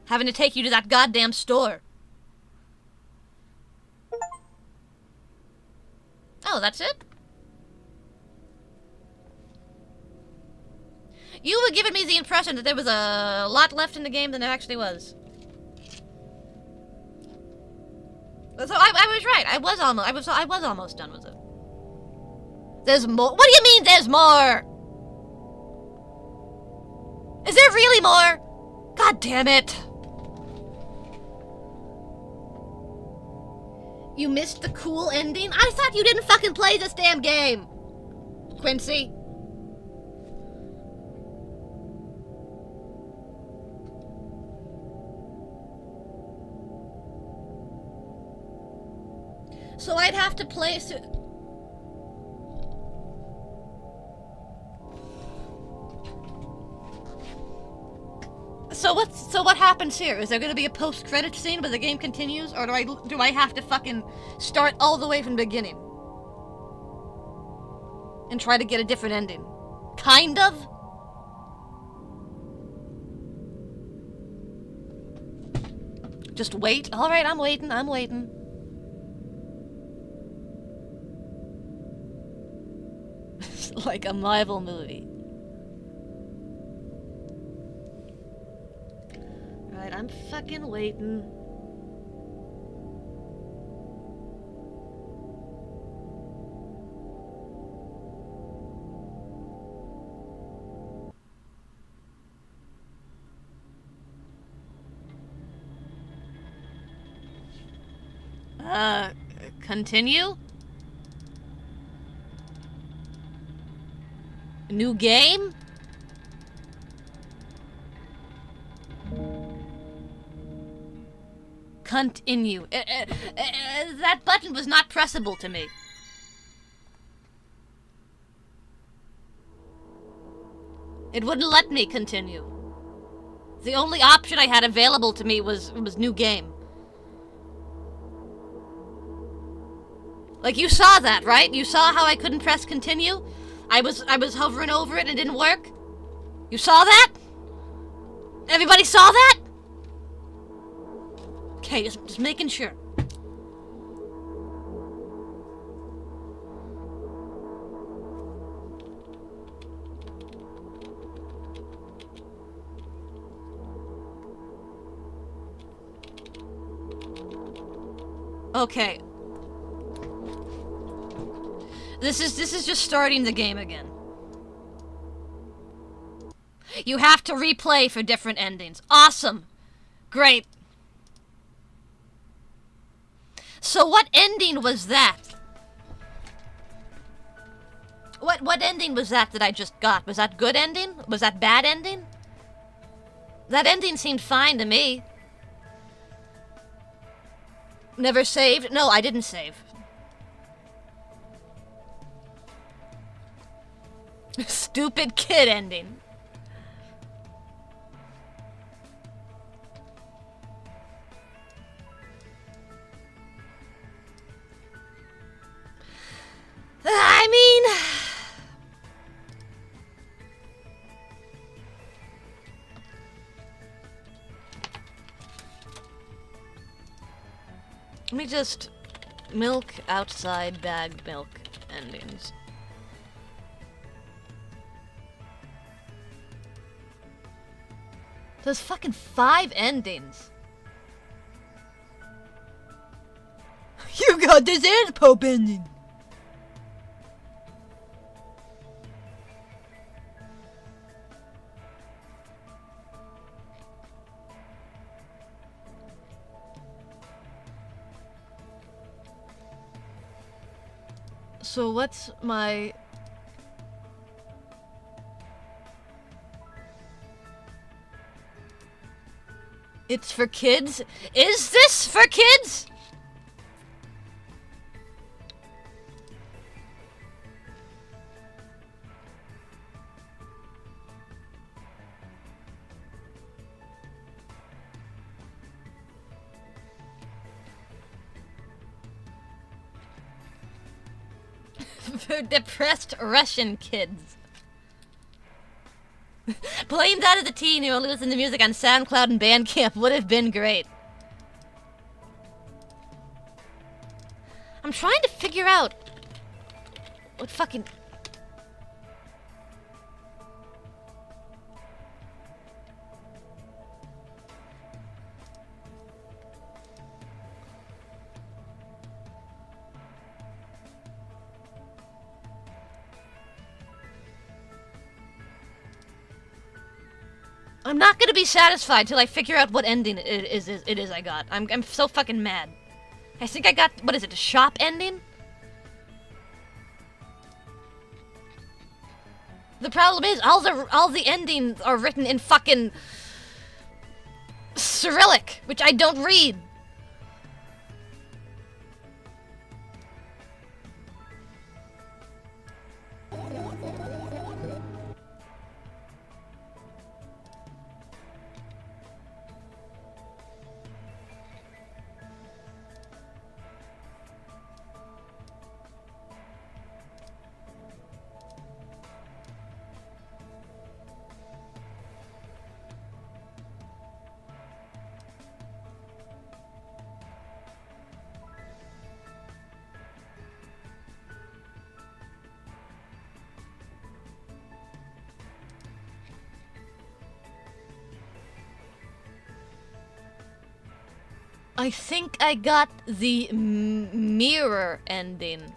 Having to take you to that goddamn store. Oh, that's it? You were giving me the impression that there was a lot left in the game than there actually was. So I was right. I was almost done with it. There's more. What do you mean there's more? Is there really more? God damn it. You missed the cool ending? I thought you didn't fucking play this damn game. Quincy. So I'd have to play... So what happens here? Is there going to be a post-credit scene where the game continues, or do I have to fucking start all the way from the beginning and try to get a different ending? Kind of. Just wait. All right, I'm waiting. It's like a Marvel movie. Right, I'm fucking waiting. Continue? New game? Continue. That button was not pressable to me. It wouldn't let me continue. The only option I had available to me was new game. Like, you saw that, right? You saw how I couldn't press continue? I was hovering over it and it didn't work? You saw that? Everybody saw that? Okay, just making sure. Okay. This is just starting the game again. You have to replay for different endings. Awesome. Great. So what ending was that? What ending was that I just got? Was that good ending? Was that bad ending? That ending seemed fine to me. Never saved? No, I didn't save. Stupid kid ending. I mean... Let me just... Milk outside bagged milk endings. There's fucking 5 endings. You got this ass Pope ending. So what's my... It's for kids? Is this for kids? For depressed Russian kids. Playing that as a teen who only listened to music on SoundCloud and Bandcamp would have been great. I'm trying to figure out what fucking... I'm not gonna be satisfied till I figure out what ending it is I got. I'm so fucking mad. I think I got, what is it, a shop ending? The problem is all the endings are written in fucking Cyrillic, which I don't read. I think I got the mirror ending.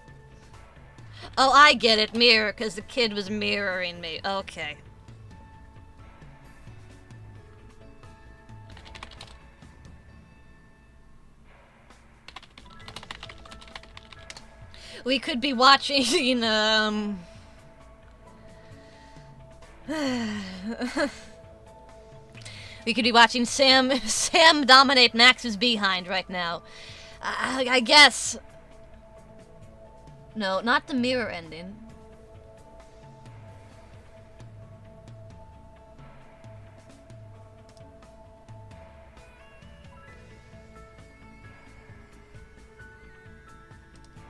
Oh, I get it, mirror, because the kid was mirroring me. Okay. We could be watching, We could be watching Sam dominate Max's behind right now. I guess. No, not the mirror ending.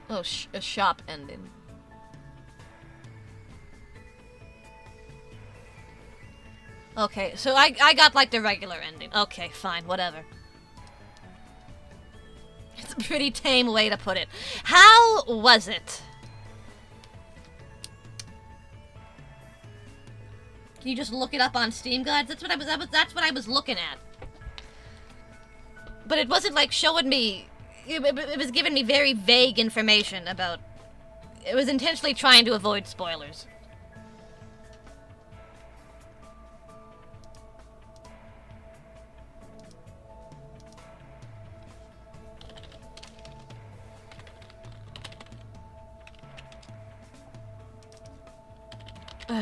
Oh, a shop ending. Okay, so I got like the regular ending. Okay, fine, whatever. It's a pretty tame way to put it. How was it? Can you just look it up on Steam Guides? That's what I was looking at. But it wasn't like showing me. It was giving me very vague information about. It was intentionally trying to avoid spoilers.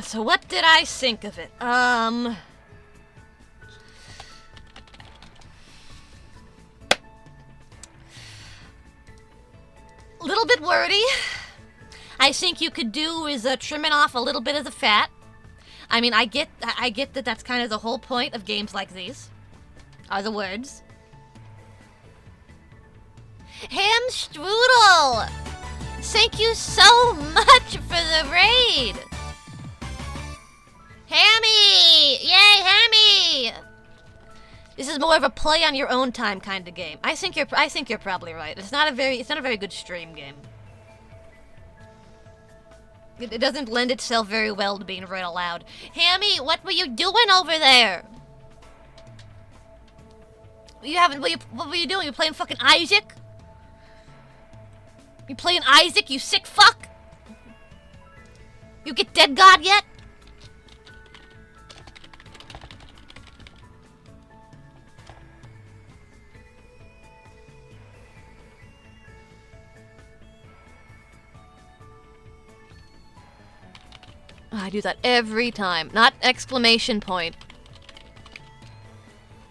So what did I think of it? A little bit wordy. I think you could do is trimming off a little bit of the fat. I mean, I get that that's kind of the whole point of games like these, are the words. Ham Strudel! Thank you so much for the raid! Hammy! Yay, Hammy! This is more of a play on your own time kind of game. I think you're probably right. It's not a very good stream game. It doesn't lend itself very well to being read aloud. Hammy, what were you doing over there? What were you doing? You playing fucking Isaac? You playing Isaac, you sick fuck? You get Dead God yet? I do that every time. Not exclamation point.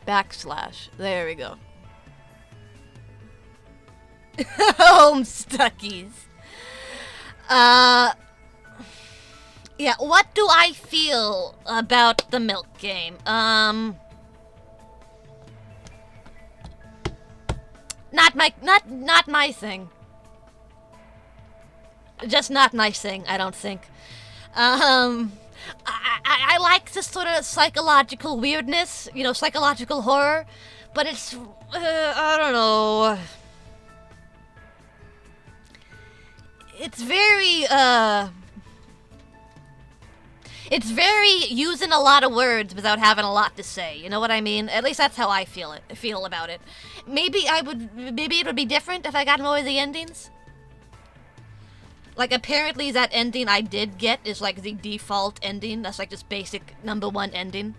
Backslash. There we go. Home stuckies. Yeah, what do I feel about the milk game? Not my thing. Just not my thing, I don't think. I like this sort of psychological weirdness, you know, psychological horror, but it's, I don't know. It's very using a lot of words without having a lot to say. You know what I mean? At least that's how I feel about it. Maybe it would be different if I got more of the endings. Like, apparently that ending I did get is, like, the default ending. That's, like, just basic #1 ending.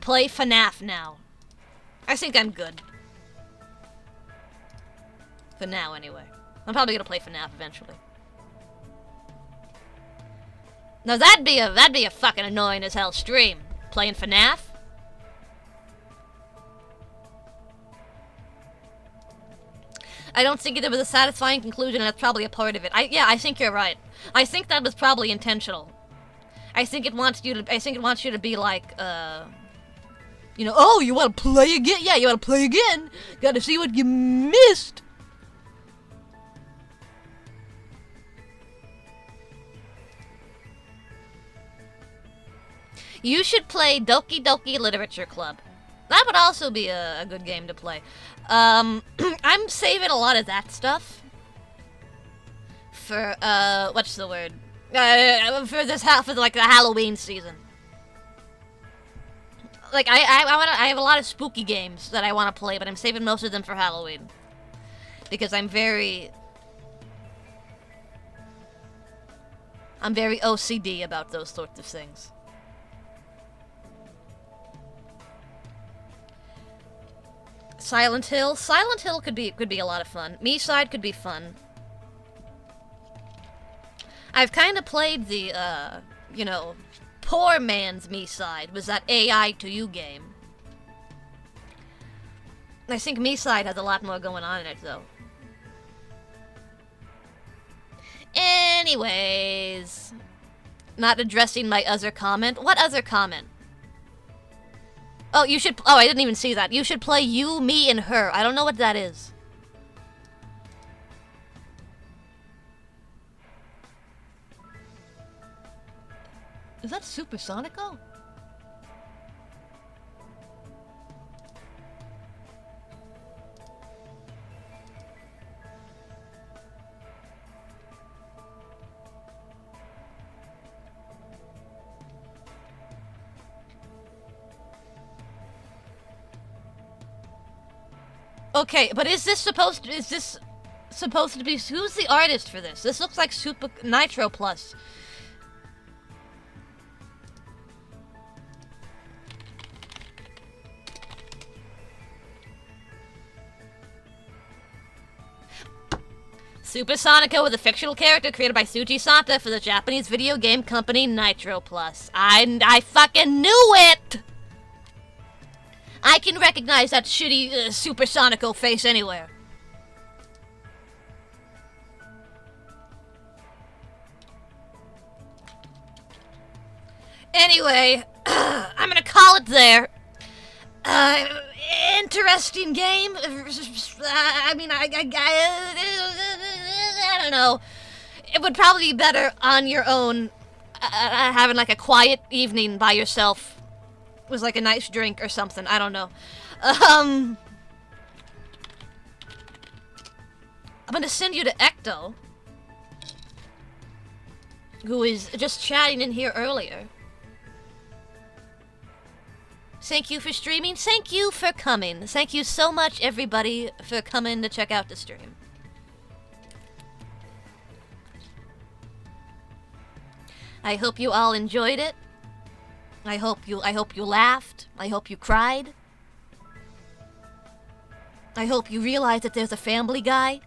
Play FNAF now. I think I'm good. For now, anyway. I'm probably gonna play FNAF eventually. Now, that'd be a fucking annoying as hell stream. Playing FNAF. I don't think there was a satisfying conclusion, and that's probably a part of it. I think you're right. I think that was probably intentional. I think it wants you to be like, you know, oh, you want to play again? Yeah, you want to play again? Gotta see what you missed. You should play Doki Doki Literature Club. That would also be a good game to play. I'm saving a lot of that stuff for what's the word? For the Halloween season. Like I have a lot of spooky games that I want to play, but I'm saving most of them for Halloween because I'm very OCD about those sorts of things. Silent Hill could be a lot of fun. Me-Side could be fun. I've kind of played the, you know, poor man's Me-Side, was that AI to you game. I think Me-Side has a lot more going on in it, though. Anyways, not addressing my other comment. What other comment? Oh, you should... Oh, I didn't even see that. You should play You, Me, and Her. I don't know what that is. Is that Supersonico? Okay, but is this supposed to be... Who's the artist for this? This looks like Super Nitro Plus. Supersonico was a fictional character created by Tsuji Santa for the Japanese video game company Nitro Plus. I fucking knew it! I can recognize that shitty Supersonico face anywhere. Anyway, I'm gonna call it there. Interesting game. I mean, I don't know. It would probably be better on your own, having like a quiet evening by yourself with like a nice drink or something. I don't know. I'm gonna send you to Ecto, who is just chatting in here earlier. Thank you for streaming. Thank you for coming. Thank you so much, everybody, for coming to check out the stream. I hope you all enjoyed it. I hope you laughed. I hope you cried. I hope you realize that there's a Family Guy.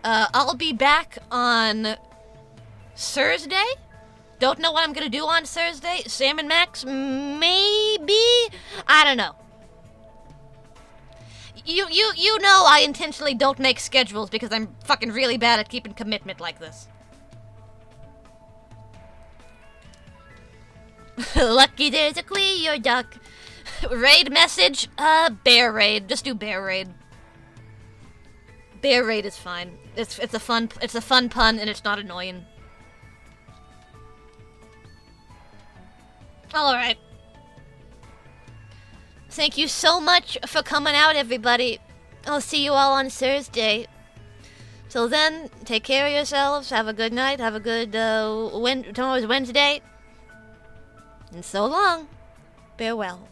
I'll be back on Thursday. Don't know what I'm gonna do on Thursday. Sam and Max, maybe? I don't know. You know I intentionally don't make schedules because I'm fucking really bad at keeping commitment like this. Lucky there's a queer duck. Raid message? Bear raid. Just do bear raid. Bear raid is fine. It's a fun pun and it's not annoying. Alright. Thank you so much for coming out, everybody. I'll see you all on Thursday. Till then, take care of yourselves. Have a good night. Have a good, tomorrow's Wednesday. And so long. Farewell.